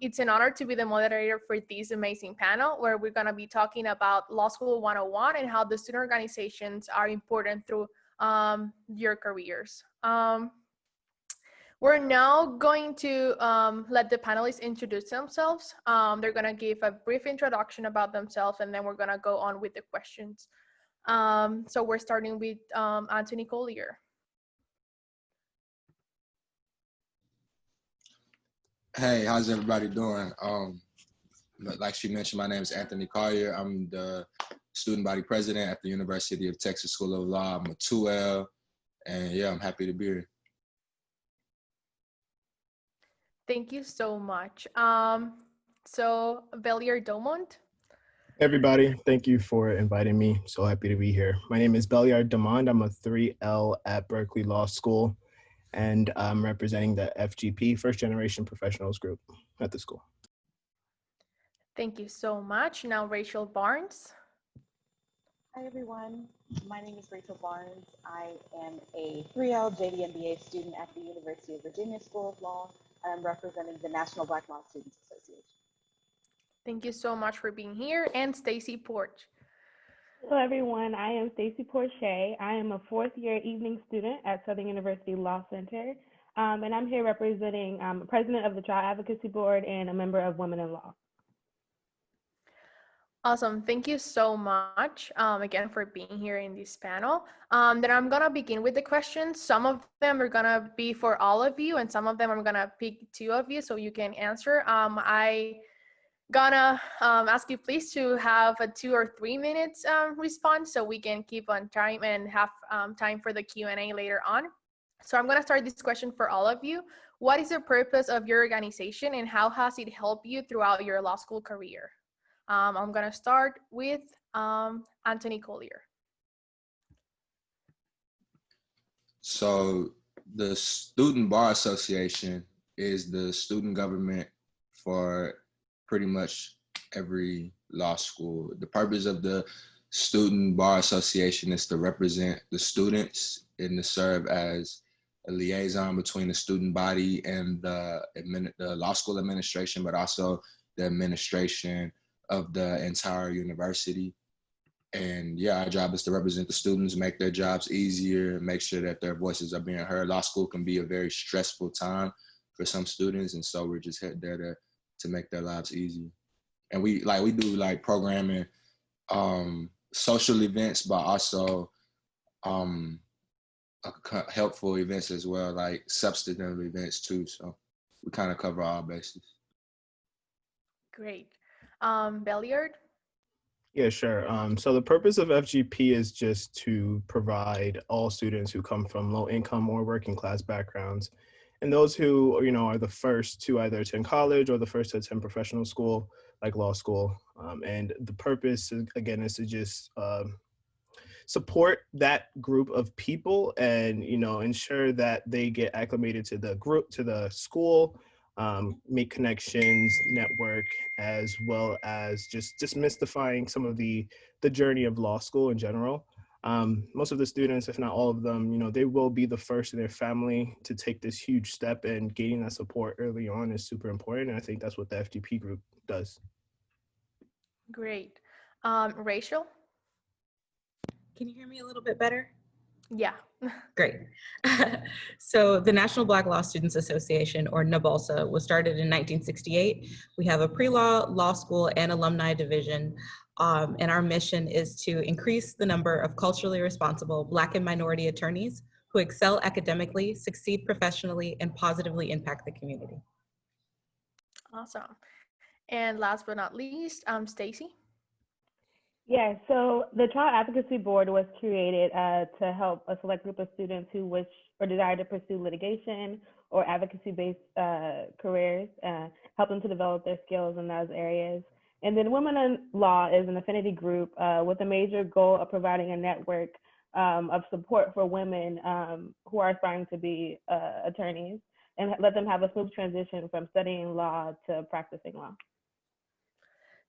It's an honor to be the moderator for this amazing panel where we're going to be talking about Law School 101 and how the student organizations are important through your careers. We're now going to let the panelists introduce themselves. They're going to give a brief introduction about themselves, and then we're going to go on with the questions. So we're starting with Anthony Collier. Hey, how's everybody doing? Like she mentioned, my name is Anthony Collier. I'm the student body president at the University of Texas School of Law. I'm a 2L, and yeah, I'm happy to be here. Thank you so much. So Belier Domont. Everybody, thank you for inviting me. So happy to be here. My name is Beliard Demond. I'm a 3L at Berkeley Law School, and I'm representing the FGP, First Generation Professionals Group at the school. Thank you so much. Now Rachel Barnes. Hi everyone, my name is Rachel Barnes. I am a 3L JD MBA student at the University of Virginia School of Law. I'm representing the National Black Law Students Association. Thank you so much for being here. And Stacy Porch. Hello everyone, I am Stacy Porche. I am a 4th year evening student at Southern University Law Center. And I'm here representing president of the Child Advocacy Board and a member of Women in Law. Awesome. Thank you so much again for being here in this panel. Then I'm going to begin with the questions. Some of them are going to be for all of you, and some of them I'm going to pick 2 of you so you can answer. I gonna ask you please to have a 2 or 3 minutes response so we can keep on time and have time for the Q&A later on. So I'm going to start this question for all of you. What is the purpose of your organization and how has it helped you throughout your law school career? I'm going to start with Anthony Collier. So the Student Bar Association is the student government for pretty much every law school. The purpose of the Student Bar Association is to represent the students and to serve as a liaison between the student body and the law school administration, but also the administration of the entire university. And yeah, our job is to represent the students, make their jobs easier, make sure that their voices are being heard. Law school can be a very stressful time for some students, and so we're just there to make their lives easy. And we do like programming, social events, but also helpful events as well, like substantive events too. So we kind of cover all bases. Great. Belliard? Yeah, sure. So the purpose of FGP is just to provide all students who come from low income or working class backgrounds, and those who, are the first to either attend college or the first to attend professional school, like law school. And the purpose, again, is to just support that group of people and, ensure that they get acclimated to the group, to the school, make connections, network, as well as just demystifying some of the journey of law school in general. Most of the students, if not all of them, they will be the first in their family to take this huge step, and gaining that support early on is super important. And I think that's what the FGP group does. Great. Rachel? Can you hear me a little bit better? Yeah. Great. So the National Black Law Students Association, or NABALSA, was started in 1968. We have a pre-law, law school, and alumni division. And our mission is to increase the number of culturally responsible Black and minority attorneys who excel academically, succeed professionally, and positively impact the community. Awesome. And last but not least, Stacy? Yeah, so the Child Advocacy Board was created to help a select group of students who wish or desire to pursue litigation or advocacy-based careers, help them to develop their skills in those areas. And then Women in Law is an affinity group with a major goal of providing a network of support for women who are aspiring to be attorneys, and let them have a smooth transition from studying law to practicing law.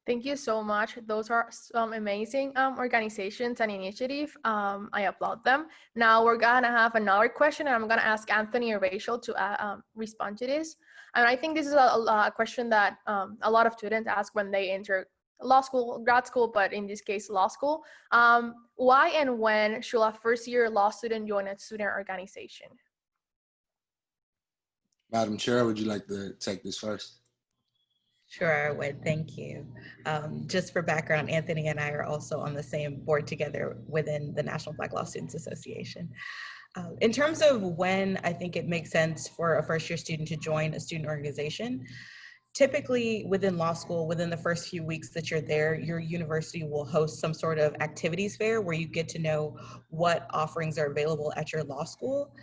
Thank you so much. Those are some amazing organizations and initiatives. I applaud them. Now we're gonna have another question, and I'm gonna ask Anthony and Rachel to respond to this. And I think this is a question that a lot of students ask when they enter law school, grad school, but in this case, law school. Why and when should a first-year law student join a student organization? Madam Chair, would you like to take this first? Sure, I would. Thank you. Just for background, Anthony and I are also on the same board together within the National Black Law Students Association. In terms of when I think it makes sense for a first-year student to join a student organization, typically within law school, within the first few weeks that you're there, your university will host some sort of activities fair where you get to know what offerings are available at your law school.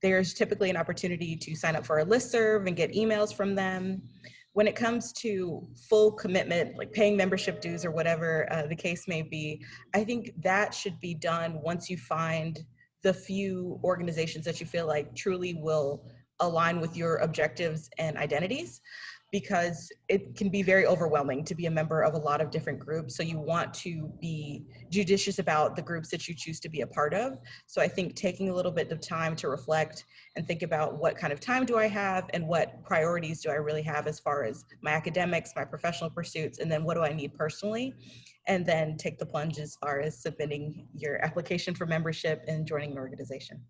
There's typically an opportunity to sign up for a listserv and get emails from them. When it comes to full commitment, like paying membership dues or whatever the case may be, I think that should be done once you find the few organizations that you feel like truly will align with your objectives and identities, because it can be very overwhelming to be a member of a lot of different groups. So you want to be judicious about the groups that you choose to be a part of. So I think taking a little bit of time to reflect and think about what kind of time do I have and what priorities do I really have as far as my academics, my professional pursuits, and then what do I need personally? And then take the plunge as far as submitting your application for membership and joining an organization.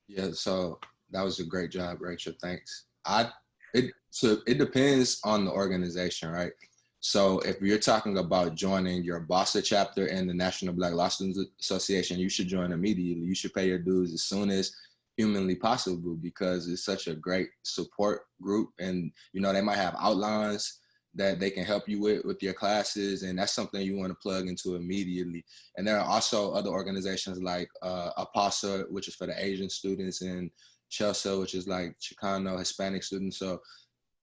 Yeah, so that was a great job, Rachel. Thanks. So it depends on the organization, right? So if you're talking about joining your BOSA chapter in the National Black Law Students Association, you should join immediately. You should pay your dues as soon as humanly possible, because it's such a great support group, and they might have outlines that they can help you with your classes, and that's something you want to plug into immediately. And there are also other organizations like APASA, which is for the Asian students, and CHELSA, which is like Chicano, Hispanic students. So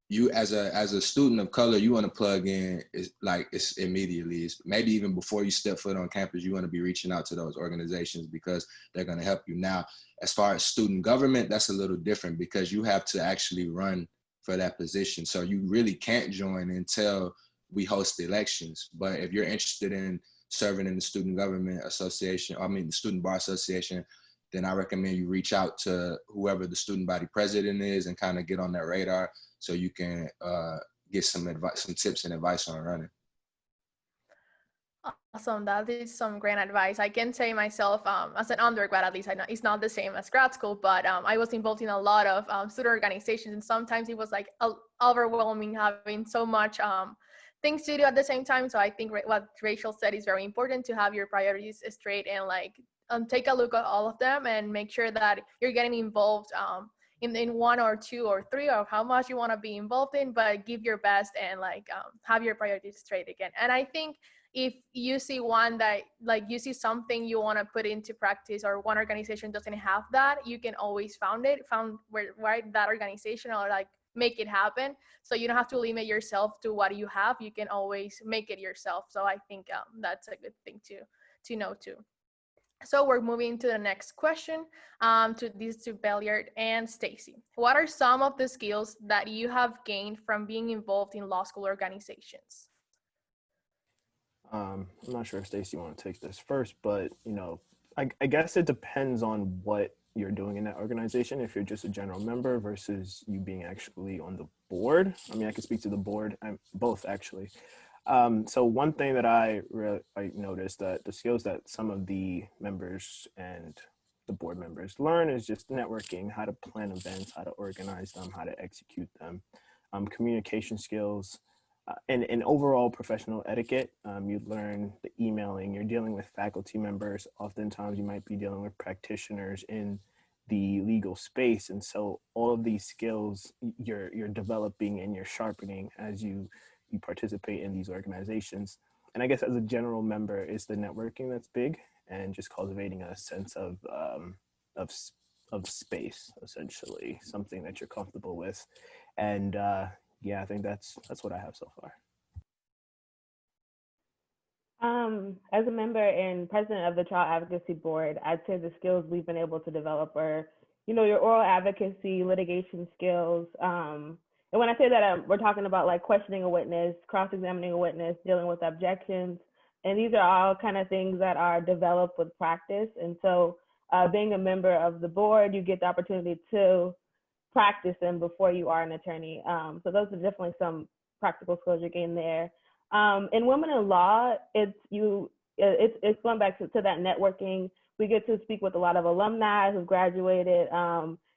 you as a student of color, you want to plug in it's immediately. It's maybe even before you step foot on campus, you want to be reaching out to those organizations because they're going to help you. Now, as far as student government, that's a little different because you have to actually run for that position. So you really can't join until we host the elections. But if you're interested in serving in the Student Government Association, the Student Bar Association, then I recommend you reach out to whoever the student body president is and kind of get on their radar so you can get some advice, some tips and advice on running. Awesome, that is some great advice. I can say myself, as an undergrad, at least I know it's not the same as grad school, but I was involved in a lot of student organizations, and sometimes it was like overwhelming having so much things to do at the same time. So I think what Rachel said is very important, to have your priorities straight and take a look at all of them and make sure that you're getting involved in one or two or three, or how much you want to be involved in, but give your best and like have your priorities straight again. And I think if you see one that like you see something you want to put into practice, or one organization doesn't have that, you can always found where that organization, or like make it happen. So you don't have to limit yourself to what you have. You can always make it yourself. So I think that's a good thing to know too. So we're moving to the next question, to Belliard and Stacy. What are some of the skills that you have gained from being involved in law school organizations? I'm not sure if Stacy want to take this first, but I guess it depends on what you're doing in that organization. If you're just a general member versus you being actually on the board. I mean, I can speak to the board. I'm both actually. So one thing that I noticed that the skills that some of the members and the board members learn is just networking, how to plan events, how to organize them, how to execute them, communication skills, and overall professional etiquette. You learn the emailing, you're dealing with faculty members. Oftentimes you might be dealing with practitioners in the legal space. And so all of these skills you're developing and you're sharpening as you participate in these organizations. And I guess as a general member, it's the networking that's big, and just cultivating a sense of space, essentially, something that you're comfortable with. And yeah, I think that's what I have so far. As a member and president of the Child Advocacy Board, I'd say the skills we've been able to develop are, your oral advocacy, litigation skills. And when I say that, we're talking about like questioning a witness, cross-examining a witness, dealing with objections. And these are all kind of things that are developed with practice. And so being a member of the board, you get the opportunity to practice them before you are an attorney. So those are definitely some practical skills you gain there. In Women in Law, it's going back to that networking. We get to speak with a lot of alumni who've graduated,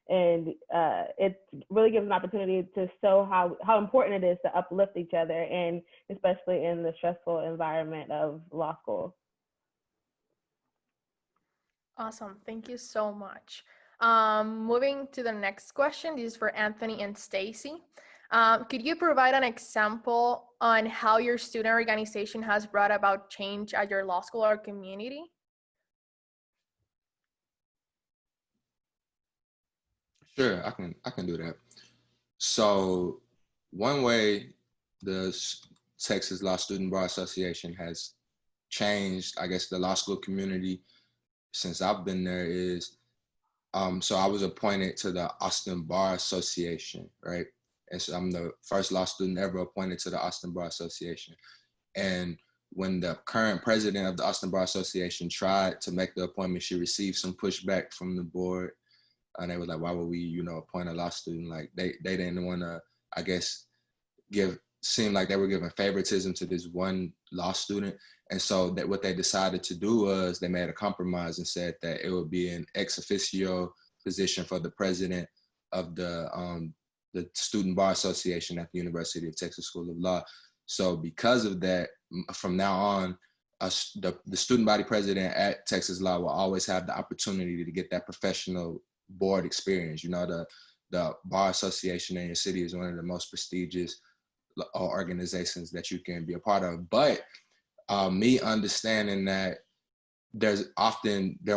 and it really gives an opportunity to show how important it is to uplift each other, and especially in the stressful environment of law school. Awesome, thank you so much. Moving to the next question, this is for Anthony and Stacy. Could you provide an example on how your student organization has brought about change at your law school or community? Sure, I can do that. So one way the Texas Law Student Bar Association has changed, I guess, the law school community since I've been there is, so I was appointed to the Austin Bar Association, right? And so I'm the first law student ever appointed to the Austin Bar Association. And when the current president of the Austin Bar Association tried to make the appointment, she received some pushback from the board. And they were like, why would we, appoint a law student? Like they didn't want to, I guess, seem like they were giving favoritism to this one law student. And so that what they decided to do was they made a compromise and said that it would be an ex officio position for the president of the Student Bar Association at the University of Texas School of Law. So because of that, from now on, the student body president at Texas Law will always have the opportunity to get that professional board experience. The Bar Association in your city is one of the most prestigious organizations that you can be a part of. But me understanding that there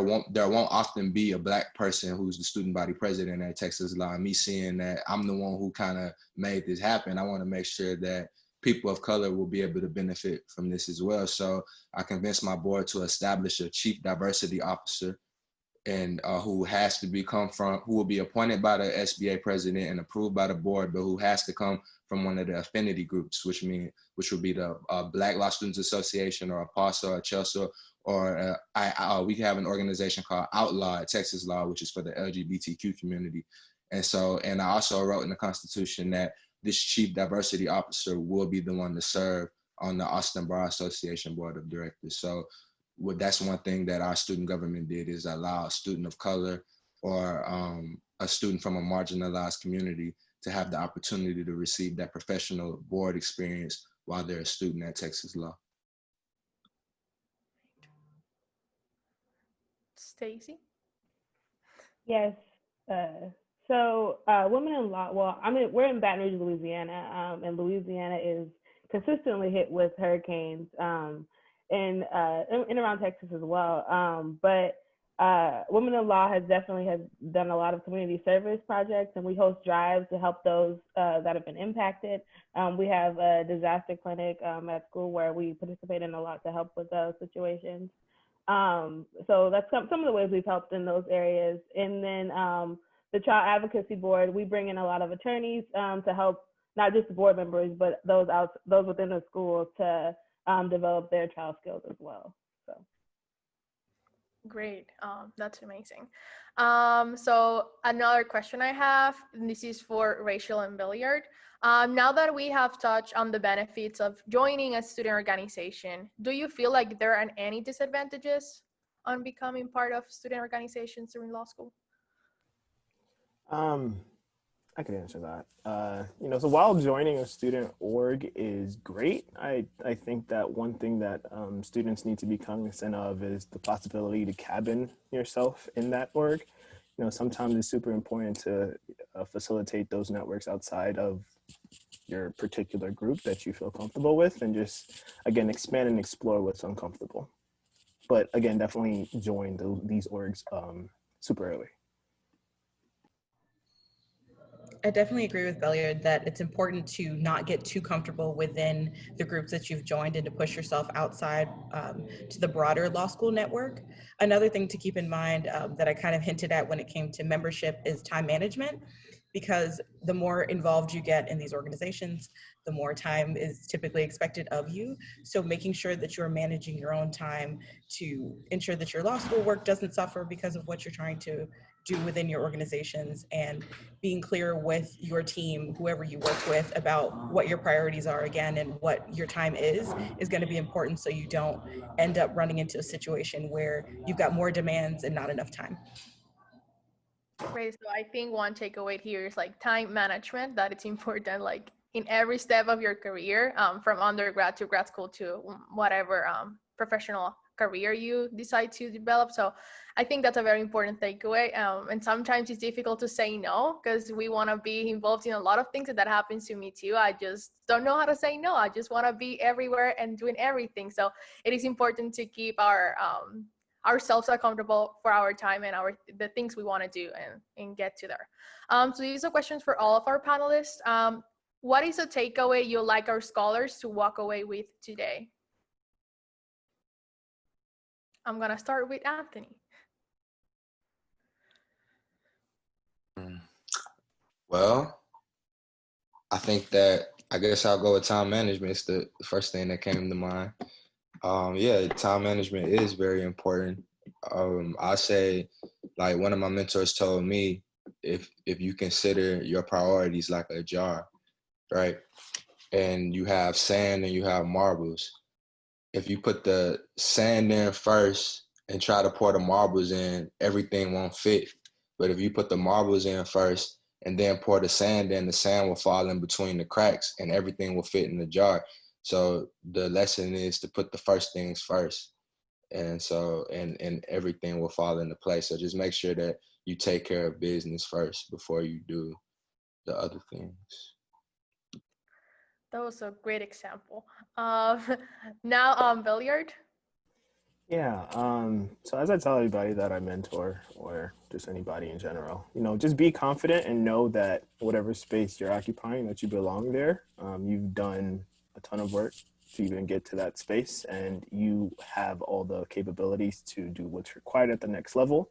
won't often be a Black person who's the student body president at Texas Law, and me seeing that I'm the one who kind of made this happen, I want to make sure that people of color will be able to benefit from this as well. So I convinced my board to establish a chief diversity officer, and who will be appointed by the SBA president and approved by the board, but who has to come from one of the affinity groups, which would be the Black Law Students Association, or APASA, or CHELSA, or we have an organization called Outlaw at Texas Law, which is for the LGBTQ community. And I also wrote in the Constitution that this chief diversity officer will be the one to serve on the Austin Bar Association Board of Directors. So that's one thing that our student government did, is allow a student of color or a student from a marginalized community to have the opportunity to receive that professional board experience while they're a student at Texas Law. Stacy? Yes. So women in law, well, we're in Baton Rouge, Louisiana, and Louisiana is consistently hit with hurricanes, and around Texas as well. But Women in Law has done a lot of community service projects, and we host drives to help those that have been impacted. We have a disaster clinic at school where we participate in a lot to help with those situations. So that's some of the ways we've helped in those areas. And then the Child Advocacy Board, we bring in a lot of attorneys to help not just the board members, but those within the school to develop their child skills as well. So. Great, that's amazing. So another question I have, and this is for Rachel and Billiard. Now that we have touched on the benefits of joining a student organization, do you feel like there are any disadvantages on becoming part of student organizations during law school? I could answer that. So while joining a student org is great, I think that one thing that students need to be cognizant of is the possibility to cabin yourself in that org. Sometimes it's super important to facilitate those networks outside of your particular group that you feel comfortable with, and just, again, expand and explore what's uncomfortable. But again, definitely join these orgs super early. I definitely agree with Belliard that it's important to not get too comfortable within the groups that you've joined and to push yourself outside to the broader law school network. Another thing to keep in mind that I kind of hinted at when it came to membership is time management, because the more involved you get in these organizations, the more time is typically expected of you. So making sure that you're managing your own time to ensure that your law school work doesn't suffer because of what you're trying to do within your organizations, and being clear with your team, whoever you work with, about what your priorities are again and what your time is going to be important, so you don't end up running into a situation where you've got more demands and not enough time. Great. So I think one takeaway here is like time management, that it's important like in every step of your career, from undergrad to grad school to whatever professional career you decide to develop. So I think that's a very important takeaway. And sometimes it's difficult to say no because we want to be involved in a lot of things, and that happens to me too. I just don't know how to say no. I just want to be everywhere and doing everything. So it is important to keep ourselves accountable for our time and the things we want to do and get to there. So these are questions for all of our panelists. What is a takeaway you'd like our scholars to walk away with today? I'm gonna start with Anthony. Well, I think that, I guess I'll go with time management. It's the first thing that came to mind. Yeah, time management is very important. I say, like one of my mentors told me, if you consider your priorities like a jar, right? And you have sand and you have marbles. If you put the sand in first and try to pour the marbles in, everything won't fit. But if you put the marbles in first and then pour the sand in, the sand will fall in between the cracks and everything will fit in the jar. So the lesson is to put the first things first. And so, and everything will fall into place. So just make sure that you take care of business first before you do the other things. That was a great example. Now, Billiard. Yeah, so as I tell everybody that I mentor, or just anybody in general, just be confident and know that whatever space you're occupying, that you belong there. You've done a ton of work to even get to that space, and you have all the capabilities to do what's required at the next level.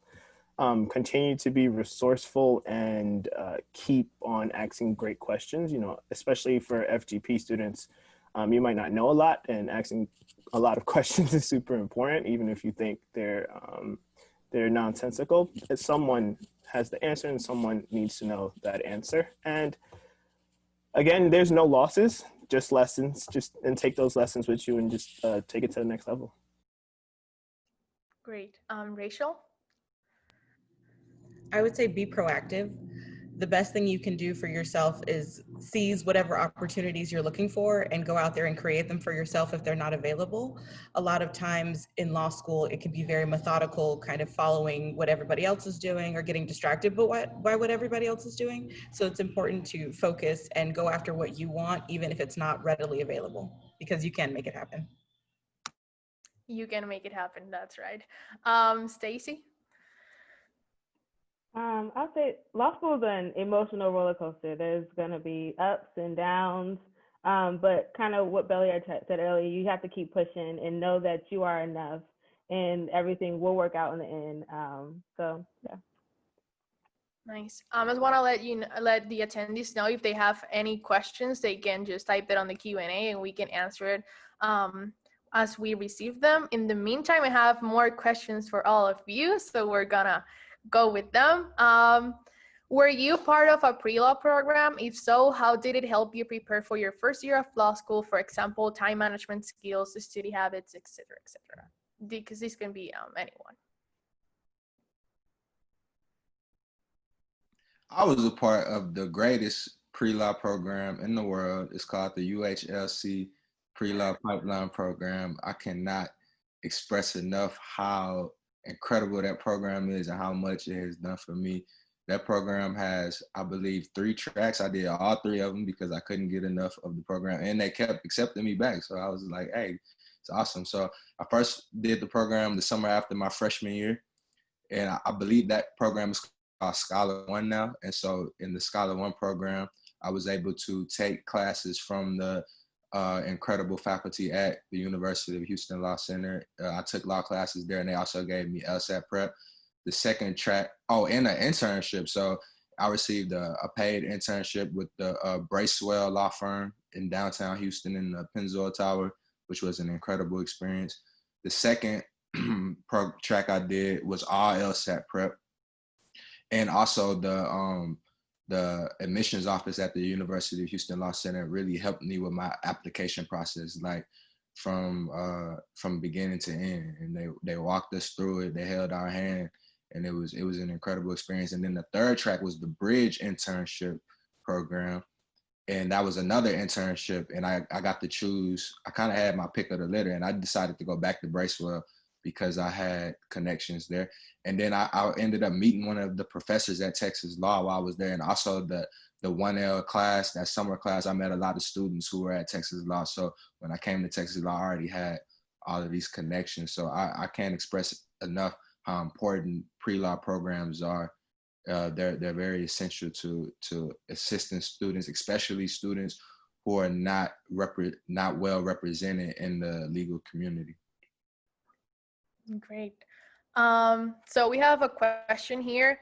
Continue to be resourceful and keep on asking great questions, especially for FGP students. You might not know a lot, and asking a lot of questions is super important, even if you think they're nonsensical. Someone has the answer and someone needs to know that answer. And again, there's no losses, just lessons, and take those lessons with you and just take it to the next level. Great. Rachel? I would say be proactive. the best thing you can do for yourself is seize whatever opportunities you're looking for and go out there and create them for yourself if they're not available. A lot of times in law school, it can be very methodical, kind of following what everybody else is doing or getting distracted by what everybody else is doing. So it's important to focus and go after what you want, even if it's not readily available, because you can make it happen. You can make it happen. That's right. Stacy? I'll say law school is an emotional roller coaster. There's going to be ups and downs, but kind of what Belliard said earlier, you have to keep pushing and know that you are enough, and everything will work out in the end. So yeah. Nice. I just want to let the attendees know if they have any questions, they can just type it on the Q&A and we can answer it as we receive them. In the meantime, I have more questions for all of you, so we're gonna go with them. Were you part of a pre-law program? If so, how did it help you prepare for your first year of law school? For example, time management skills, study habits, etc., etc. Because this can be anyone. I was a part of the greatest pre-law program in the world. It's called the UHLC Pre-Law Pipeline Program. I cannot express enough how incredible that program is and how much it has done for me. That program has, I believe, 3 tracks. I did all 3 of them because I couldn't get enough of the program, and they kept accepting me back. So I was like, hey, it's awesome. So I first did the program the summer after my freshman year, and I believe that program is called Scholar One now. And so in the Scholar One program, I was able to take classes from the incredible faculty at the University of Houston Law Center. I took law classes there, and they also gave me LSAT prep. The second track, and an internship. So I received a paid internship with the Bracewell Law Firm in downtown Houston in the Pennzoil Tower, which was an incredible experience. The second track I did was all LSAT prep. And also the admissions office at the University of Houston Law Center really helped me with my application process, like from beginning to end. And they walked us through it. They held our hand, and it was an incredible experience. And then the third track was the Bridge internship program, and that was another internship. And I got to choose. I kind of had my pick of the litter, and I decided to go back to Bracewell because I had connections there. And then I ended up meeting one of the professors at Texas Law while I was there. And also the 1L class, that summer class, I met a lot of students who were at Texas Law. So when I came to Texas Law, I already had all of these connections. So I can't express enough how important pre-law programs are. They're very essential to assisting students, especially students who are not well represented in the legal community. Great. So we have a question here,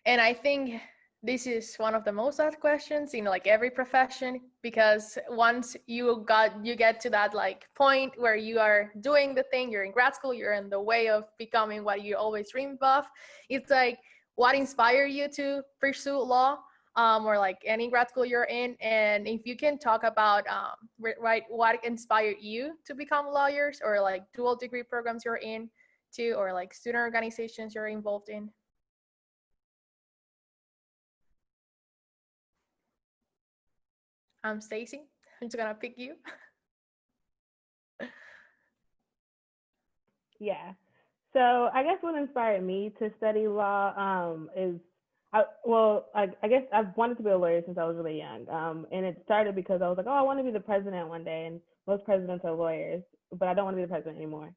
and I think this is one of the most asked questions in like every profession, because once you get to that like point where you are doing the thing, you're in grad school, you're in the way of becoming what you always dreamed of. It's like, what inspired you to pursue law, or like any grad school you're in? And if you can talk about what inspired you to become lawyers, or like dual degree programs you're in too, or like student organizations you're involved in. Stacy, I'm just gonna pick you. Yeah. So I guess what inspired me to study law is, I guess I've wanted to be a lawyer since I was really young. And it started because I was like, oh, I want to be the president one day. And most presidents are lawyers, but I don't want to be the president anymore.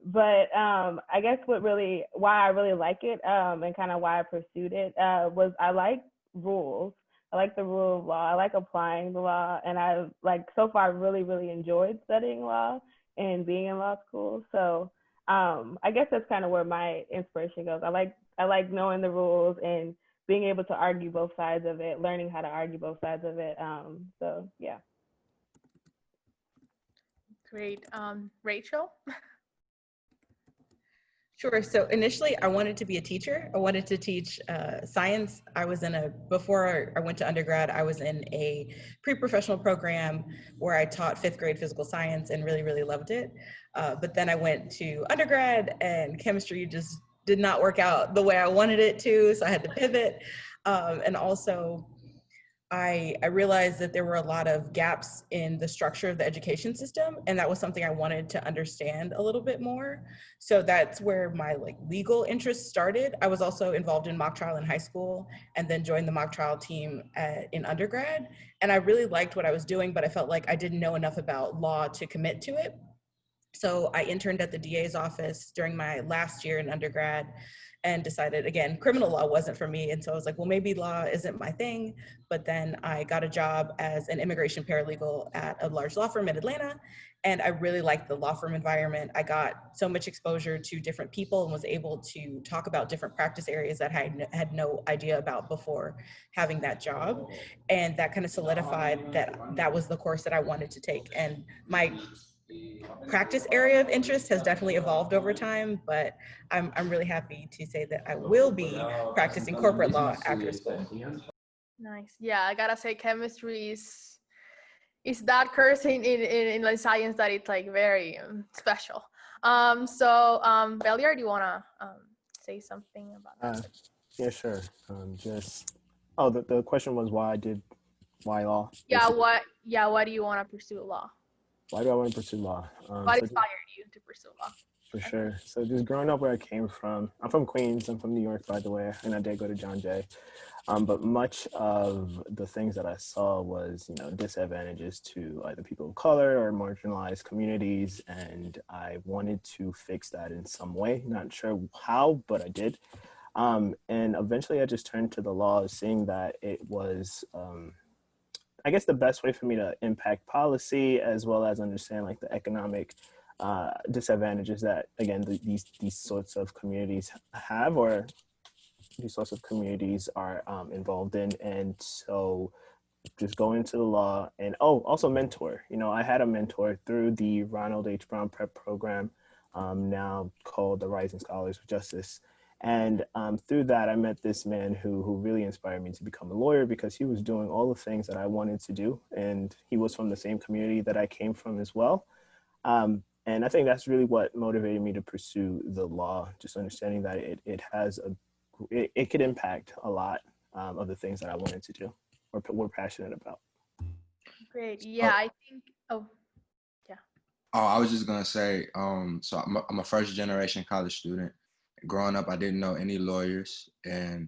But I guess why I really like it and kind of why I pursued it was I like rules. I like the rule of law. I like applying the law. And I've so far really, really enjoyed studying law and being in law school. So I guess that's kind of where my inspiration goes. I like knowing the rules and being able to argue both sides of it, learning how to argue both sides of it. So yeah. Great. Rachel? Sure. So initially, I wanted to be a teacher. I wanted to teach science. Before I went to undergrad, I was in a pre-professional program where I taught 5th grade physical science and really, really loved it. But then I went to undergrad, and chemistry just did not work out the way I wanted it to, so I had to pivot. And also, I realized that there were a lot of gaps in the structure of the education system, and that was something I wanted to understand a little bit more. So that's where my legal interest started. I was also involved in mock trial in high school, and then joined the mock trial team in undergrad. And I really liked what I was doing, but I felt like I didn't know enough about law to commit to it. So I interned at the DA's office during my last year in undergrad, and decided, again, criminal law wasn't for me. And so I was like, well, maybe law isn't my thing. But then I got a job as an immigration paralegal at a large law firm in Atlanta. And I really liked the law firm environment. I got so much exposure to different people and was able to talk about different practice areas that I had no idea about before having that job. And that kind of solidified that that was the course that I wanted to take. And my practice area of interest has definitely evolved over time, but I'm really happy to say that I will be practicing corporate law after school. Nice. Yeah, I gotta say chemistry is that course in like science that it's like very special. Beliar, do you wanna say something about that? Yeah, sure. The question was why law? Yeah, why do you want to pursue law? Why do I want to pursue law? What inspired you to pursue law? For sure. So just growing up where I came from, I'm from Queens, I'm from New York, by the way, and I did go to John Jay. But much of the things that I saw was, disadvantages to either people of color or marginalized communities. And I wanted to fix that in some way. Not sure how, but I did. And eventually I just turned to the law, seeing that it was, I guess, the best way for me to impact policy, as well as understand the economic disadvantages that, again, these sorts of communities have, or these sorts of communities are involved in. And so just go into the law, and also mentor. I had a mentor through the Ronald H. Brown Prep Program, now called the Rising Scholars of Justice. And through that, I met this man who really inspired me to become a lawyer, because he was doing all the things that I wanted to do. And he was from the same community that I came from as well. And I think that's really what motivated me to pursue the law, just understanding that it could impact a lot of the things that I wanted to do or we're passionate about. Great. Yeah, I think, yeah. Oh, I was just gonna say, so I'm a first generation college student. Growing up, I didn't know any lawyers, and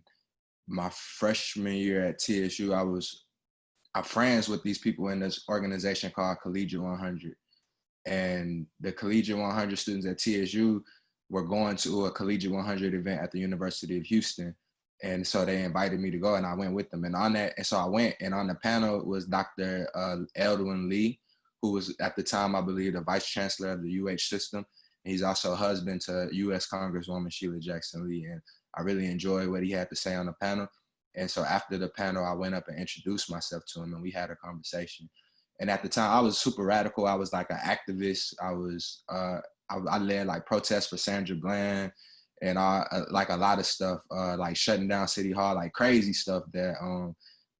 my freshman year at TSU, I'm friends with these people in this organization called Collegiate 100. And the Collegiate 100 students at TSU were going to a Collegiate 100 event at the University of Houston. And so they invited me to go, and I went with them. And so I went, and on the panel was Dr. Eldwin Lee, who was at the time, I believe, the vice chancellor of the UH system. And he's also a husband to U.S. Congresswoman Sheila Jackson Lee. And I really enjoyed what he had to say on the panel. And so after the panel, I went up and introduced myself to him, and we had a conversation. And at the time, I was super radical. I was like an activist. I led protests for Sandra Bland, and like a lot of stuff, like shutting down City Hall, like crazy stuff that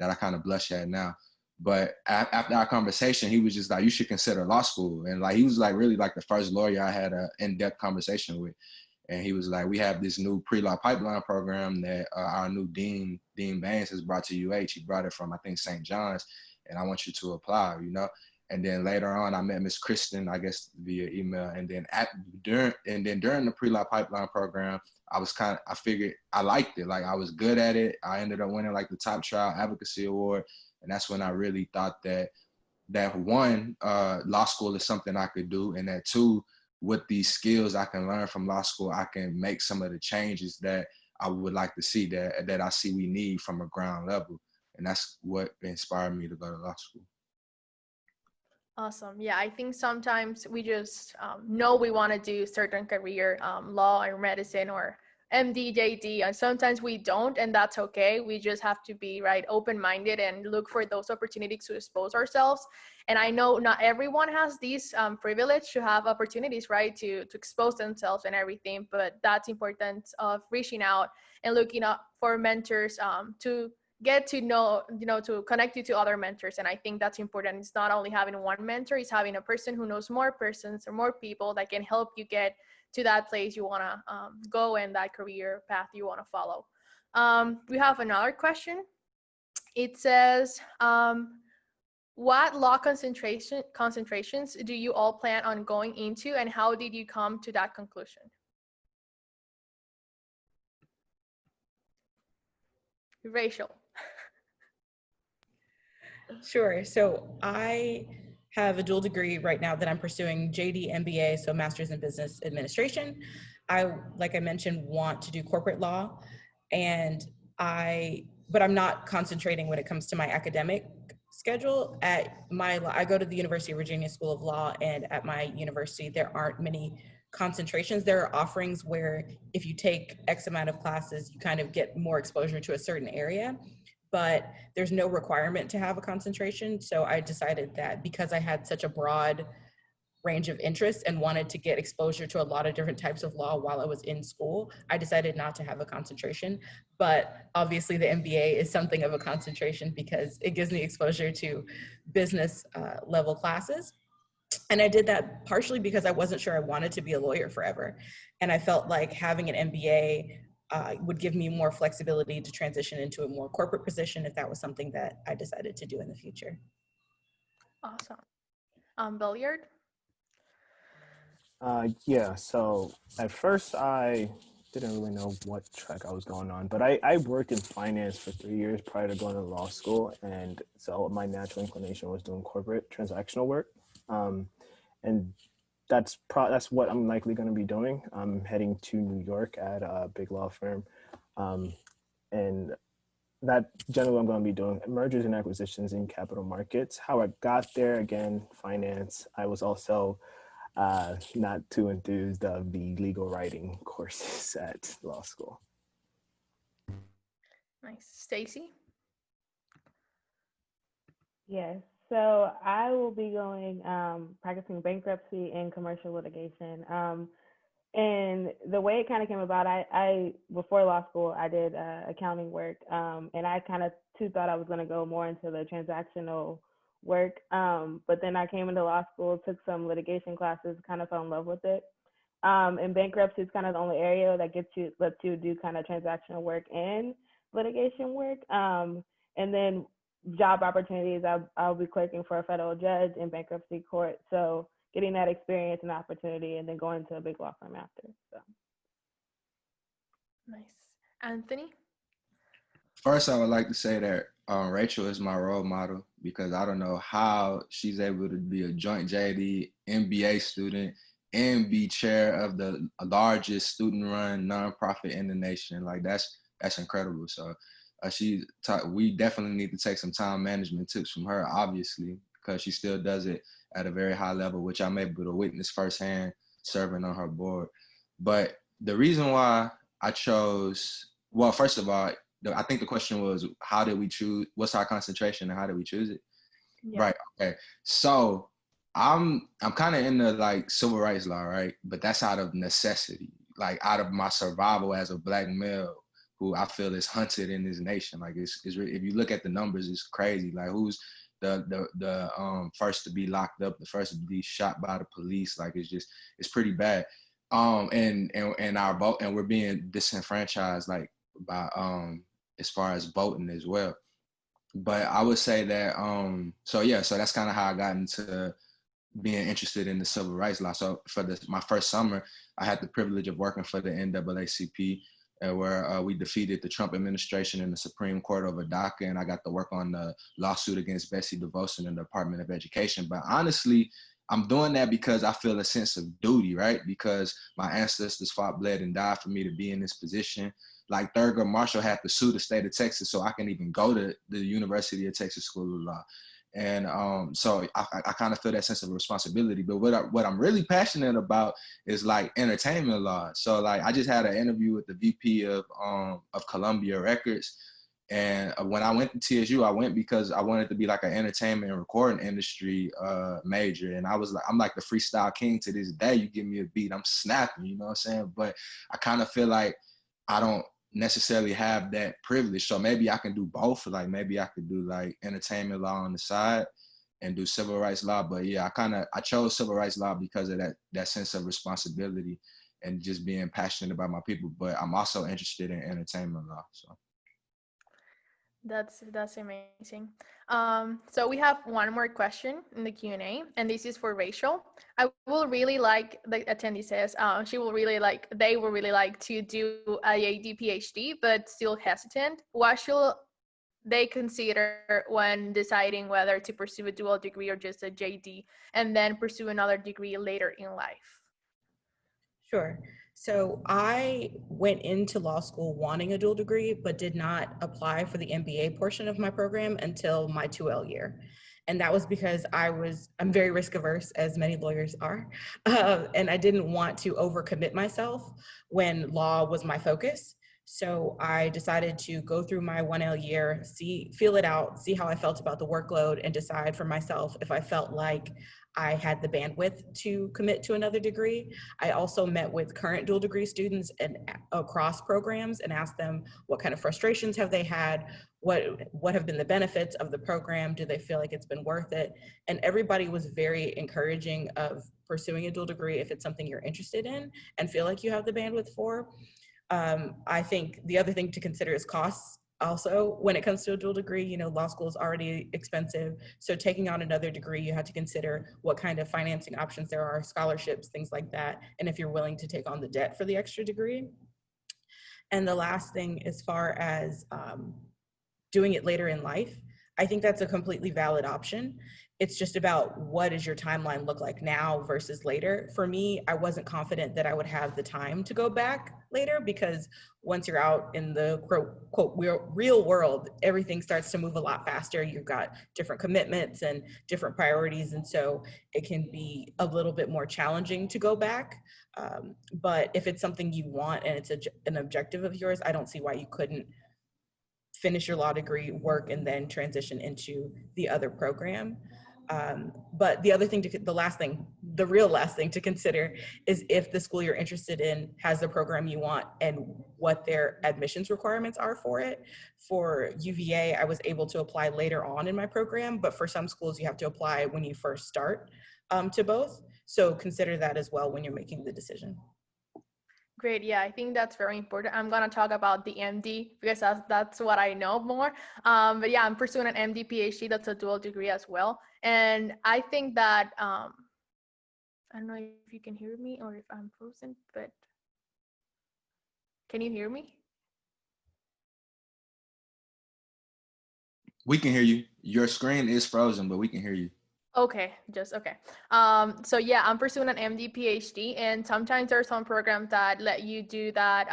I kind of blush at now. But after our conversation, he was just like, you should consider law school. And he was really the first lawyer I had an in-depth conversation with. And he was like, we have this new pre-law pipeline program that our new Dean Baines has brought to UH. He brought it from, I think, St. John's. And I want you to apply, And then later on, I met Miss Kristen, I guess, via email. And then during the pre-law pipeline program, I figured I liked it. I was good at it. I ended up winning the top trial advocacy award. And that's when I really thought that one, law school is something I could do. And that two, with these skills I can learn from law school, I can make some of the changes that I would like to see that I see we need from a ground level. And that's what inspired me to go to law school. Awesome. Yeah, I think sometimes we just know we want to do certain career, law or medicine or MD, JD, and sometimes we don't, and that's okay. We just have to be open-minded and look for those opportunities to expose ourselves. And I know not everyone has this privilege to have opportunities, to expose themselves and everything, but that's important of reaching out and looking up for mentors to get to know, to connect you to other mentors. And I think that's important. It's not only having one mentor, it's having a person who knows more persons or more people that can help you get to that place you want to go and that career path you want to follow. We have another question. It says, what law concentrations do you all plan on going into, and how did you come to that conclusion? Rachel. Sure. So I have a dual degree right now that I'm pursuing, JD MBA, so Master's in Business Administration. Like I mentioned, want to do corporate law, but I'm not concentrating when it comes to my academic schedule. I go to the University of Virginia School of Law, and at my university, there aren't many concentrations. There are offerings where if you take X amount of classes, you kind of get more exposure to a certain area, but there's no requirement to have a concentration. So I decided that because I had such a broad range of interests and wanted to get exposure to a lot of different types of law while I was in school, I decided not to have a concentration. But obviously the MBA is something of a concentration because it gives me exposure to business level classes. And I did that partially because I wasn't sure I wanted to be a lawyer forever. And I felt like having an MBA would give me more flexibility to transition into a more corporate position if that was something that I decided to do in the future. Awesome. Billiard? Yeah, so at first I didn't really know what track I was going on, but I worked in finance for 3 years prior to going to law school. And so my natural inclination was doing corporate transactional work. And that's what I'm likely going to be doing. I'm heading to New York at a big law firm. And that generally I'm going to be doing mergers and acquisitions in capital markets. How I got there, again, finance. I was also not too enthused of the legal writing courses at law school. Nice. Stacy? Yes. So I will be going practicing bankruptcy and commercial litigation. And the way it kind of came about, I before law school, I did accounting work, and I kind of too thought I was going to go more into the transactional work. But then I came into law school, took some litigation classes, kind of fell in love with it. And bankruptcy is kind of the only area that lets you do kind of transactional work and litigation work. And then job opportunities, I'll be clerking for a federal judge in bankruptcy court. So getting that experience and opportunity, and then going to a big law firm after. So. Nice. Anthony? First, I would like to say that Rachel is my role model because I don't know how she's able to be a joint JD MBA student and be chair of the largest student-run nonprofit in the nation. Like that's incredible. So we definitely need to take some time management tips from her, obviously, because she still does it at a very high level, which I'm able to witness firsthand serving on her board. But the reason why I chose, well, first of all, I think the question was, how did we choose, what's our concentration and how did we choose it? Yeah. Right, okay. So I'm kind of into like civil rights law, right? But that's out of necessity, like out of my survival as a Black male who I feel is hunted in this nation. Like it's if you look at the numbers, it's crazy. Like who's the first to be locked up, the first to be shot by the police. Like it's pretty bad. And our vote, and we're being disenfranchised like by as far as voting as well. But I would say that so that's kind of how I got into being interested in the civil rights law. So for my first summer, I had the privilege of working for the NAACP, where we defeated the Trump administration in the Supreme Court over DACA, and I got to work on the lawsuit against Betsy DeVos in the Department of Education. But honestly, I'm doing that because I feel a sense of duty, right? Because my ancestors fought, bled, and died for me to be in this position. Like Thurgood Marshall had to sue the state of Texas so I can even go to the University of Texas School of Law. And so I kind of feel that sense of responsibility. But what I'm really passionate about is like entertainment law. So like I just had an interview with the VP of Columbia Records. And when I went to TSU, I went because I wanted to be like an entertainment and recording industry major. And I'm like the freestyle king to this day. You give me a beat, I'm snapping, you know what I'm saying? But I kind of feel like I don't necessarily have that privilege. So maybe I can do both. Like maybe I could do like entertainment law on the side and do civil rights law. But yeah, I chose civil rights law because of that sense of responsibility and just being passionate about my people. But I'm also interested in entertainment law. So That's amazing. So we have one more question in the Q&A, and this is for Rachel. I will really like, the attendee says, they will really like to do a AD PhD, but still hesitant. What should they consider when deciding whether to pursue a dual degree or just a JD, and then pursue another degree later in life? Sure. So I went into law school wanting a dual degree, but did not apply for the MBA portion of my program until my 2L year. And that was because I'm very risk averse, as many lawyers are. And I didn't want to overcommit myself when law was my focus. So I decided to go through my 1L year, feel it out, see how I felt about the workload, and decide for myself if I felt like I had the bandwidth to commit to another degree. I also met with current dual degree students and across programs and asked them what kind of frustrations have they had, what have been the benefits of the program, do they feel like it's been worth it? And everybody was very encouraging of pursuing a dual degree if it's something you're interested in and feel like you have the bandwidth for. I think the other thing to consider is costs. Also, when it comes to a dual degree, law school is already expensive. So taking on another degree, you have to consider what kind of financing options there are, scholarships, things like that, and if you're willing to take on the debt for the extra degree. And the last thing, as far as doing it later in life, I think that's a completely valid option. It's just about what does your timeline look like now versus later. For me, I wasn't confident that I would have the time to go back later, because once you're out in the quote real world, everything starts to move a lot faster. You've got different commitments and different priorities. And so it can be a little bit more challenging to go back. But if it's something you want and it's an objective of yours, I don't see why you couldn't finish your law degree, work, and then transition into the other program. But the real last thing to consider is if the school you're interested in has the program you want and what their admissions requirements are for it. For UVA, I was able to apply later on in my program, but for some schools you have to apply when you first start to both. So consider that as well when you're making the decision. Great. Yeah, I think that's very important. I'm going to talk about the MD because that's what I know more. But yeah, I'm pursuing an MD PhD. That's a dual degree as well. And I think that, I don't know if you can hear me or if I'm frozen, but can you hear me? we can hear you. Your screen is frozen, but we can hear you. Okay, okay. So yeah, I'm pursuing an MD PhD, and sometimes there are some programs that let you do that,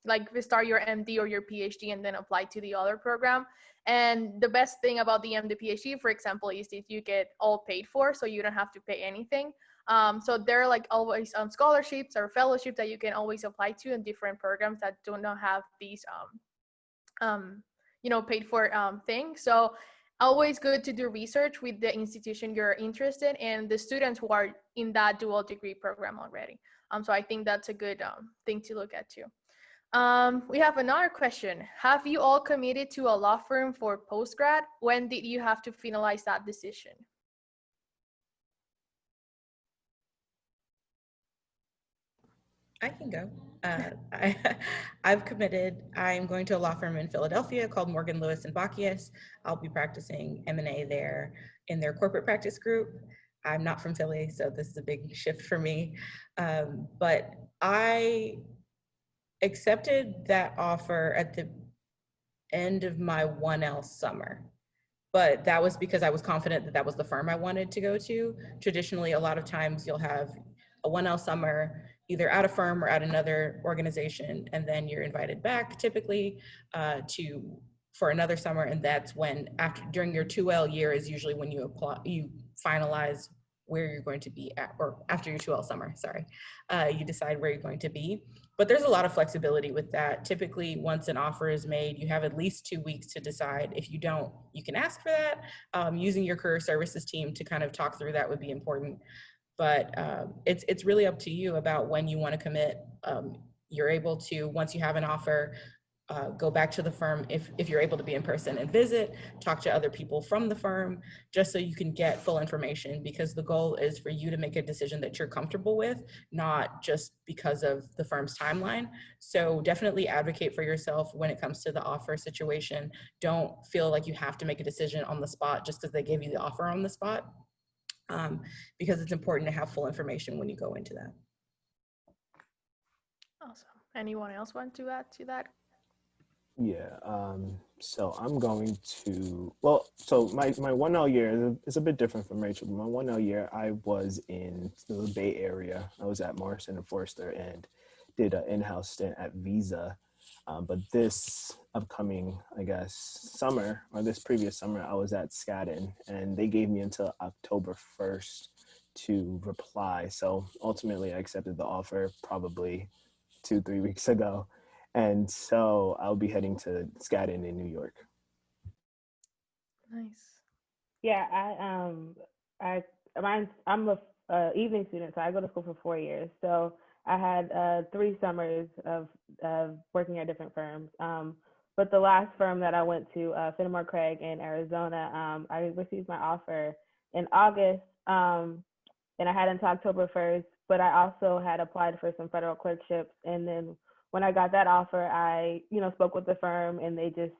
like start your MD or your PhD and then apply to the other program. And the best thing about the MD PhD, for example, is that you get all paid for, so you don't have to pay anything. So there are like always scholarships or fellowships that you can always apply to in different programs that do not have these, paid for thing. So always good to do research with the institution you're interested in and the students who are in that dual degree program already. So I think that's a good thing to look at too. We have another question. Have you all committed to a law firm for postgrad? When did you have to finalize that decision? I can go. I've committed. I'm going to a law firm in Philadelphia called Morgan, Lewis & Bockius. I'll be practicing M&A there in their corporate practice group. I'm not from Philly, so this is a big shift for me. But I accepted that offer at the end of my 1L summer. But that was because I was confident that that was the firm I wanted to go to. Traditionally, a lot of times you'll have a 1L summer, either at a firm or at another organization, and then you're invited back typically for another summer, and that's when during your 2L year is usually when you finalize where you're going to be at, or after your 2L summer, sorry, you decide where you're going to be. But there's a lot of flexibility with that. Typically, once an offer is made, you have at least 2 weeks to decide. If you don't, you can ask for that. Using your career services team to kind of talk through that would be important. But it's really up to you about when you want to commit. You're able to, once you have an offer, go back to the firm if you're able to be in person and visit, talk to other people from the firm, just so you can get full information, because the goal is for you to make a decision that you're comfortable with, not just because of the firm's timeline. So definitely advocate for yourself when it comes to the offer situation. Don't feel like you have to make a decision on the spot just because they gave you the offer on the spot, because it's important to have full information when you go into that. Awesome. Anyone else want to add to that? Yeah, so I'm going to, well, so my 1L year is a bit different from Rachel. My 1L year, I was in the Bay Area. I was at Morrison and Forster and did an in-house stint at Visa. But this upcoming, I guess, summer, or this previous summer, I was at Skadden, and they gave me until October 1st to reply. So ultimately, I accepted the offer probably 2-3 weeks ago. And so I'll be heading to Skadden in New York. Nice. Yeah, I'm a evening student, so I go to school for 4 years. So I had 3 summers of working at different firms. But the last firm that I went to, Fenimore Craig in Arizona, I received my offer in August, and I had until October 1st. But I also had applied for some federal clerkships, and then when I got that offer, I, spoke with the firm, and they just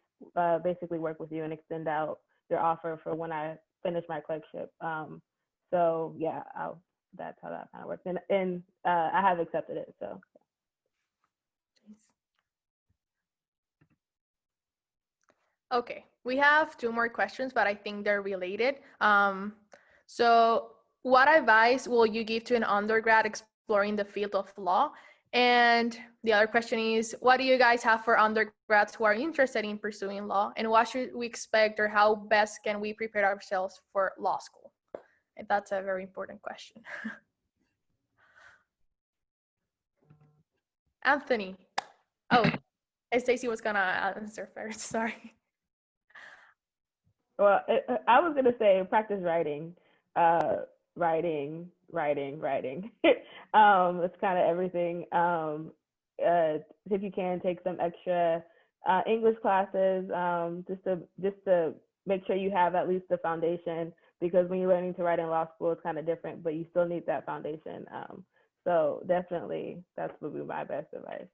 basically work with you and extend out your offer for when I finish my clerkship. So yeah, that's how that kind of works. And I have accepted it, so. Okay, we have 2 more questions, but I think they're related. So what advice will you give to an undergrad exploring the field of law? And the other question is, what do you guys have for undergrads who are interested in pursuing law? And what should we expect, or how best can we prepare ourselves for law school? And that's a very important question. Anthony. Oh, Stacey was gonna answer first, sorry. Well, I was gonna say practice writing. Writing. It's kind of everything. If you can, take some extra English classes, just to make sure you have at least the foundation, because when you're learning to write in law school, it's kind of different, but you still need that foundation. So definitely, that would be my best advice.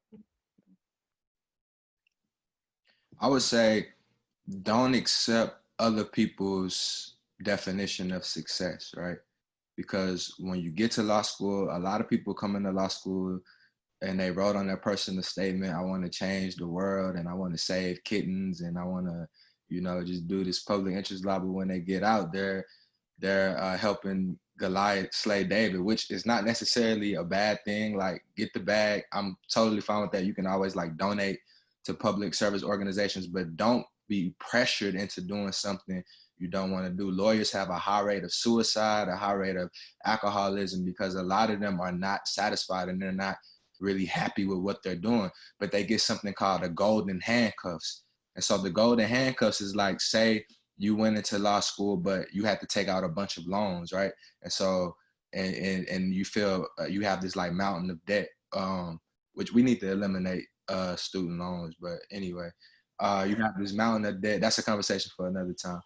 I would say, don't accept other people's definition of success, right? Because when you get to law school, a lot of people come into law school and they wrote on their personal statement, I want to change the world and I want to save kittens and I want to, just do this public interest law. But when they get out there, they're helping Goliath slay David, which is not necessarily a bad thing. Like, get the bag. I'm totally fine with that. You can always donate to public service organizations, but don't be pressured into doing something you don't want to do. Lawyers have a high rate of suicide, a high rate of alcoholism, because a lot of them are not satisfied and they're not really happy with what they're doing, but they get something called a golden handcuffs. And so the golden handcuffs is like, say you went into law school, but you had to take out a bunch of loans, right? And so, and you feel you have this mountain of debt, which we need to eliminate student loans. But anyway, you have this mountain of debt. That's a conversation for another time.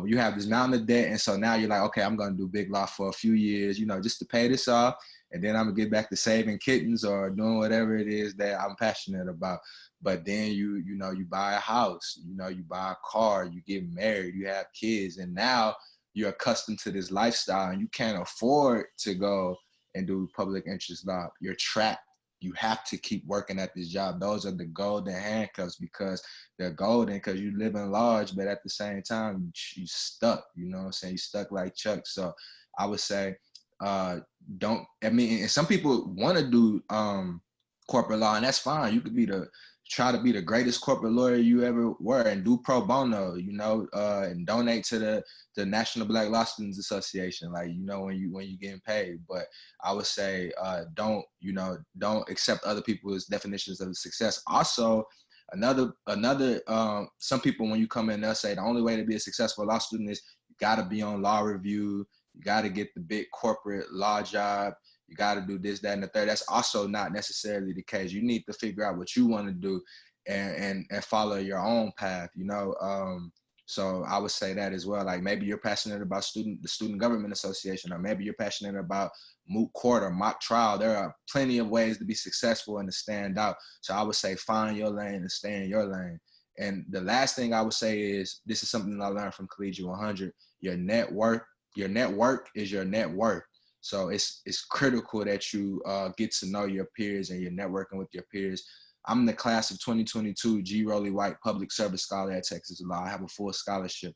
You have this mountain of debt, and so now you're like, okay, I'm gonna do big law for a few years, just to pay this off, and then I'm gonna get back to saving kittens or doing whatever it is that I'm passionate about. But then you buy a house, you buy a car, you get married, you have kids, and now you're accustomed to this lifestyle, and you can't afford to go and do public interest law. You're trapped. You have to keep working at this job. Those are the golden handcuffs, because they're golden because you live in large, but at the same time, you stuck, you're stuck like Chuck. So I would say, and some people want to do corporate law, and that's fine. You could try to be the greatest corporate lawyer you ever were and do pro bono, and donate to the National Black Law Students Association, when you getting paid. But I would say, don't accept other people's definitions of success. Also, another some people, when you come in, they'll say the only way to be a successful law student is you got to be on law review, you got to get the big corporate law job, you got to do this, that, and the third. That's also not necessarily the case. You need to figure out what you want to do and follow your own path, you know. So I would say that as well. Like maybe you're passionate about the Student Government Association, or maybe you're passionate about moot court or mock trial. There are plenty of ways to be successful and to stand out. So I would say find your lane and stay in your lane. And the last thing I would say is, this is something that I learned from Collegiate 100. Your network is your net worth. So it's critical that you get to know your peers and you're networking with your peers. I'm in the class of 2022 G. Rowley White Public Service Scholar at Texas Law. I have a full scholarship.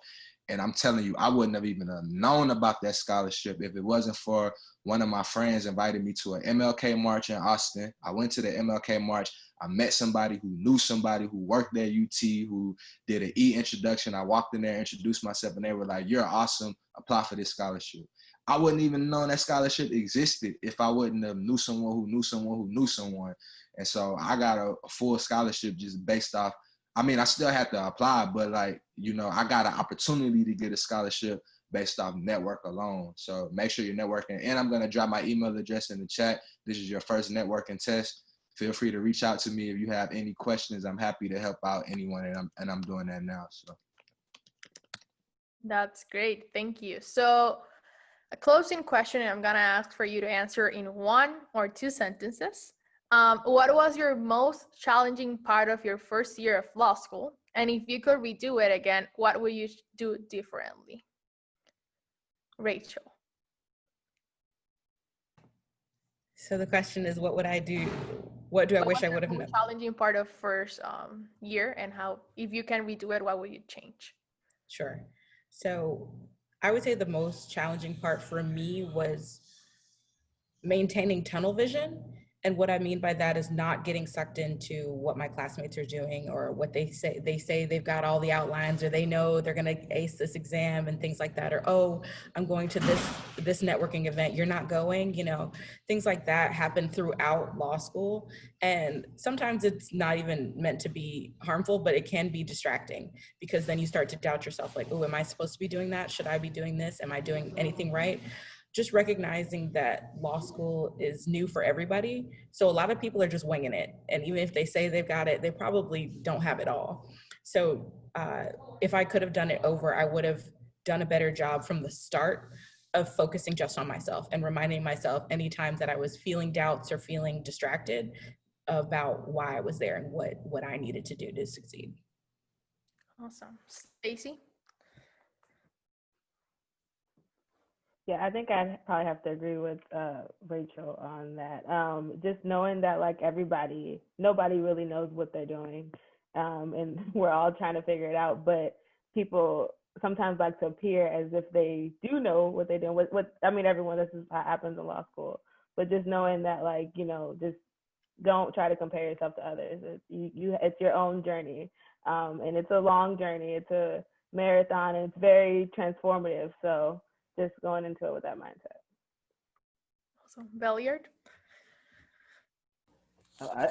And I'm telling you, I wouldn't have even known about that scholarship if it wasn't for one of my friends invited me to an MLK march in Austin. I went to the MLK march. I met somebody who knew somebody who worked at UT, who did an e-introduction. I walked in there, introduced myself, and they were like, "You're awesome. Apply for this scholarship." I wouldn't even know that scholarship existed if I wouldn't have knew someone who knew someone who knew someone. And so I got a full scholarship just based off, I mean, I still have to apply, but like, you know, I got an opportunity to get a scholarship based off network alone. So make sure you're networking. And I'm going to drop my email address in the chat. This is your first networking test. Feel free to reach out to me if you have any questions. I'm happy to help out anyone, and I'm doing that now. So That's great. Thank you. So a closing question, and I'm going to ask for you to answer in 1 or 2 sentences. What was your most challenging part of your first year of law school? And if you could redo it again, what would you do differently? Rachel. So the question is, what would I do? What do I wish I would have known? Challenging part of first year, and how, if you can redo it, what would you change? Sure. So I would say the most challenging part for me was maintaining tunnel vision. And what I mean by that is not getting sucked into what my classmates are doing or what they say. They say they've got all the outlines, or they know they're going to ace this exam and things like that. Or, oh, I'm going to this networking event, you're not going, you know, things like that happen throughout law school. And sometimes it's not even meant to be harmful, but it can be distracting, because then you start to doubt yourself, like, oh, am I supposed to be doing that? Should I be doing this? Am I doing anything right? Just recognizing that law school is new for everybody. So a lot of people are just winging it. And even if they say they've got it, they probably don't have it all. So if I could have done it over, I would have done a better job from the start of focusing just on myself and reminding myself anytime that I was feeling doubts or feeling distracted about why I was there and what I needed to do to succeed. Awesome. Stacy? Yeah, I think I probably have to agree with Rachel on that. Just knowing that like nobody really knows what they're doing, and we're all trying to figure it out. But people sometimes like to appear as if they do know what they're doing. I mean, everyone, this is how it happens in law school. But just knowing that, like, you know, just don't try to compare yourself to others. It's your own journey, and it's a long journey. It's a marathon, and it's very transformative. So just going into it with that mindset. Awesome. Belliard?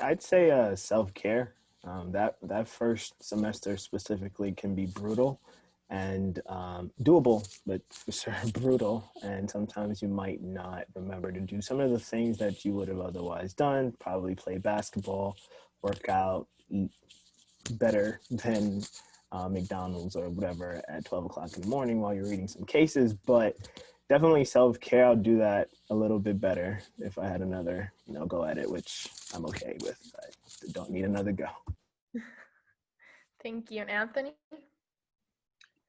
I'd say self-care. That first semester specifically can be brutal and doable, but for sure brutal. And sometimes you might not remember to do some of the things that you would have otherwise done, probably play basketball, work out, eat better than McDonald's or whatever at 12 o'clock in the morning while you're reading some cases. But definitely self-care. I'll do that a little bit better if I had another, go at it, which I'm okay with. I don't need another go. Thank you. And Anthony?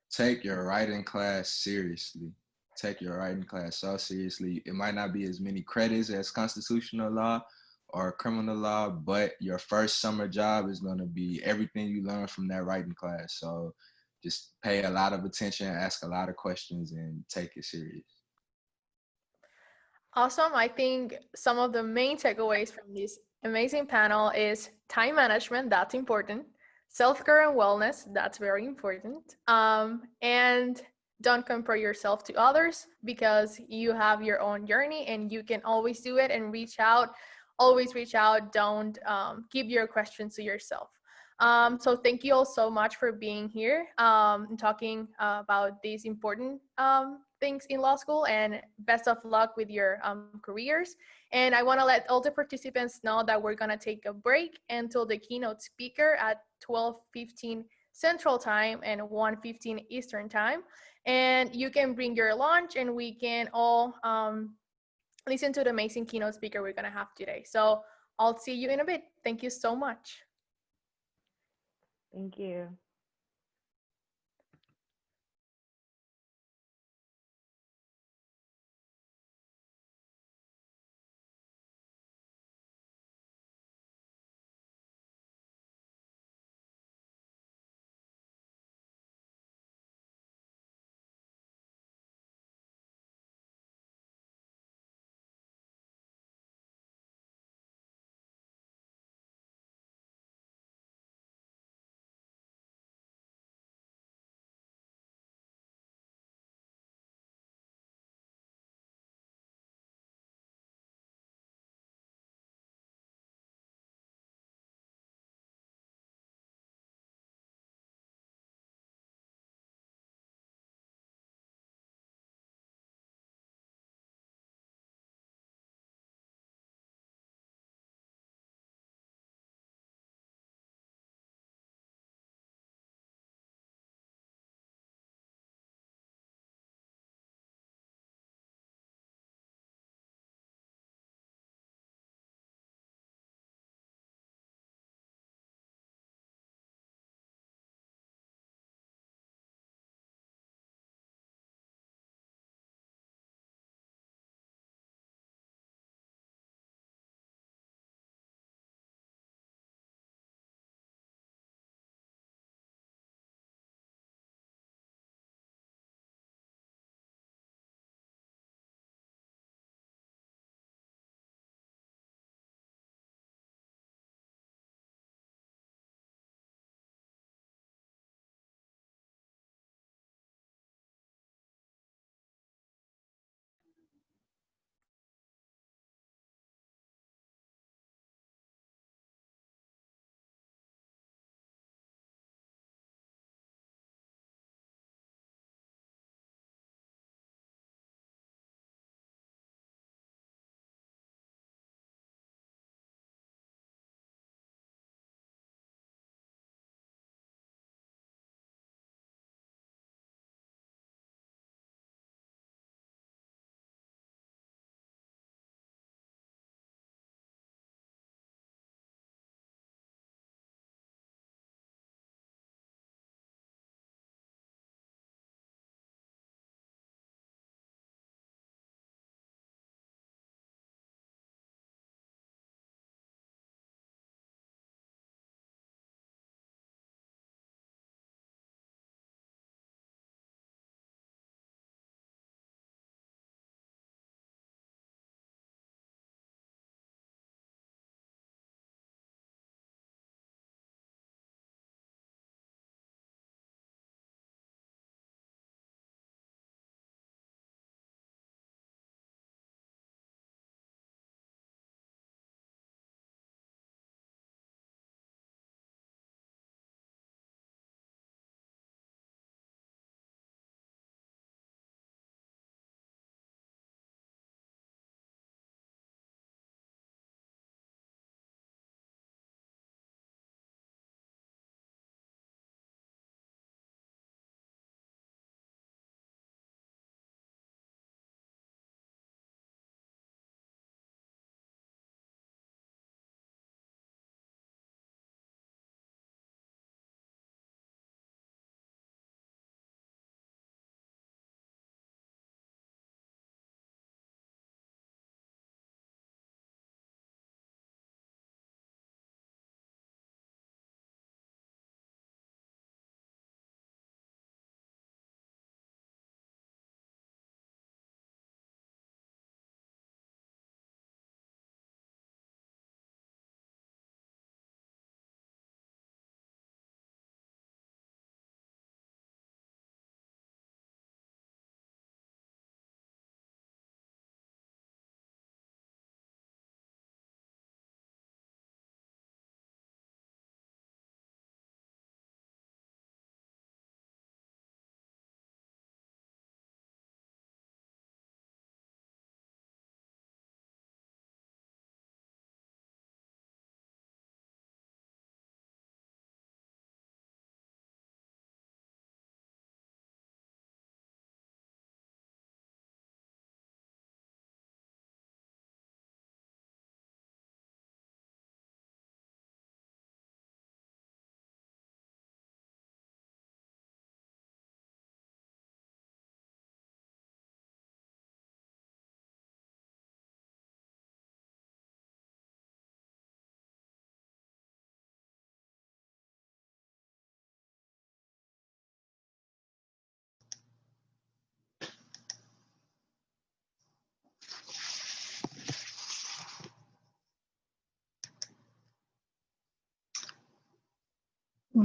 Take your writing class seriously. Take your writing class so seriously. It might not be as many credits as constitutional law or criminal law, but your first summer job is going to be everything you learn from that writing class. So just pay a lot of attention, ask a lot of questions, and take it serious. Awesome. I think some of the main takeaways from this amazing panel is time management, that's important. Self-care and wellness, that's very important. And don't compare yourself to others, because you have your own journey and you can always do it, and always reach out. Don't keep your questions to yourself. So thank you all so much for being here and talking about these important things in law school, and best of luck with your careers. And I want to let all the participants know that we're going to take a break until the keynote speaker at 12:15 Central Time and 1:15 Eastern Time. And you can bring your lunch and we can all listen to the amazing keynote speaker we're going to have today. So I'll see you in a bit. Thank you so much. Thank you.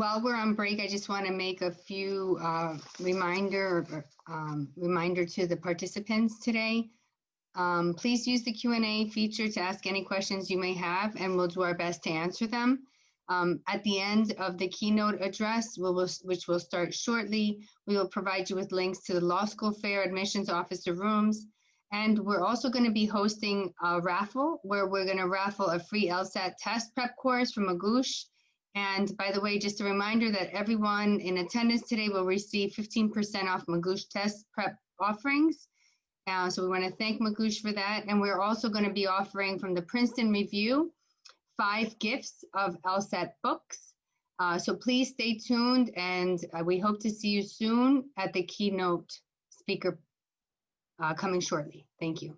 while we're on break, I just want to make a few reminder to the participants today. Please use the Q&A feature to ask any questions you may have, and we'll do our best to answer them. At the end of the keynote address, which will start shortly, we will provide you with links to the law school fair admissions officer rooms. And we're also going to be hosting a raffle where we're going to raffle a free LSAT test prep course from Magoosh. And by the way, just a reminder that everyone in attendance today will receive 15% off Magoosh test prep offerings. So we want to thank Magoosh for that. And we're also going to be offering from the Princeton Review 5 gifts of LSAT books. So please stay tuned, and we hope to see you soon at the keynote speaker coming shortly. Thank you.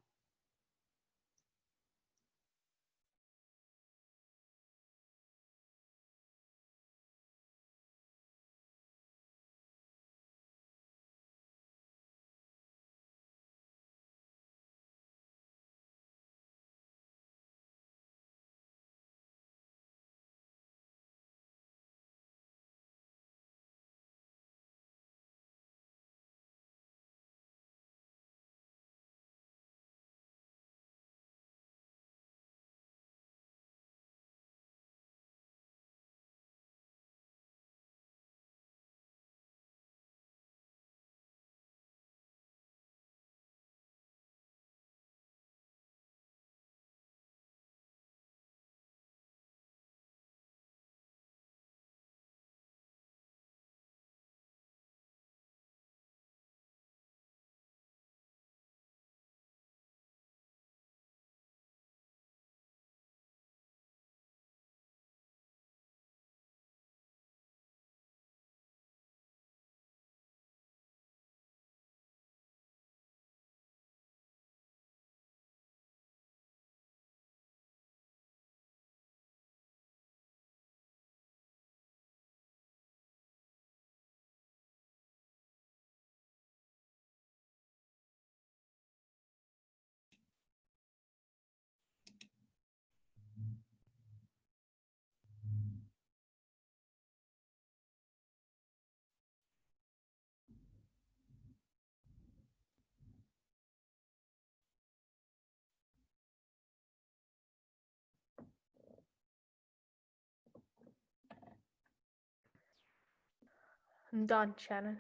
I'm done, Shannon.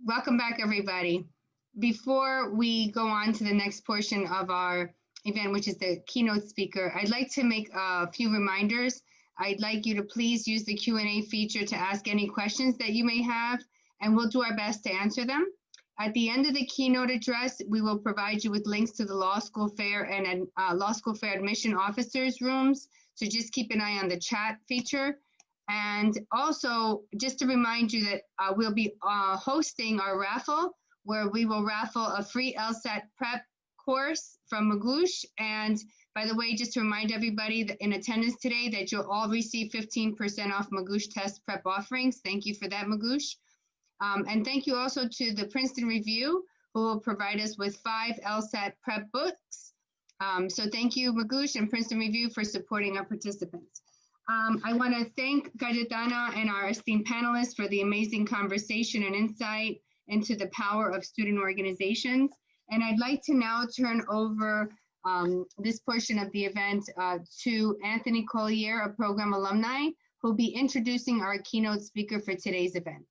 Welcome back, everybody. Before we go on to the next portion of our event, which is the keynote speaker, I'd like to make a few reminders. I'd like you to please use the Q&A feature to ask any questions that you may have, and we'll do our best to answer them. At the end of the keynote address, we will provide you with links to the Law School Fair and Law School Fair admission officers' rooms. So just keep an eye on the chat feature. And also, just to remind you that we'll be hosting our raffle, where we will raffle a free LSAT prep course from Magoosh. And by the way, just to remind everybody that in attendance today that you'll all receive 15% off Magoosh test prep offerings. Thank you for that, Magoosh. And thank you also to the Princeton Review, who will provide us with 5 LSAT prep books. So thank you, Magoosh and Princeton Review, for supporting our participants. I want to thank Cayetana and our esteemed panelists for the amazing conversation and insight into the power of student organizations. And I'd like to now turn over this portion of the event to Anthony Collier, a program alumni, who will be introducing our keynote speaker for today's event.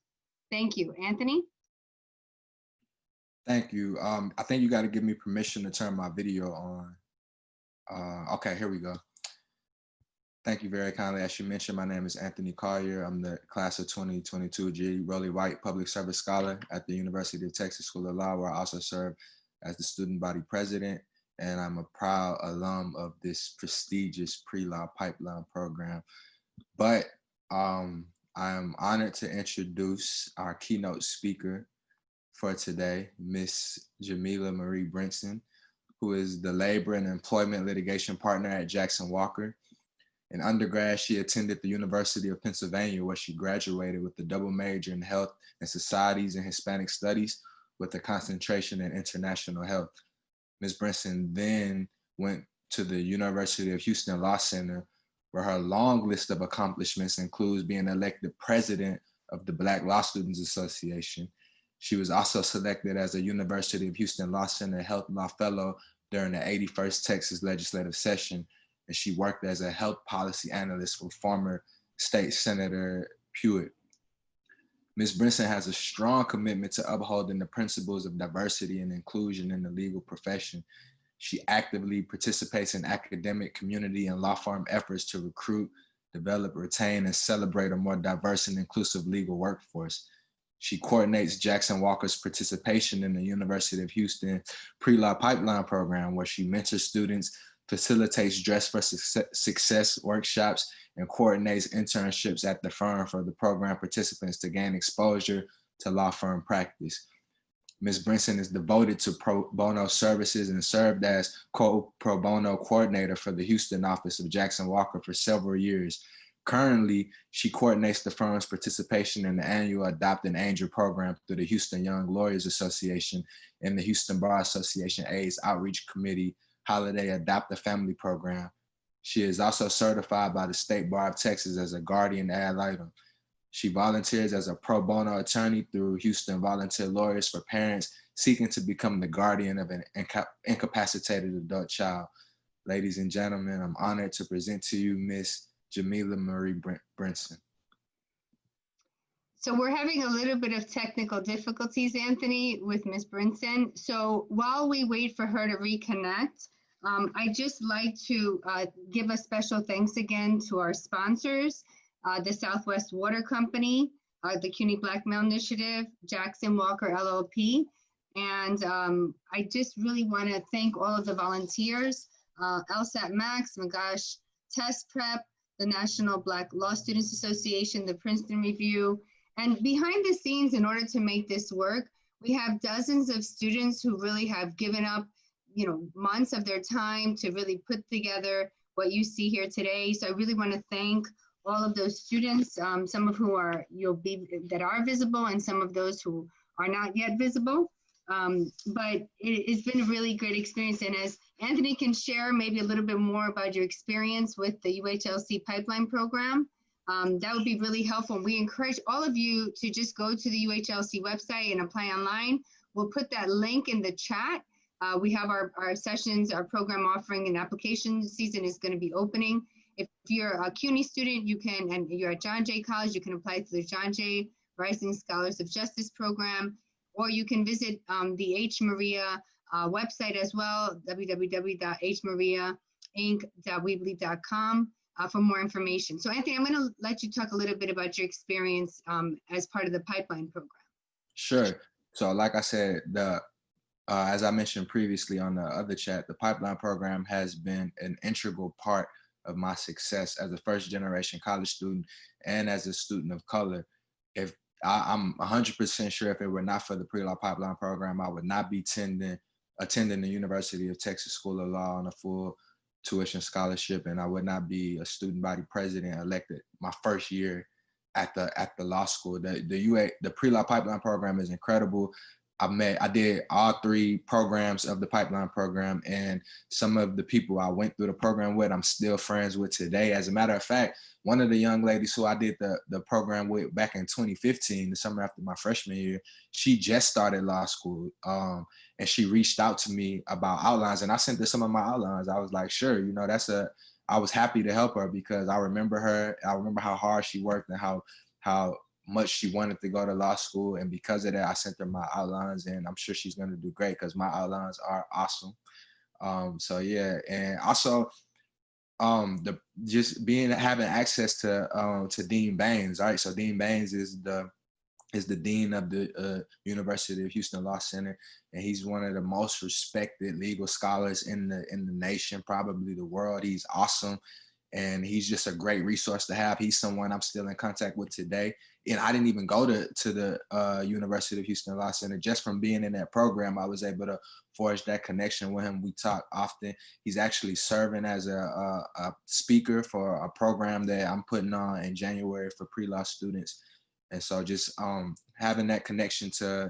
Thank you. Anthony? Thank you. I think you got to give me permission to turn my video on. Okay, here we go. Thank you very kindly. As you mentioned, my name is Anthony Collier. I'm the class of 2022 G. Rowley White Public Service Scholar at the University of Texas School of Law, where I also serve as the student body president. And I'm a proud alum of this prestigious pre-law pipeline program. But I am honored to introduce our keynote speaker for today, Ms. Jamila Marie Brinson, who is the labor and employment litigation partner at Jackson Walker. In undergrad, she attended the University of Pennsylvania, where she graduated with a double major in health and societies and Hispanic studies with a concentration in international health. Ms. Brinson then went to the University of Houston Law Center, where her long list of accomplishments includes being elected president of the Black Law Students Association. She was also selected as a University of Houston Law Center Health Law Fellow during the 81st Texas Legislative Session, and she worked as a health policy analyst for former State Senator Pruitt. Ms. Brinson has a strong commitment to upholding the principles of diversity and inclusion in the legal profession. She actively participates in academic, community, and law firm efforts to recruit, develop, retain, and celebrate a more diverse and inclusive legal workforce. She coordinates Jackson Walker's participation in the University of Houston pre-law pipeline program, where she mentors students, facilitates Dress for Success workshops, and coordinates internships at the firm for the program participants to gain exposure to law firm practice. Ms. Brinson is devoted to pro bono services and served as pro bono coordinator for the Houston office of Jackson Walker for several years. Currently, she coordinates the firm's participation in the annual Adopt an Angel program through the Houston Young Lawyers Association and the Houston Bar Association AIDS Outreach Committee Holiday Adopt a Family program. She is also certified by the State Bar of Texas as a guardian ad litem. She volunteers as a pro bono attorney through Houston Volunteer Lawyers for parents seeking to become the guardian of an incapacitated adult child. Ladies and gentlemen, I'm honored to present to you Ms. Jamila Marie Brinson. So we're having a little bit of technical difficulties, Anthony, with Ms. Brinson. So while we wait for her to reconnect, I'd just like to give a special thanks again to our sponsors, the Southwest Water Company, the CUNY Black Male Initiative, Jackson Walker LLP. And I just really want to thank all of the volunteers, LSAT Max, Magash Test Prep, the National Black Law Students Association, the Princeton Review. And behind the scenes, in order to make this work, we have dozens of students who really have given up, months of their time to really put together what you see here today. So I really want to thank all of those students, some of who are that are visible, and some of those who are not yet visible. But it's been a really great experience. And as Anthony can share maybe a little bit more about your experience with the UHLC pipeline program, that would be really helpful. We encourage all of you to just go to the UHLC website and apply online. We'll put that link in the chat. We have our sessions, our program offering, and application season is going to be opening. If you're a CUNY student, you can, and you're at John Jay College, you can apply to the John Jay Rising Scholars of Justice program. or you can visit the HMARIA website as well, www.hmariainc.weebly.com for more information. So Anthony, I'm going to let you talk a little bit about your experience as part of the pipeline program. Sure. So like I said, as I mentioned previously on the other chat, the pipeline program has been an integral part of my success as a first generation college student and as a student of color. If I'm 100% sure if it were not for the pre-law pipeline program, I would not be attending the University of Texas School of Law on a full tuition scholarship, and I would not be a student body president elected my first year at the law school. The pre-law pipeline program is incredible. I did all 3 programs of the pipeline program, and some of the people I went through the program with, I'm still friends with today. As a matter of fact, one of the young ladies who I did the program with back in 2015, the summer after my freshman year, she just started law school. And she reached out to me about outlines, and I sent her some of my outlines. I was like, sure, you know, I was happy to help her because I remember her. I remember how hard she worked and how much she wanted to go to law school. And because of that, I sent her my outlines, and I'm sure she's going to do great because my outlines are awesome. So yeah. And also having access to Dean Baines. All right. So Dean Baines is the dean of the University of Houston Law Center, and he's one of the most respected legal scholars in the nation, probably the world. He's awesome, and he's just a great resource to have. He's someone I'm still in contact with today, and I didn't even go to the University of Houston Law Center. Just from being in that program, I was able to forge that connection with him. We talk often. He's actually serving as a speaker for a program that I'm putting on in January for pre-law students. And so just having that connection to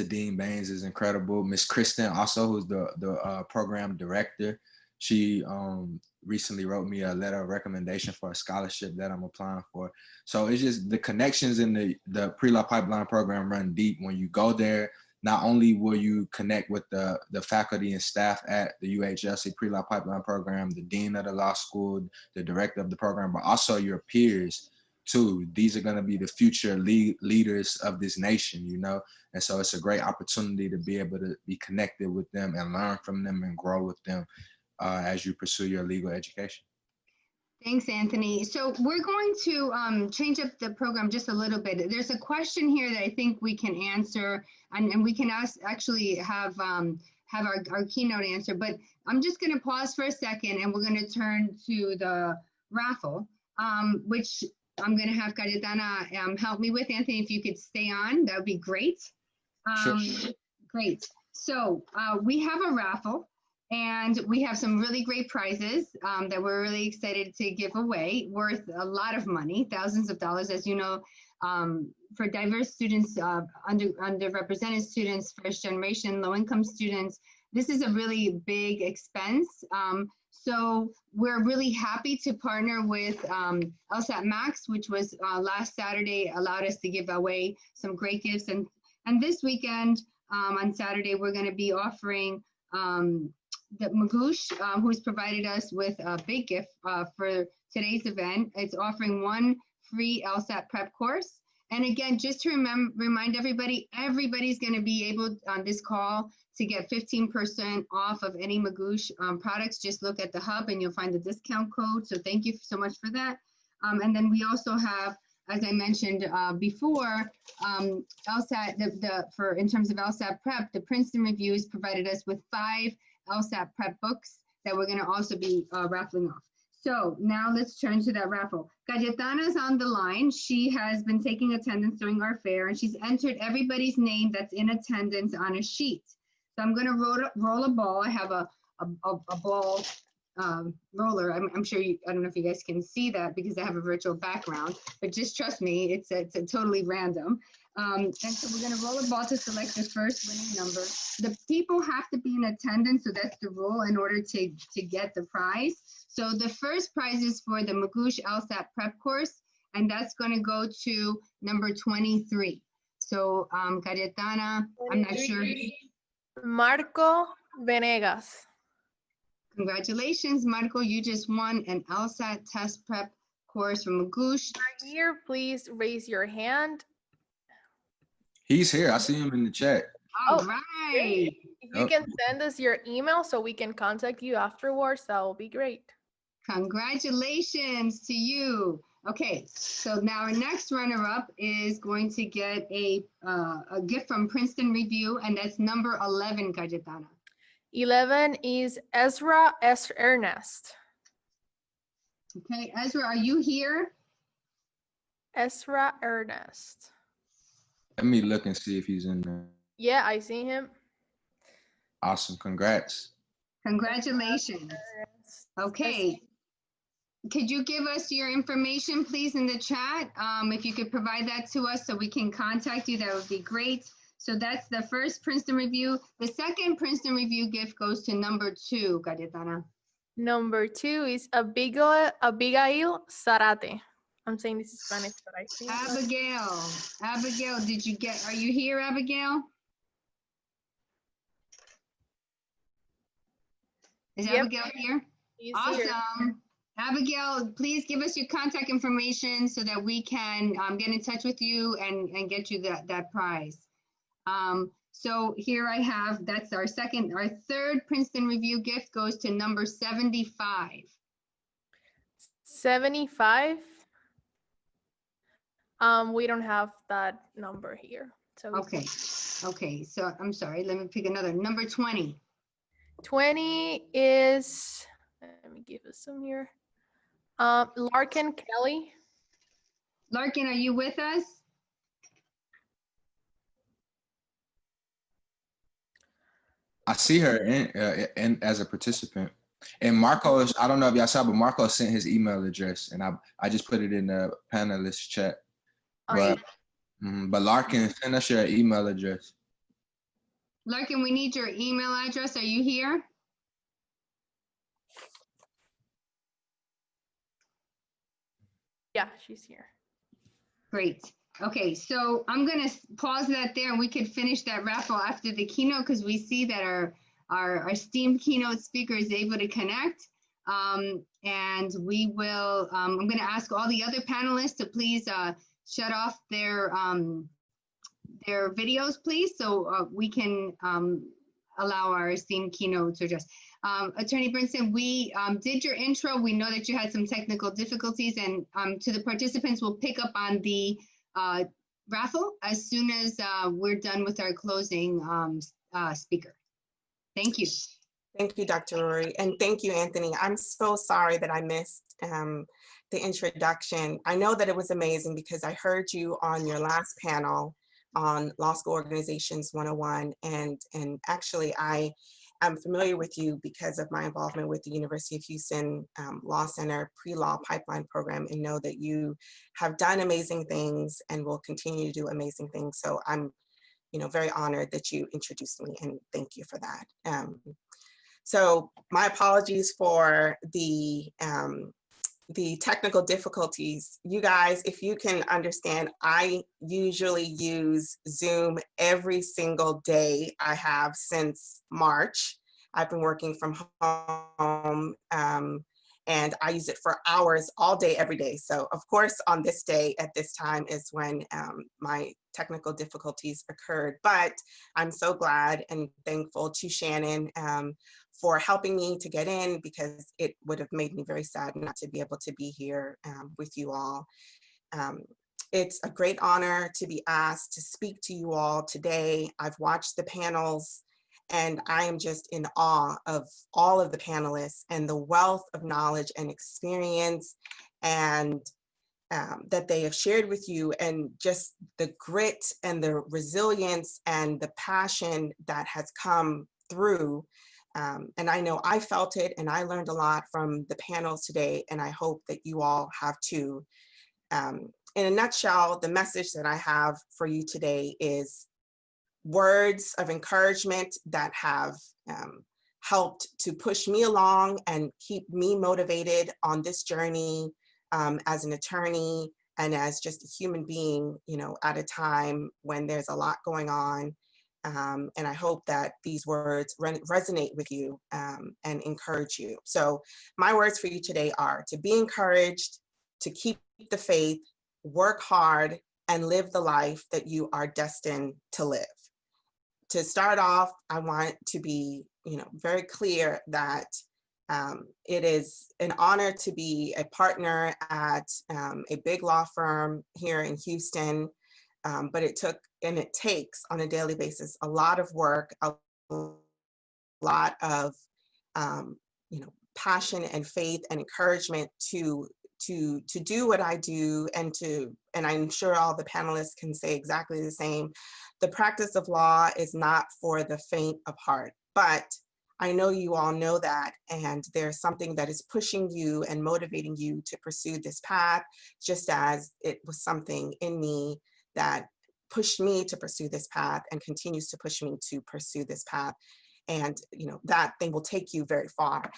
Dean Baines is incredible. Miss Kristen also, who's the program director, she recently wrote me a letter of recommendation for a scholarship that I'm applying for. So it's just the connections in the pre-law pipeline program run deep. When you go there, not only will you connect with the faculty and staff at the UHLC pre-law pipeline program, the dean of the law school, the director of the program, but also your peers too. These are going to be the future leaders of this nation, you know? And so it's a great opportunity to be able to be connected with them and learn from them and grow with them as you pursue your legal education. Thanks, Anthony. So we're going to change up the program just a little bit. There's a question here that I think we can answer, and we can actually have our keynote answer, but I'm just going to pause for a second, and we're going to turn to the raffle, which I'm going to have Cayetana help me with. Anthony, if you could stay on, that would be great. Sure. Great. So we have a raffle, and we have some really great prizes that we're really excited to give away, worth a lot of money, thousands of dollars, as you know, for diverse students, underrepresented students, first generation, low income students. This is a really big expense. So we're really happy to partner with LSAT Max, which was last Saturday, allowed us to give away some great gifts. And this weekend, on Saturday, we're going to be offering the Magoosh, who's provided us with a big gift for today's event. It's offering 1 free LSAT prep course. And again, just to remind everybody, everybody's going to be able on this call to get 15% off of any Magoosh products. Just look at the hub and you'll find the discount code. So thank you so much for that. And then we also have, as I mentioned before, LSAT, in terms of LSAT prep, the Princeton Reviews provided us with 5 LSAT prep books that we're going to also be raffling off. So now let's turn to that raffle. Cayetana's on the line. She has been taking attendance during our fair, and she's entered everybody's name that's in attendance on a sheet. So I'm going to roll a ball. I have a ball roller. I'm sure I don't know if you guys can see that because I have a virtual background, but just trust me, it's totally random. And so we're going to roll a ball to select the first winning number. The people have to be in attendance, so that's the rule in order to get the prize. So the first prize is for the Magoosh LSAT prep course, and that's going to go to number 23. So Cayetana, I'm not sure. Marco Venegas. Congratulations, Marco. You just won an LSAT test prep course from Magoosh. Here, please raise your hand. He's here. I see him in the chat. All Oh, right. If you can send us your email so we can contact you afterwards, that will be great. Congratulations to you. Okay, so now our next runner-up is going to get a gift from Princeton Review, and that's number 11, Cayetana. 11 is Ezra S. Ernest. Okay, Ezra, are you here? Ezra Ernest. Let me look and see if he's in there. Yeah, I see him. Awesome. Congrats. Congratulations. Okay. Could you give us your information, please, in the chat? If you could provide that to us so we can contact you, that would be great. So that's the first Princeton Review. The second Princeton Review gift goes to number 2, Cayetana. Number 2 is Abigail Zarate. I'm saying this is Spanish, but I think Abigail, are you here, Abigail? Is Abigail here? Awesome. Here. Abigail, please give us your contact information so that we can get in touch with you and get you that prize. So here I have, that's our third Princeton Review gift goes to number 75. 75? We don't have that number here. So okay, so I'm sorry, let me pick another, number 20. 20 is, let me give us some here. Larkin Kelly. Larkin, are you with us? I see her in as a participant. And Marcos, I don't know if y'all saw, but Marcos sent his email address, and I just put it in the panelist chat. But Larkin, send us your email address. Larkin, we need your email address. Are you here? Yeah, she's here. Great. Okay, so I'm going to pause that there, and we could finish that raffle after the keynote because we see that our esteemed keynote speaker is able to connect. And we will, I'm going to ask all the other panelists to please shut off their videos, please, so we can allow our esteemed keynote to address. Attorney Brinson, we did your intro. We know that you had some technical difficulties, and to the participants, we'll pick up on the raffle as soon as we're done with our closing speaker. Thank you. Thank you, Dr. Rory, and thank you, Anthony. I'm so sorry that I missed the introduction. I know that it was amazing because I heard you on your last panel on Law School Organizations 101, and actually I am familiar with you because of my involvement with the University of Houston Law Center pre-law pipeline program, and know that you have done amazing things and will continue to do amazing things. So I'm very honored that you introduced me, and thank you for that. So my apologies for the technical difficulties. You guys, if you can understand, I usually use Zoom every single day I have since March. I've been working from home and I use it for hours all day, every day. So of course, on this day at this time is when my technical difficulties occurred, but I'm so glad and thankful to Shannon for helping me to get in, because it would have made me very sad not to be able to be here with you all. It's a great honor to be asked to speak to you all today. I've watched the panels and I am just in awe of all of the panelists and the wealth of knowledge and experience and that they have shared with you, and just the grit and the resilience and the passion that has come through. And I know I felt it and I learned a lot from the panels today, and I hope that you all have too. In a nutshell, the message that I have for you today is words of encouragement that have helped to push me along and keep me motivated on this journey as an attorney and as just a human being, at a time when there's a lot going on. And I hope that these words resonate with you and encourage you. So my words for you today are to be encouraged, to keep the faith, work hard, and live the life that you are destined to live. To start off, I want to be, very clear that it is an honor to be a partner at a big law firm here in Houston, but it took and it takes on a daily basis a lot of work, a lot of passion and faith and encouragement to do what I do, and I'm sure all the panelists can say exactly the same. The practice of law is not for the faint of heart, but I know you all know that, and there's something that is pushing you and motivating you to pursue this path, just as it was something in me that pushed me to pursue this path and continues to push me to pursue this path. And that thing will take you very far.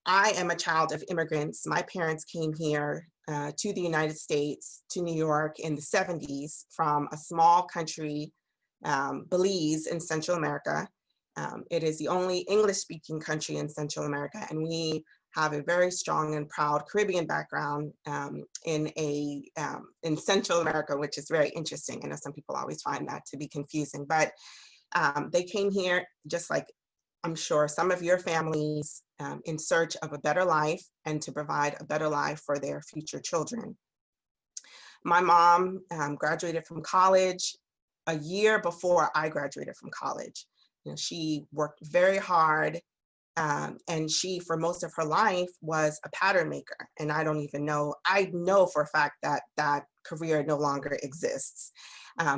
I am a child of immigrants. My parents came here to the United States, to New York in the 70s from a small country, Belize in Central America. It is the only English-speaking country in Central America, and we have a very strong and proud Caribbean background in Central America, which is very interesting. I know some people always find that to be confusing, but they came here just like I'm sure some of your families in search of a better life and to provide a better life for their future children. My mom graduated from college a year before I graduated from college. She worked very hard, and she, for most of her life, was a pattern maker. And I know for a fact that that career no longer exists.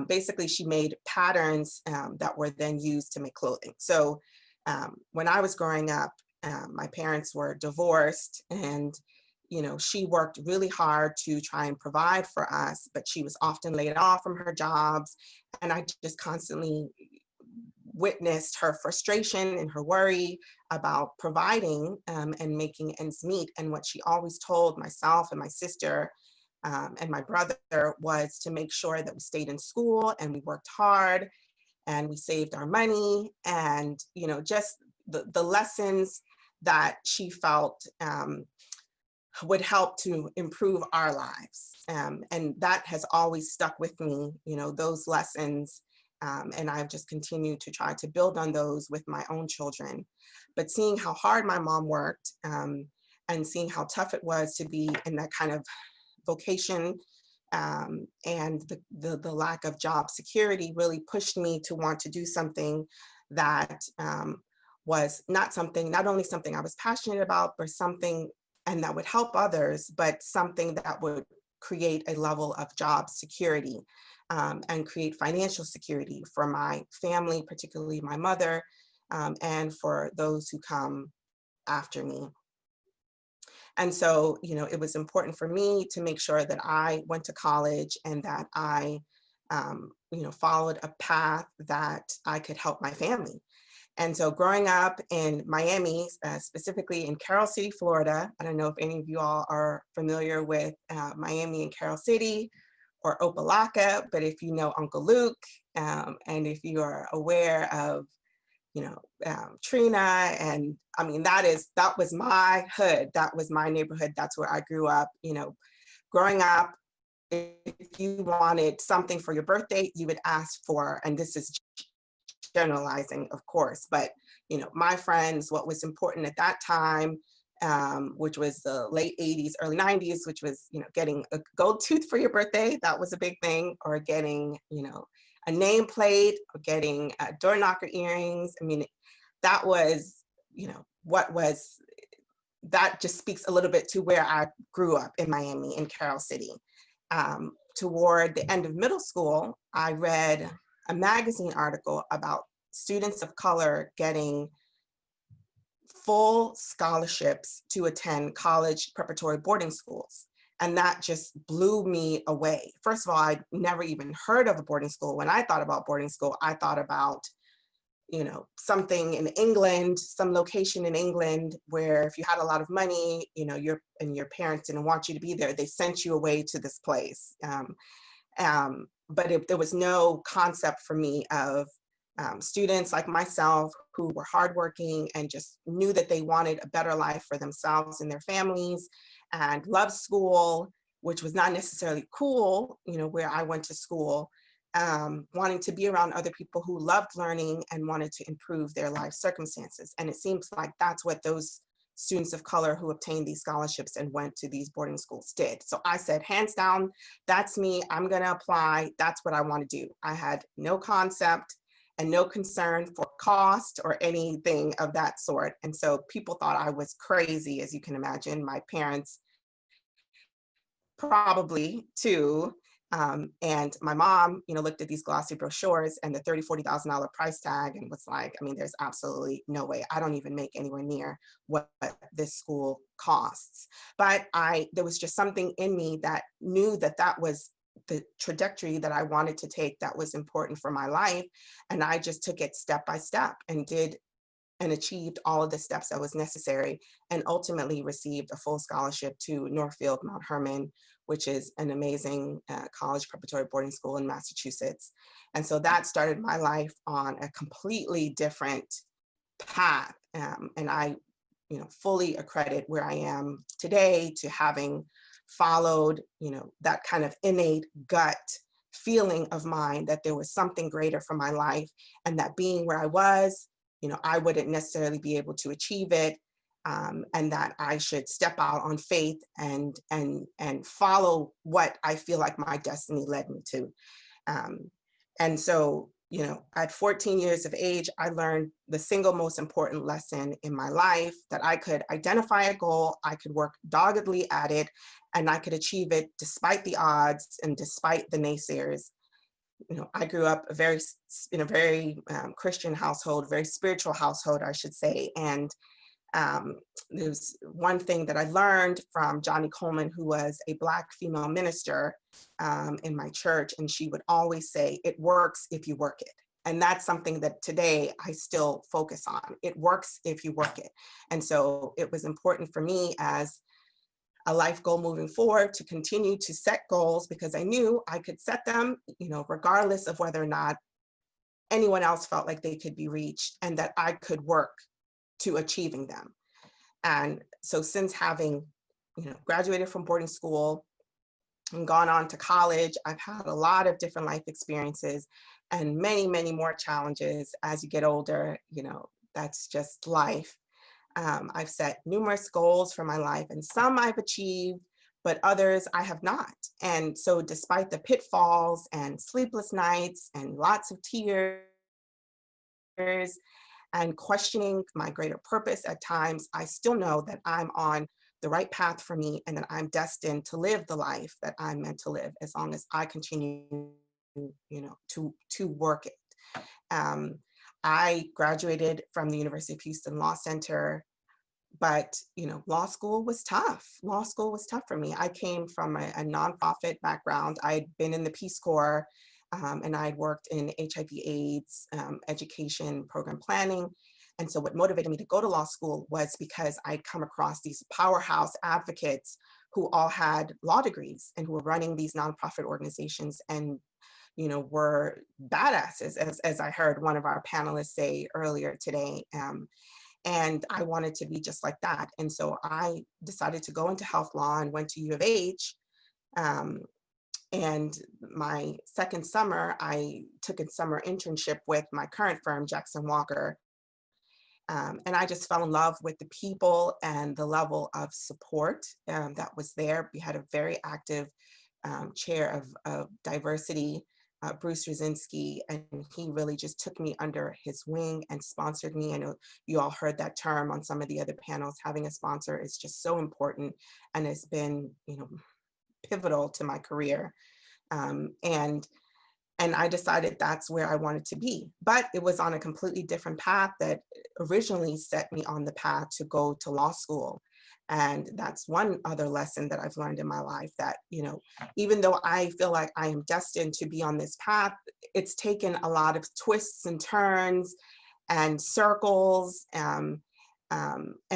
Basically, she made patterns that were then used to make clothing. So when I was growing up, my parents were divorced, and she worked really hard to try and provide for us, but she was often laid off from her jobs. And I just constantly witnessed her frustration and her worry about providing and making ends meet. And what she always told myself and my sister and my brother was to make sure that we stayed in school and we worked hard and we saved our money, and just the lessons that she felt would help to improve our lives. And that has always stuck with me, those lessons. And I've just continued to try to build on those with my own children. But seeing how hard my mom worked and seeing how tough it was to be in that kind of vocation and the lack of job security really pushed me to want to do something that was not only something I was passionate about, but something and that would help others, but something that would create a level of job security and create financial security for my family, particularly my mother, and for those who come after me. And so, it was important for me to make sure that I went to college and that I, followed a path that I could help my family. And so growing up in Miami, specifically in Carol City, Florida, I don't know if any of you all are familiar with Miami and Carol City or Opelika, but if you know Uncle Luke, and if you are aware of, Trina, and I mean, that was my hood, that was my neighborhood, that's where I grew up. Growing up, if you wanted something for your birthday, you would ask for, and this is generalizing, of course, but my friends, what was important at that time, which was the late 80s, early 90s, which was, getting a gold tooth for your birthday, that was a big thing, or getting, a nameplate, or getting door knocker earrings. I mean, that was, that just speaks a little bit to where I grew up in Miami, in Carol City. Toward the end of middle school, I read a magazine article about students of color getting full scholarships to attend college preparatory boarding schools. And that just blew me away. First of all, I'd never even heard of a boarding school. When I thought about boarding school, I thought about, something in England, some location in England where if you had a lot of money, your parents didn't want you to be there, they sent you away to this place. But there was no concept for me of students like myself who were hardworking and just knew that they wanted a better life for themselves and their families and loved school which was not necessarily cool, you know, where I went to school, wanting to be around other people who loved learning and wanted to improve their life circumstances. And it seems like that's what those students of color who obtained these scholarships and went to these boarding schools did. So I said, hands down, that's me. I'm going to apply. That's what I want to do. I had no concept and no concern for cost or anything of that sort. And so people thought I was crazy, as you can imagine. My parents probably too. And my mom, you know, looked at these glossy brochures and the $30,000, $40,000 price tag and was like, I mean, there's absolutely no way. I don't even make anywhere near what this school costs. But there was just something in me that knew that that was the trajectory that I wanted to take, that was important for my life. And I just took it step by step and did and achieved all of the steps that was necessary, and ultimately received a full scholarship to Northfield Mount Hermon, which is an amazing college preparatory boarding school in Massachusetts. And so that started my life on a completely different path. And I, you know, fully accredit where I am today to having followed, you know, that kind of innate gut feeling of mine that there was something greater for my life, and that being where I was, you know, I wouldn't necessarily be able to achieve it, and that I should step out on faith and follow what I feel like my destiny led me to. And so, you know, at 14 years of age, I learned the single most important lesson in my life, that I could identify a goal, I could work doggedly at it, and I could achieve it despite the odds and despite the naysayers. You know, I grew up in a very Christian household, very spiritual household, I should say. And there's one thing that I learned from Johnny Coleman, who was a Black female minister in my church. And she would always say, it works if you work it. And that's something that today I still focus on. It works if you work it. And so it was important for me as a life goal moving forward to continue to set goals, because I knew I could set them, you know, regardless of whether or not anyone else felt like they could be reached, and that I could work to achieving them. And so since having, you know, graduated from boarding school and gone on to college, I've had a lot of different life experiences and many, many more challenges as you get older. You know, that's just life. I've set numerous goals for my life, and some I've achieved, but others I have not. And so despite the pitfalls and sleepless nights and lots of tears and questioning my greater purpose at times, I still know that I'm on the right path for me, and that I'm destined to live the life that I'm meant to live, as long as I continue, you know, to work it. I graduated from the University of Houston Law Center, but, you know, law school was tough. Law school was tough for me. I came from a nonprofit background. I'd been in the Peace Corps, and I'd worked in HIV/AIDS education program planning. And so what motivated me to go to law school was because I'd come across these powerhouse advocates who all had law degrees and who were running these nonprofit organizations, and, you know, were badasses, as I heard one of our panelists say earlier today. And I wanted to be just like that. And so I decided to go into health law and went to U of H. And my second summer, I took a summer internship with my current firm, Jackson Walker. And I just fell in love with the people and the level of support that was there. We had a very active chair of diversity, Bruce Rosinsky, and he really just took me under his wing and sponsored me. I know you all heard that term on some of the other panels. Having a sponsor is just so important, and it's been, you know, pivotal to my career. And I decided that's where I wanted to be. But it was on a completely different path that originally set me on the path to go to law school. And that's one other lesson that I've learned in my life, that, you know, even though I feel like I am destined to be on this path, it's taken a lot of twists and turns and circles. And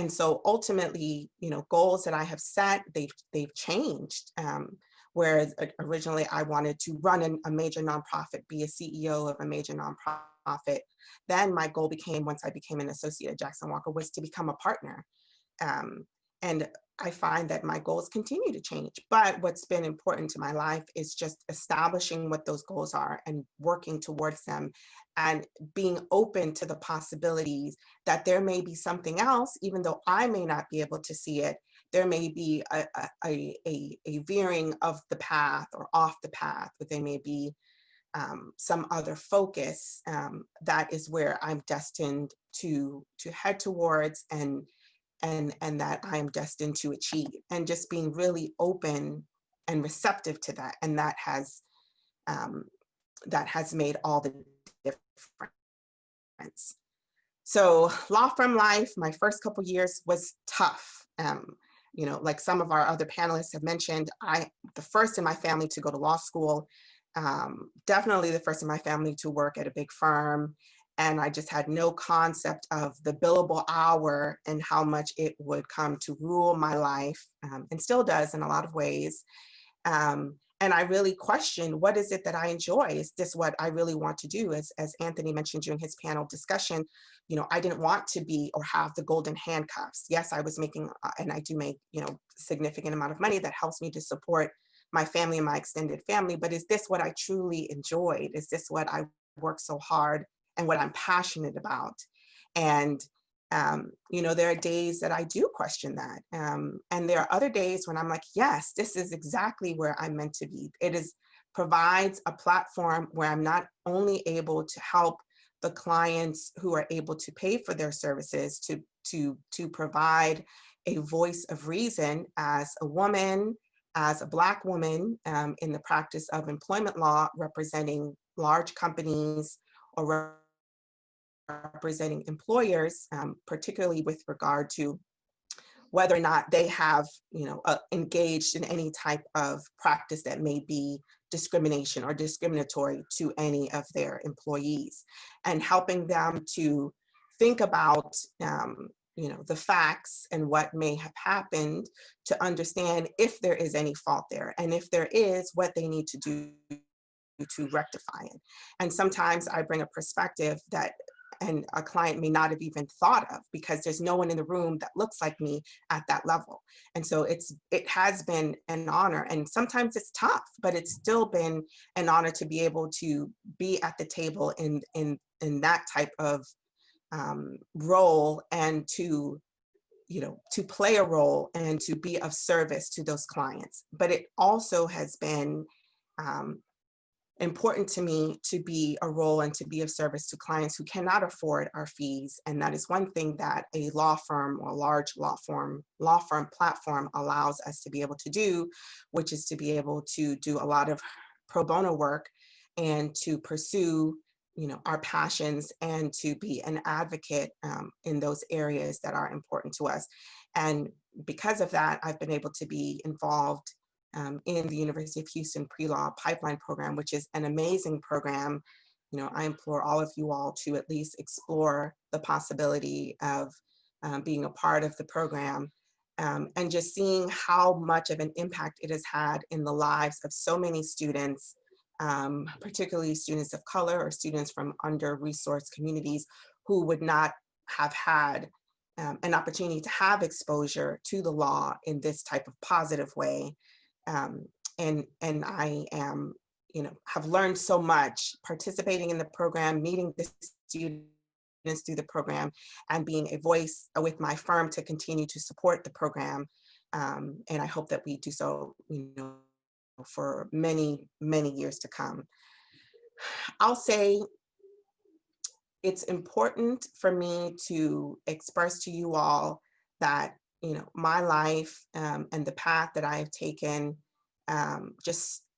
so ultimately, you know, goals that I have set, they've changed. Whereas originally I wanted to run a major nonprofit, be a CEO of a major nonprofit. Then my goal became, once I became an associate at Jackson Walker, was to become a partner. And I find that my goals continue to change. But what's been important to my life is just establishing what those goals are and working towards them, and being open to the possibilities that there may be something else, even though I may not be able to see it. There may be a veering of the path or off the path, but there may be some other focus that is where I'm destined to head towards, and that I am destined to achieve, and just being really open and receptive to that. And that has made all the difference. So law firm life, my first couple years was tough. You know, like some of our other panelists have mentioned, the first in my family to go to law school, definitely the first in my family to work at a big firm. And I just had no concept of the billable hour and how much it would come to rule my life, and still does in a lot of ways. And I really questioned, what is it that I enjoy? Is this what I really want to do? As Anthony mentioned during his panel discussion, you know, I didn't want to be or have the golden handcuffs. Yes, I was making, and I do make, you know, significant amount of money that helps me to support my family and my extended family. But is this what I truly enjoyed? Is this what I work so hard and what I'm passionate about? And you know, there are days that I do question that. And there are other days when I'm like, yes, this is exactly where I'm meant to be. It provides a platform where I'm not only able to help the clients who are able to pay for their services, to provide a voice of reason as a woman, as a Black woman in the practice of employment law, representing large companies or representing employers, particularly with regard to whether or not they have, you know, engaged in any type of practice that may be discrimination or discriminatory to any of their employees, and helping them to think about, you know, the facts and what may have happened, to understand if there is any fault there, and if there is, what they need to do to rectify it. And sometimes I bring a perspective that and a client may not have even thought of, because there's no one in the room that looks like me at that level. And so it has been an honor, and sometimes it's tough, but it's still been an honor to be able to be at the table in that type of role, and to, you know, to play a role and to be of service to those clients. But it also has been important to me to be a role and to be of service to clients who cannot afford our fees. And that is one thing that a law firm or a large law firm platform allows us to be able to do, which is to be able to do a lot of pro bono work and to pursue, you know, our passions, and to be an advocate in those areas that are important to us. And because of that, I've been able to be involved in the University of Houston Pre-Law Pipeline Program, which is an amazing program. You know, I implore all of you all to at least explore the possibility of being a part of the program, and just seeing how much of an impact it has had in the lives of so many students, particularly students of color or students from under-resourced communities who would not have had an opportunity to have exposure to the law in this type of positive way. And I am, you know, have learned so much participating in the program, meeting the students through the program, and being a voice with my firm to continue to support the program. And I hope that we do so, you know, for many, many years to come. I'll say it's important for me to express to you all that, you know, my life and the path that I have taken,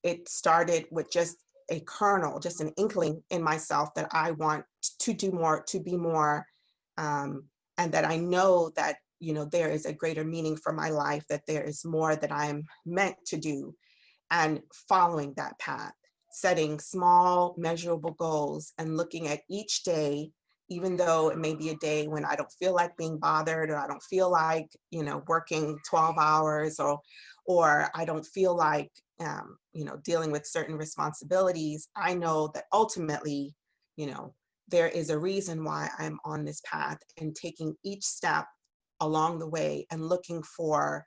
it started with just a kernel, just an inkling in myself that I want to do more, to be more, and that I know that, you know, there is a greater meaning for my life, that there is more that I'm meant to do, and following that path, setting small, measurable goals, and looking at each day, even though it may be a day when I don't feel like being bothered, or I don't feel like, you know, working 12 hours, or I don't feel like, you know, dealing with certain responsibilities. I know that ultimately, you know, there is a reason why I'm on this path, and taking each step along the way and looking for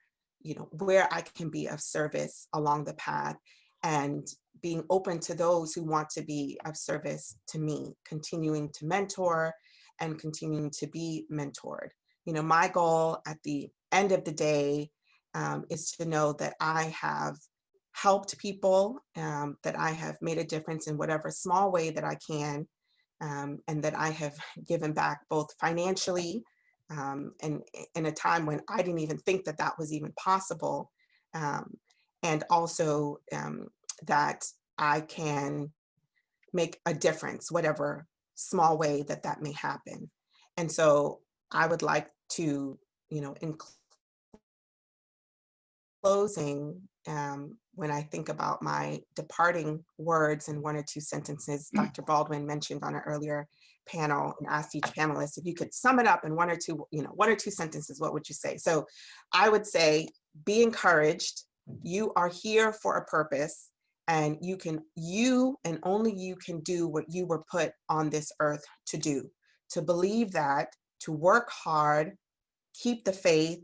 where I can be of service along the path, and being open to those who want to be of service to me, continuing to mentor and continuing to be mentored. My goal at the end of the day is to know that I have helped people, that I have made a difference in whatever small way that I can, and that I have given back both financially, and in a time when I didn't even think that that was even possible, and also that I can make a difference, whatever small way that that may happen. And so I would like to, in closing, when I think about my departing words in one or two sentences, Dr. Baldwin mentioned on an earlier panel and asked each panelist, if you could sum it up in one or two sentences, what would you say? So I would say, be encouraged. You are here for a purpose, and you and only you can do what you were put on this earth to do. To believe that, to work hard, keep the faith,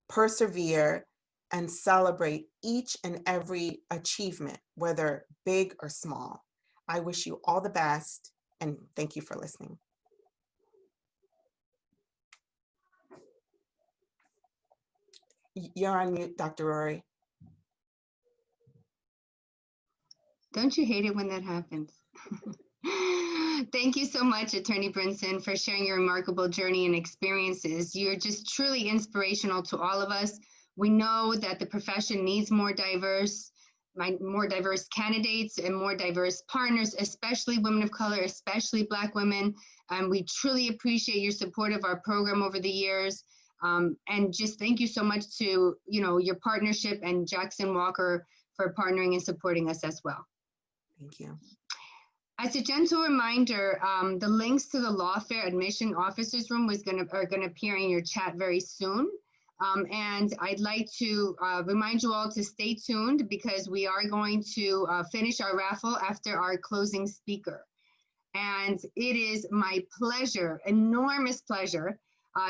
persevere, and celebrate each and every achievement, whether big or small. I wish you all the best, and thank you for listening. You're on mute, Dr. Rory. Don't you hate it when that happens? Thank you so much, Attorney Brinson, for sharing your remarkable journey and experiences. You're just truly inspirational to all of us. We know that the profession needs more diverse candidates and more diverse partners, especially women of color, especially Black women. We truly appreciate your support of our program over the years. And just thank you so much to your partnership and Jackson Walker for partnering and supporting us as well. Thank you. As a gentle reminder, the links to the Lawfare Admission Officers Room are going to appear in your chat very soon. And I'd like to remind you all to stay tuned, because we are going to finish our raffle after our closing speaker. And it is my pleasure, enormous pleasure,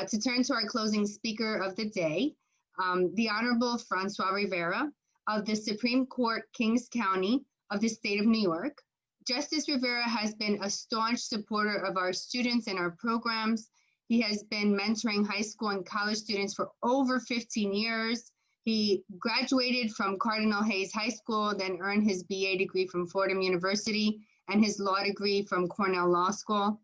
to turn to our closing speaker of the day, the Honorable Francois Rivera of the Supreme Court, Kings County of the state of New York. Justice Rivera has been a staunch supporter of our students and our programs. He has been mentoring high school and college students for over 15 years. He graduated from Cardinal Hayes High School, then earned his BA degree from Fordham University and his law degree from Cornell Law School.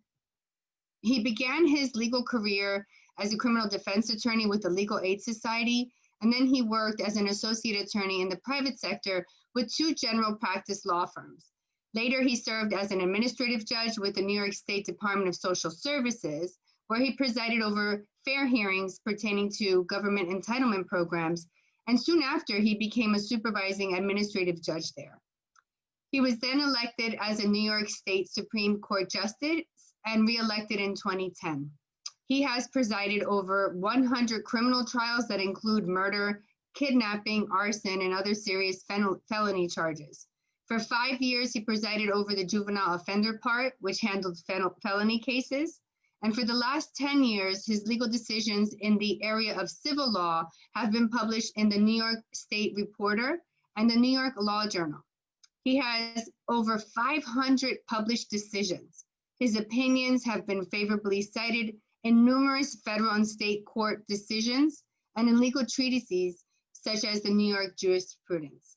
He began his legal career as a criminal defense attorney with the Legal Aid Society, and then he worked as an associate attorney in the private sector with 2 general practice law firms. Later, he served as an administrative judge with the New York State Department of Social Services, where he presided over fair hearings pertaining to government entitlement programs, and soon after, he became a supervising administrative judge there. He was then elected as a New York State Supreme Court Justice and re-elected in 2010. He has presided over 100 criminal trials that include murder, kidnapping, arson, and other serious felony charges. For 5 years, he presided over the juvenile offender part, which handled felony cases. And for the last 10 years, his legal decisions in the area of civil law have been published in the New York State Reporter and the New York Law Journal. He has over 500 published decisions. His opinions have been favorably cited in numerous federal and state court decisions and in legal treatises such as the New York jurisprudence.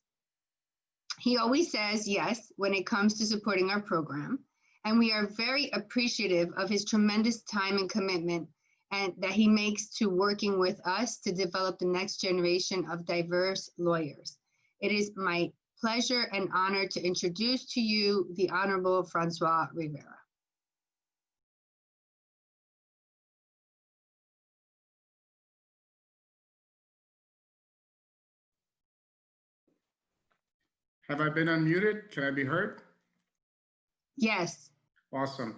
He always says yes when it comes to supporting our program, and we are very appreciative of his tremendous time and commitment and that he makes to working with us to develop the next generation of diverse lawyers. It is my pleasure and honor to introduce to you the Honorable Francois Rivera. Have I been unmuted? Can I be heard? Yes. Awesome.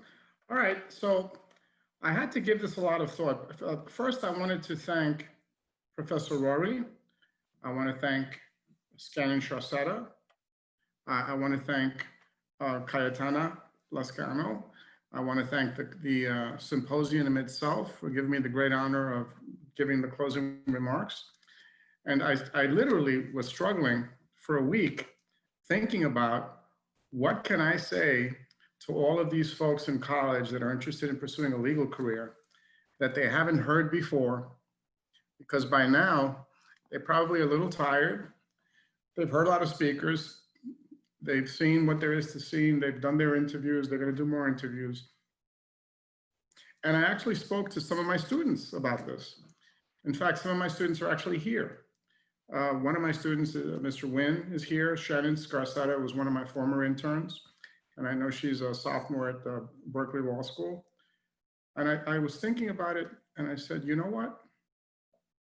All right, so I had to give this a lot of thought. First, I wanted to thank Professor Rory. I want to thank Scannon Sharcetta. I want to thank Cayetana Lascano. I want to thank the Symposium itself for giving me the great honor of giving the closing remarks. And I literally was struggling for a week thinking about what can I say to all of these folks in college that are interested in pursuing a legal career that they haven't heard before, because by now they're probably a little tired. They've heard a lot of speakers. They've seen what there is to see. They've done their interviews. They're going to do more interviews. And I actually spoke to some of my students about this. In fact, some of my students are actually here. One of my students, Mr. Wynn, is here. Shannon Scarcetta was one of my former interns. And I know she's a sophomore at the Berkeley Law School. And I was thinking about it, and I said, you know what?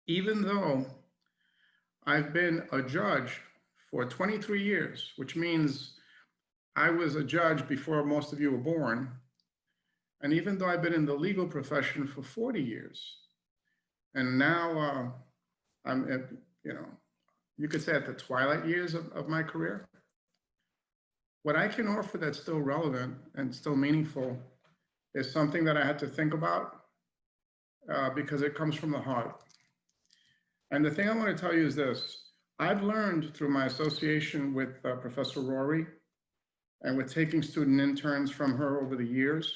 Even though I've been a judge for 23 years, which means I was a judge before most of you were born, and even though I've been in the legal profession for 40 years, and now I'm at, you could say at the twilight years of my career, what I can offer that's still relevant and still meaningful is something that I had to think about because it comes from the heart. And the thing I want to tell you is this. I've learned through my association with Professor Rory and with taking student interns from her over the years,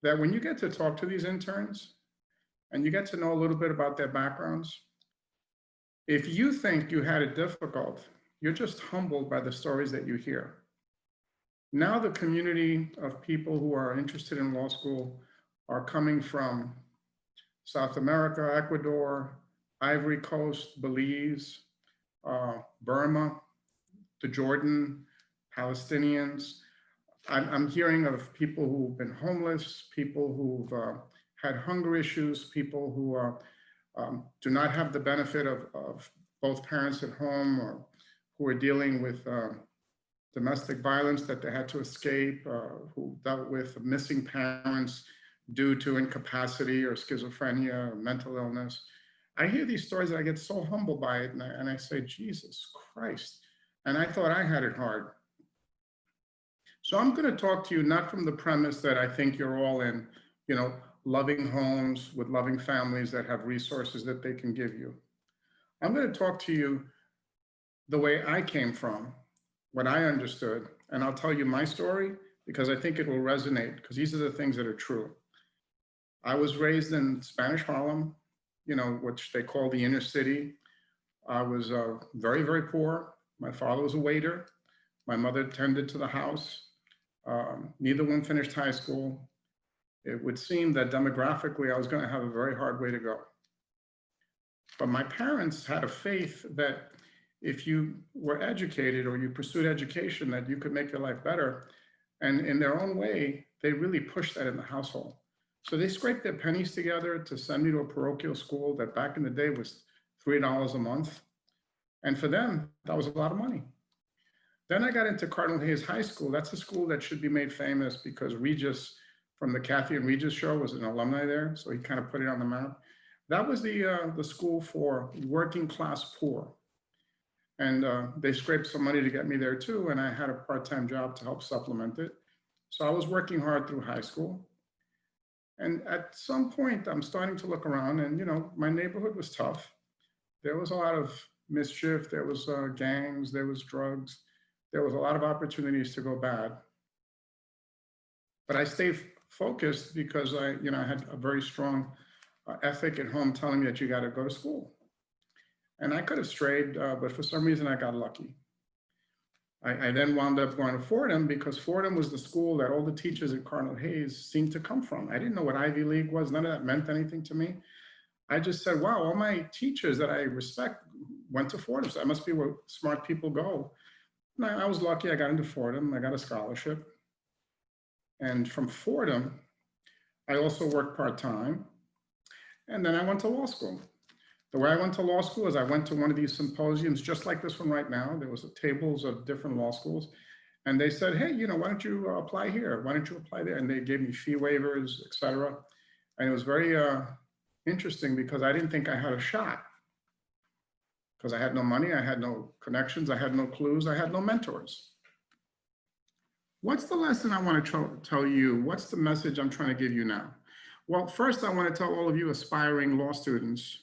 that when you get to talk to these interns and you get to know a little bit about their backgrounds, if you think you had it difficult, you're just humbled by the stories that you hear. Now the community of people who are interested in law school are coming from South America, Ecuador, Ivory Coast, Belize, Burma, the Jordan, Palestinians. I'm hearing of people who've been homeless, people who've had hunger issues, people who do not have the benefit of both parents at home, or who are dealing with domestic violence that they had to escape, who dealt with missing parents due to incapacity or schizophrenia or mental illness. I hear these stories and I get so humbled by it, and I say, Jesus Christ. And I thought I had it hard. So I'm going to talk to you not from the premise that I think you're all in, loving homes with loving families that have resources that they can give you. I'm going to talk to you the way I came from, what I understood, and I'll tell you my story because I think it will resonate, because these are the things that are true. I was raised in Spanish Harlem, which they call the inner city. I was very, very poor. My father was a waiter. My mother tended to the house. Neither one finished high school. It would seem that demographically I was going to have a very hard way to go. But my parents had a faith that if you were educated or you pursued education, that you could make your life better. And in their own way, they really pushed that in the household. So they scraped their pennies together to send me to a parochial school that back in the day was $3 a month. And for them, that was a lot of money. Then I got into Cardinal Hayes High School. That's a school that should be made famous because Regis from the Kathy and Regis show was an alumni there. So he kind of put it on the map. That was the school for working class poor. And they scraped some money to get me there too. And I had a part-time job to help supplement it. So I was working hard through high school. And at some point, I'm starting to look around and, my neighborhood was tough. There was a lot of mischief. There was gangs, there was drugs. There was a lot of opportunities to go bad. But I stayed focused because I had a very strong ethic at home telling me that you got to go to school. And I could have strayed, but for some reason I got lucky. I then wound up going to Fordham because Fordham was the school that all the teachers at Cardinal Hayes seemed to come from. I didn't know what Ivy League was. None of that meant anything to me. I just said, wow, all my teachers that I respect went to Fordham. So that must be where smart people go. And I was lucky. I got into Fordham. I got a scholarship. And from Fordham, I also worked part-time. And then I went to law school. The way I went to law school is I went to one of these symposiums, just like this one right now. There was tables of different law schools. And they said, hey, why don't you apply here? Why don't you apply there? And they gave me fee waivers, et cetera. And it was very interesting because I didn't think I had a shot. Because I had no money, I had no connections, I had no clues, I had no mentors. What's the lesson I want to tell you? What's the message I'm trying to give you now? Well, first I want to tell all of you aspiring law students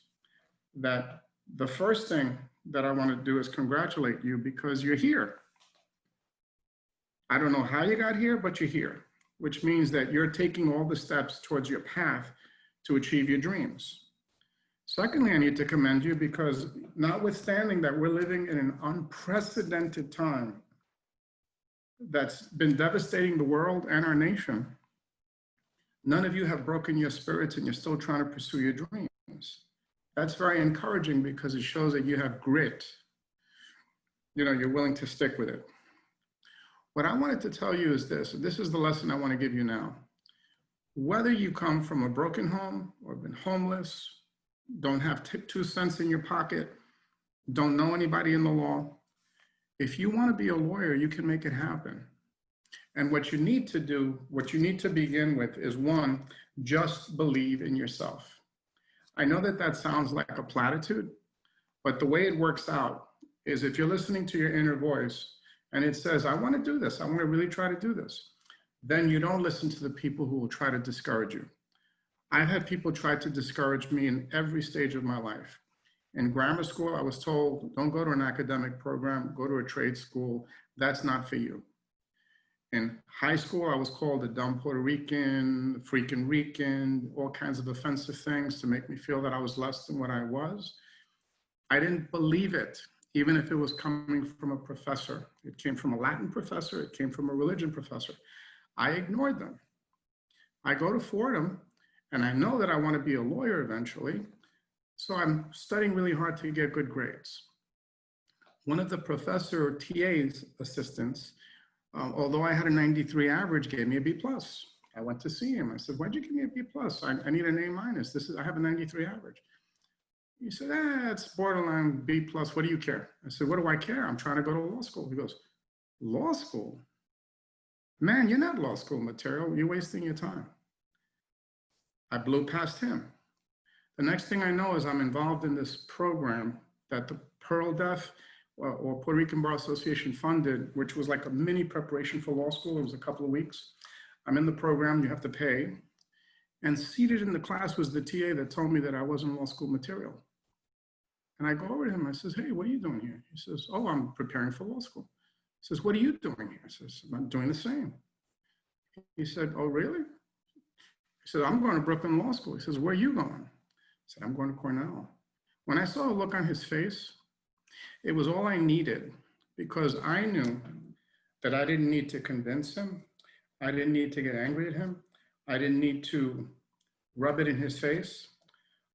that The first thing that I want to do is congratulate you because you're here. I don't know how you got here, but you're here, which means that you're taking all the steps towards your path to achieve your dreams. Secondly, I need to commend you because notwithstanding that we're living in an unprecedented time that's been devastating the world and our nation, none of you have broken your spirits and you're still trying to pursue your dreams. That's very encouraging because it shows that you have grit. You know, you're willing to stick with it. What I wanted to tell you is this, and this is the lesson I want to give you now. Whether you come from a broken home or been homeless, don't have 2 cents in your pocket, don't know anybody in the law, if you want to be a lawyer, you can make it happen. And what you need to do, what you need to begin with is 1, just believe in yourself. I know that that sounds like a platitude, but the way it works out is if you're listening to your inner voice and it says, I want to do this, I want to really try to do this, then you don't listen to the people who will try to discourage you. I've had people try to discourage me in every stage of my life. In grammar school, I was told, don't go to an academic program, go to a trade school. That's not for you. In high school, I was called a dumb Puerto Rican, freaking Rican, all kinds of offensive things to make me feel that I was less than what I was. I didn't believe it, even if it was coming from a professor. It came from a Latin professor, it came from a religion professor. I ignored them. I go to Fordham, and I know that I want to be a lawyer eventually, so I'm studying really hard to get good grades. One of the professor or TA's assistants, although I had a 93 average, gave me a B+. I went to see him. I said, why'd you give me a B+? I need an A-. I have a 93 average. He said, it's borderline B+. What do you care? I said, what do I care? I'm trying to go to law school. He goes, law school? Man, you're not law school material. You're wasting your time. I blew past him. The next thing I know is I'm involved in this program that the Pearl Deaf or Puerto Rican Bar Association funded, which was like a mini preparation for law school. It was a couple of weeks. I'm in the program, you have to pay. And seated in the class was the TA that told me that I wasn't law school material. And I go over to him, I says, hey, what are you doing here? He says, oh, I'm preparing for law school. He says, what are you doing here? I says, I'm doing the same. He said, oh, really? He said, I'm going to Brooklyn Law School. He says, where are you going? I said, I'm going to Cornell. When I saw a look on his face, it was all I needed because I knew that I didn't need to convince him. I didn't need to get angry at him. I didn't need to rub it in his face.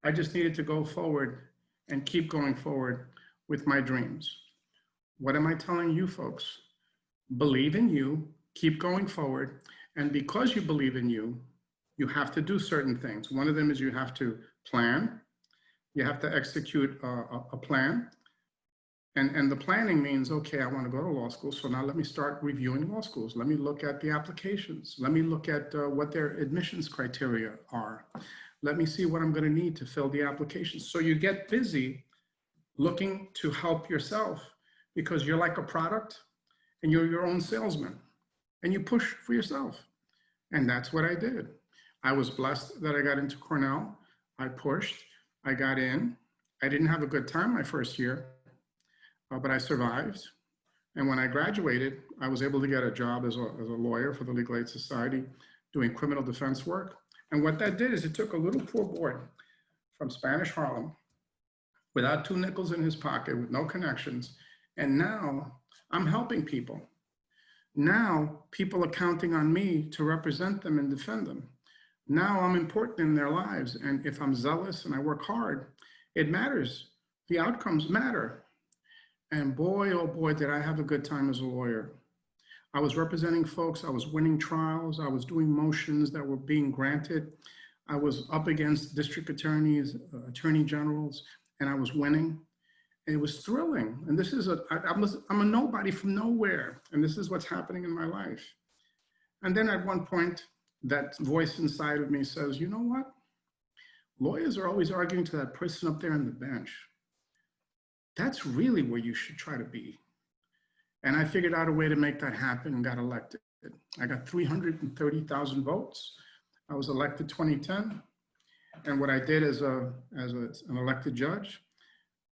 I just needed to go forward and keep going forward with my dreams. What am I telling you folks? Believe in you, keep going forward. And because you believe in you, you have to do certain things. One of them is you have to plan. You have to execute a plan. And the planning means, okay, I want to go to law school. So now let me start reviewing law schools. Let me look at the applications. Let me look at what their admissions criteria are. Let me see what I'm going to need to fill the applications. So you get busy looking to help yourself because you're like a product and you're your own salesman and you push for yourself. And that's what I did. I was blessed that I got into Cornell. I pushed, I got in. I didn't have a good time my first year, but I survived. And when I graduated, I was able to get a job as a lawyer for the Legal Aid Society doing criminal defense work. And what that did is it took a little poor boy from Spanish Harlem without 2 nickels in his pocket, with no connections. And now I'm helping people. Now people are counting on me to represent them and defend them. Now I'm important in their lives. And if I'm zealous and I work hard, it matters. The outcomes matter. And boy, oh boy, did I have a good time as a lawyer. I was representing folks, I was winning trials, I was doing motions that were being granted. I was up against district attorneys, attorney generals, and I was winning. And it was thrilling. And this is I'm a nobody from nowhere. And this is what's happening in my life. And then at one point, that voice inside of me says, you know what? Lawyers are always arguing to that person up there on the bench. That's really where you should try to be. And I figured out a way to make that happen and got elected. I got 330,000 votes. I was elected 2010. And what I did as an elected judge,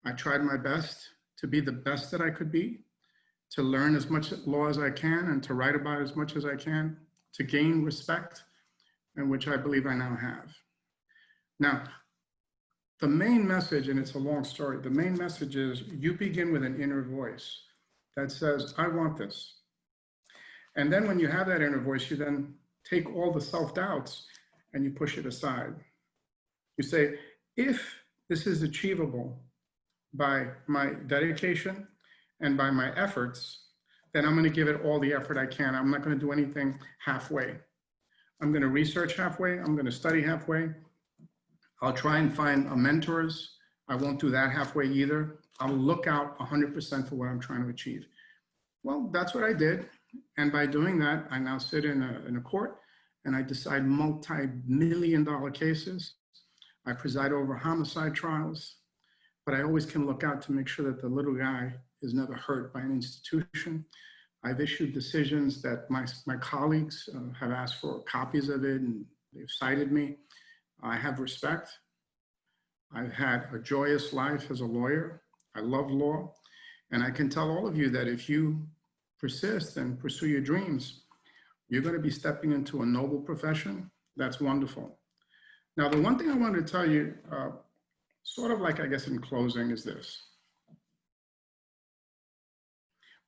I tried my best to be the best that I could be, to learn as much law as I can and to write about as much as I can, to gain respect, and which I believe I now have. Now, the main message, and it's a long story, the main message is you begin with an inner voice that says, I want this. And then when you have that inner voice, you then take all the self-doubts and you push it aside. You say, if this is achievable by my dedication and by my efforts, then I'm going to give it all the effort I can. I'm not going to do anything halfway. I'm going to research halfway. I'm going to study halfway. I'll try and find mentors. I won't do that halfway either. I'll look out 100% for what I'm trying to achieve. Well, that's what I did. And by doing that, I now sit in a court and I decide multi-million-dollar cases. I preside over homicide trials, but I always can look out to make sure that the little guy is never hurt by an institution. I've issued decisions that my colleagues have asked for copies of it and they've cited me. I have respect. I've had a joyous life as a lawyer. I love law. And I can tell all of you that if you persist and pursue your dreams, you're going to be stepping into a noble profession. That's wonderful. Now, the one thing I wanted to tell you, sort of like, I guess, in closing, is this.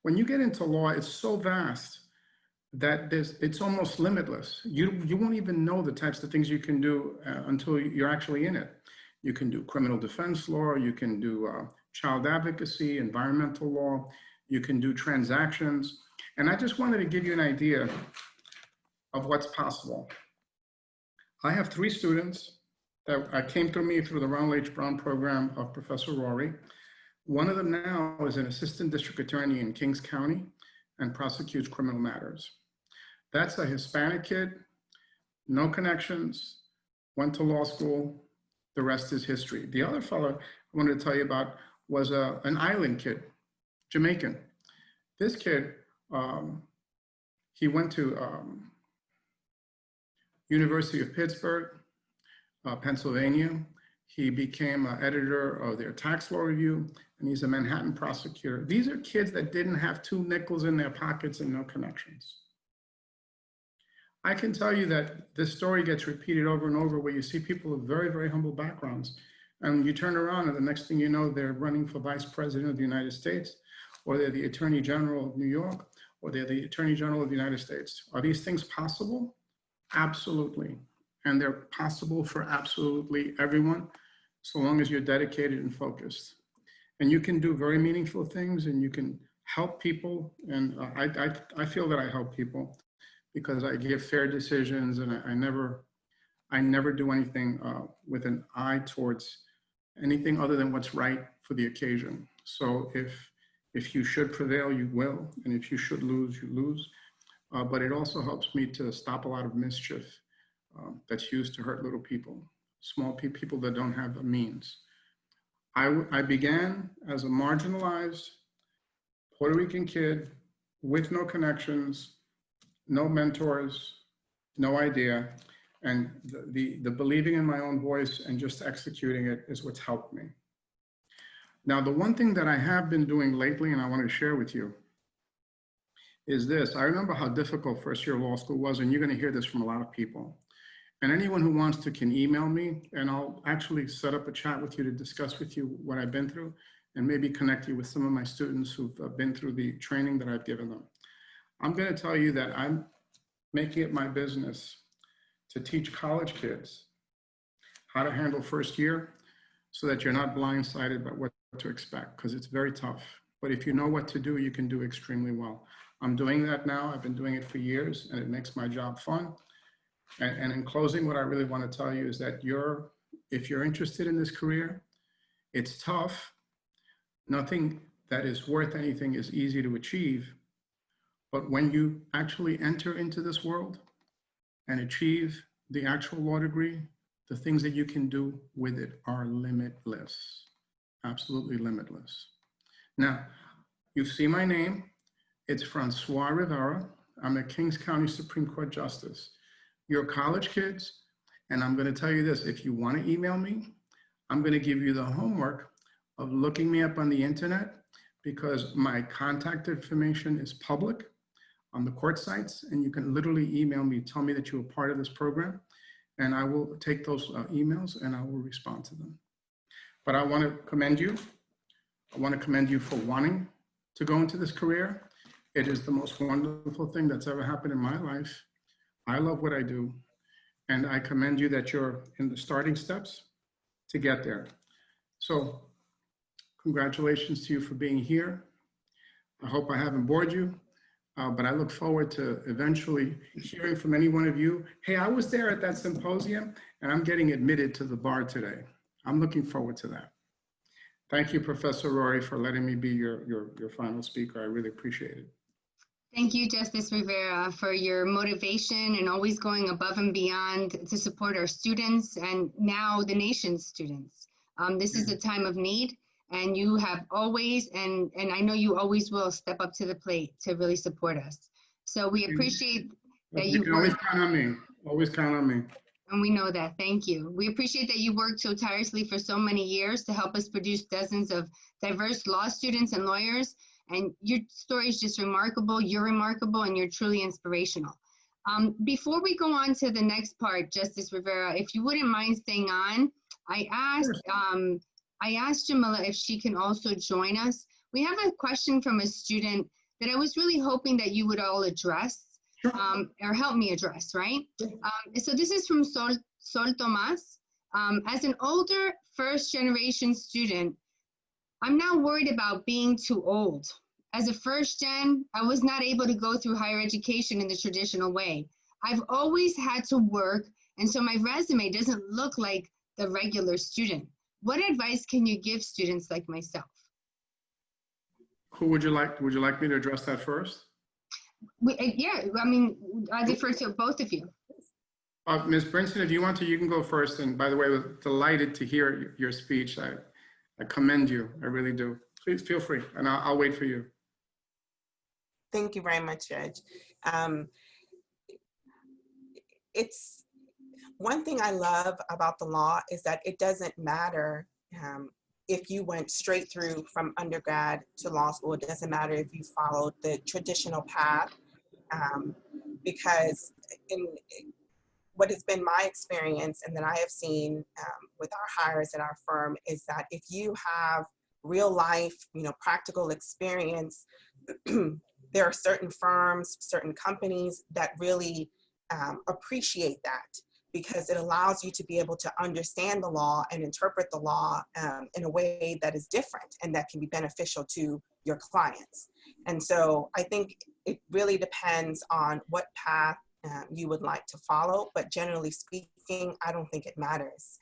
When you get into law, it's so vast that it's almost limitless. You won't even know the types of things you can do until you're actually in it. You can do criminal defense law, you can do child advocacy, environmental law, you can do transactions. And I just wanted to give you an idea of what's possible. I have 3 students that came through me through the Ronald H. Brown program of Professor Rory. One of them now is an assistant district attorney in Kings County and prosecutes criminal matters. That's a Hispanic kid, no connections, went to law school. The rest is history. The other fellow I wanted to tell you about was an island kid, Jamaican. This kid, he went to University of Pittsburgh, Pennsylvania. He became editor of their tax law review, and he's a Manhattan prosecutor. These are kids that didn't have 2 nickels in their pockets and no connections. I can tell you that this story gets repeated over and over where you see people with very, very humble backgrounds, and you turn around and the next thing you know, they're running for vice president of the United States, or they're the attorney general of New York, or they're the attorney general of the United States. Are these things possible? Absolutely. And they're possible for absolutely everyone, so long as you're dedicated and focused. And you can do very meaningful things and you can help people. And I feel that I help people because I give fair decisions and I never do anything with an eye towards anything other than what's right for the occasion. So if you should prevail, you will. And if you should lose, you lose. But it also helps me to stop a lot of mischief that's used to hurt little people, small people that don't have the means. I began as a marginalized Puerto Rican kid with no connections, no mentors, no idea. And the believing in my own voice and just executing it is what's helped me. Now, the one thing that I have been doing lately, and I want to share with you, is this. I remember how difficult first-year law school was, and you're going to hear this from a lot of people. And anyone who wants to can email me, and I'll actually set up a chat with you to discuss with you what I've been through, and maybe connect you with some of my students who've been through the training that I've given them. I'm going to tell you that I'm making it my business to teach college kids how to handle first year so that you're not blindsided by what to expect, because it's very tough. But if you know what to do, you can do extremely well. I'm doing that now. I've been doing it for years, and it makes my job fun. And in closing, what I really want to tell you is that if you're interested in this career, it's tough. Nothing that is worth anything is easy to achieve. But when you actually enter into this world and achieve the actual law degree, the things that you can do with it are limitless, absolutely limitless. Now, you see my name. It's Francois Rivera. I'm a Kings County Supreme Court Justice. You're college kids, and I'm going to tell you this. If you want to email me, I'm going to give you the homework of looking me up on the internet, because my contact information is public on the court sites, and you can literally email me, tell me that you were part of this program, and I will take those emails and I will respond to them. But I want to commend you. I want to commend you for wanting to go into this career. It is the most wonderful thing that's ever happened in my life. I love what I do, and I commend you that you're in the starting steps to get there. So congratulations to you for being here. I hope I haven't bored you, but I look forward to eventually hearing from any one of you. Hey, I was there at that symposium and I'm getting admitted to the bar today. I'm looking forward to that. Thank you, Professor Rory, for letting me be your final speaker. I really appreciate it. Thank you, Justice Rivera, for your motivation and always going above and beyond to support our students and now the nation's students. This is a time of need, and you have always, and I know you always will, step up to the plate to really support us. So we appreciate that you can always count on me. Always count on me. And we know that. Thank you. We appreciate that you worked so tirelessly for so many years to help us produce dozens of diverse law students and lawyers. And your story is just remarkable. You're remarkable, and you're truly inspirational. Before we go on to the next part, Justice Rivera, if you wouldn't mind staying on, I asked Jamila if she can also join us. We have a question from a student that I was really hoping that you would all address. Or help me address, right? So this is from Sol Tomas. As an older first-generation student, I'm now worried about being too old. As a first gen, I was not able to go through higher education in the traditional way. I've always had to work, and so my resume doesn't look like the regular student. What advice can you give students like myself? Who would you like me to address that first? Yeah, I mean, I defer to both of you. Ms. Brinson, if you want to, you can go first. And by the way, I was delighted to hear your speech. I commend you, I really do. Please feel free, and I'll wait for you. Thank you very much, Judge. It's one thing I love about the law is that it doesn't matter if you went straight through from undergrad to law school. It doesn't matter if you followed the traditional path, because in what has been my experience and that I have seen with our hires at our firm is that if you have real life, practical experience, there are certain firms, certain companies that really appreciate that, because it allows you to be able to understand the law and interpret the law in a way that is different and that can be beneficial to your clients. And so I think it really depends on what path you would like to follow, but generally speaking, I don't think it matters.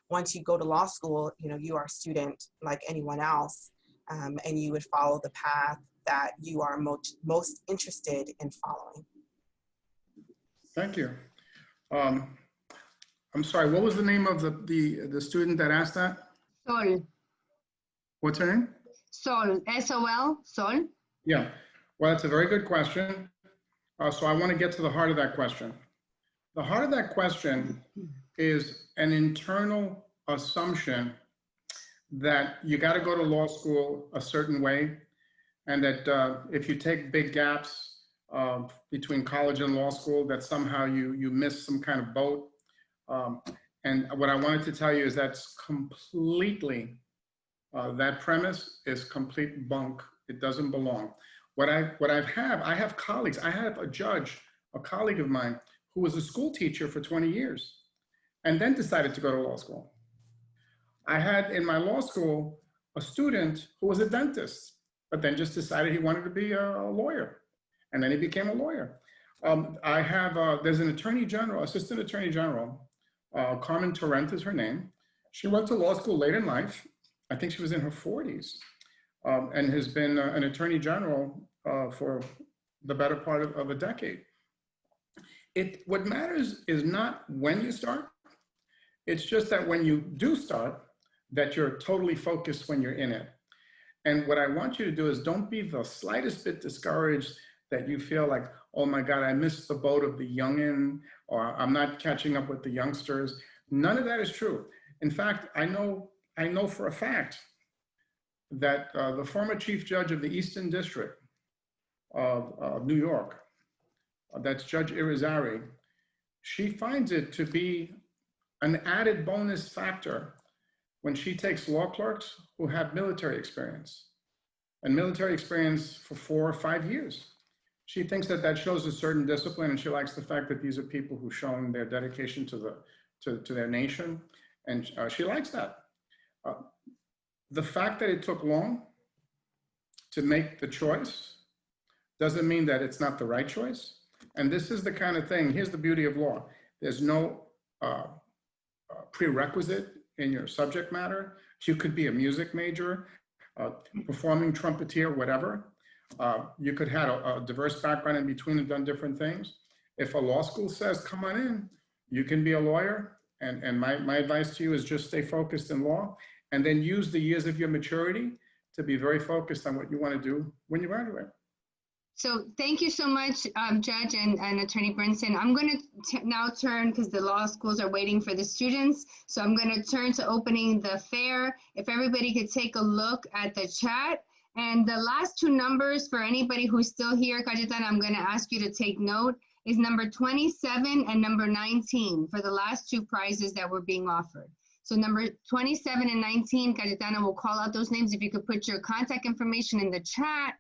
Once you go to law school, you are a student like anyone else, and you would follow the path that you are most interested in following. Thank you. I'm sorry, what was the name of the student that asked that? Sol. What's her name? Sol, S-O-L, Sol. Yeah, well, that's a very good question. So I want to get to the heart of that question. The heart of that question is an internal assumption that you got to go to law school a certain way, and that if you take big gaps between college and law school, that somehow you miss some kind of boat. And what I wanted to tell you is that's completely, that premise is complete bunk. It doesn't belong. I have colleagues. I have a judge, a colleague of mine, who was a school teacher for 20 years and then decided to go to law school. I had in my law school a student who was a dentist, but then just decided he wanted to be a lawyer. And then he became a lawyer. There's an attorney general, assistant attorney general, Carmen Torrent is her name. She went to law school late in life. I think she was in her 40s. And has been an attorney general for the better part of a decade. What matters is not when you start, it's just that when you do start, that you're totally focused when you're in it. And what I want you to do is don't be the slightest bit discouraged that you feel like, oh my God, I missed the boat of the youngin', or I'm not catching up with the youngsters. None of that is true. In fact, I know for a fact that the former chief judge of the Eastern District of New York, that's Judge Irizarry, she finds it to be an added bonus factor when she takes law clerks who have military experience, and military experience for 4 or 5 years. She thinks that that shows a certain discipline, and she likes the fact that these are people who've shown their dedication to their nation, and she likes that. The fact that it took long to make the choice doesn't mean that it's not the right choice. And this is the kind of thing, here's the beauty of law. There's no prerequisite in your subject matter. You could be a music major, performing trumpeter, whatever. You could have a diverse background in between and done different things. If a law school says, come on in, you can be a lawyer. And my advice to you is just stay focused in law, and then use the years of your maturity to be very focused on what you want to do when you graduate. So thank you so much, Judge and Attorney Brinson. I'm going to now turn, because the law schools are waiting for the students, so I'm going to turn to opening the fair. If everybody could take a look at the chat. And the last 2 numbers for anybody who's still here, Cayetana, I'm going to ask you to take note, is number 27 and number 19 for the last 2 prizes that were being offered. So number 27 and 19, Cayetana will call out those names. If you could put your contact information in the chat.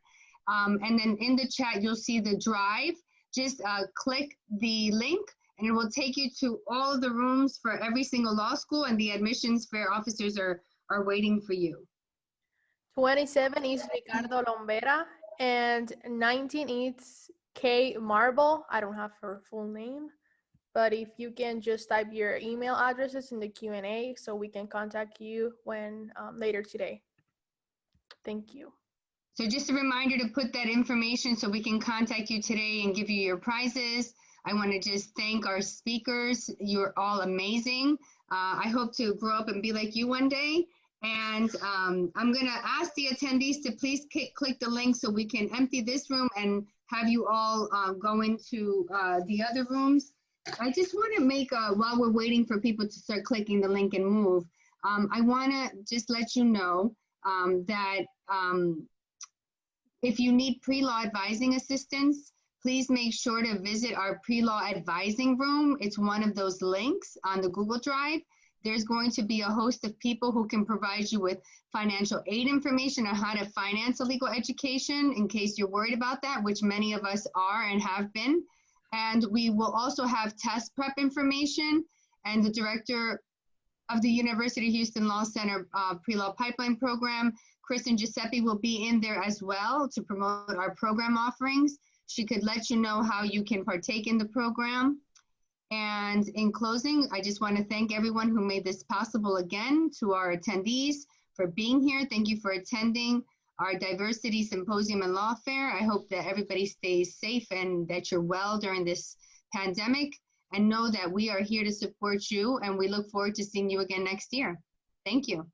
And then in the chat, you'll see the drive. Just click the link and it will take you to all of the rooms for every single law school, and the admissions fair officers are waiting for you. 27 is Ricardo Lombera, and 19 is Kay Marble. I don't have her full name, but if you can just type your email addresses in the Q&A so we can contact you when later today. Thank you. So just a reminder to put that information so we can contact you today and give you your prizes. I want to just thank our speakers. You're all amazing. I hope to grow up and be like you one day. And I'm going to ask the attendees to please click the link so we can empty this room and have you all go into the other rooms. I just want to make, while we're waiting for people to start clicking the link and move, I want to just let you know that if you need pre-law advising assistance, please make sure to visit our pre-law advising room. It's one of those links on the Google Drive. There's going to be a host of people who can provide you with financial aid information on how to finance a legal education in case you're worried about that, which many of us are and have been. And we will also have test prep information, and the director of the University of Houston Law Center pre-law pipeline program, Kristen Giuseppe, will be in there as well to promote our program offerings. She could let you know how you can partake in the program. And in closing, I just want to thank everyone who made this possible again, to our attendees for being here. Thank you for attending our Diversity Symposium and Law Fair. I hope that everybody stays safe and that you're well during this pandemic, and know that we are here to support you, and we look forward to seeing you again next year. Thank you.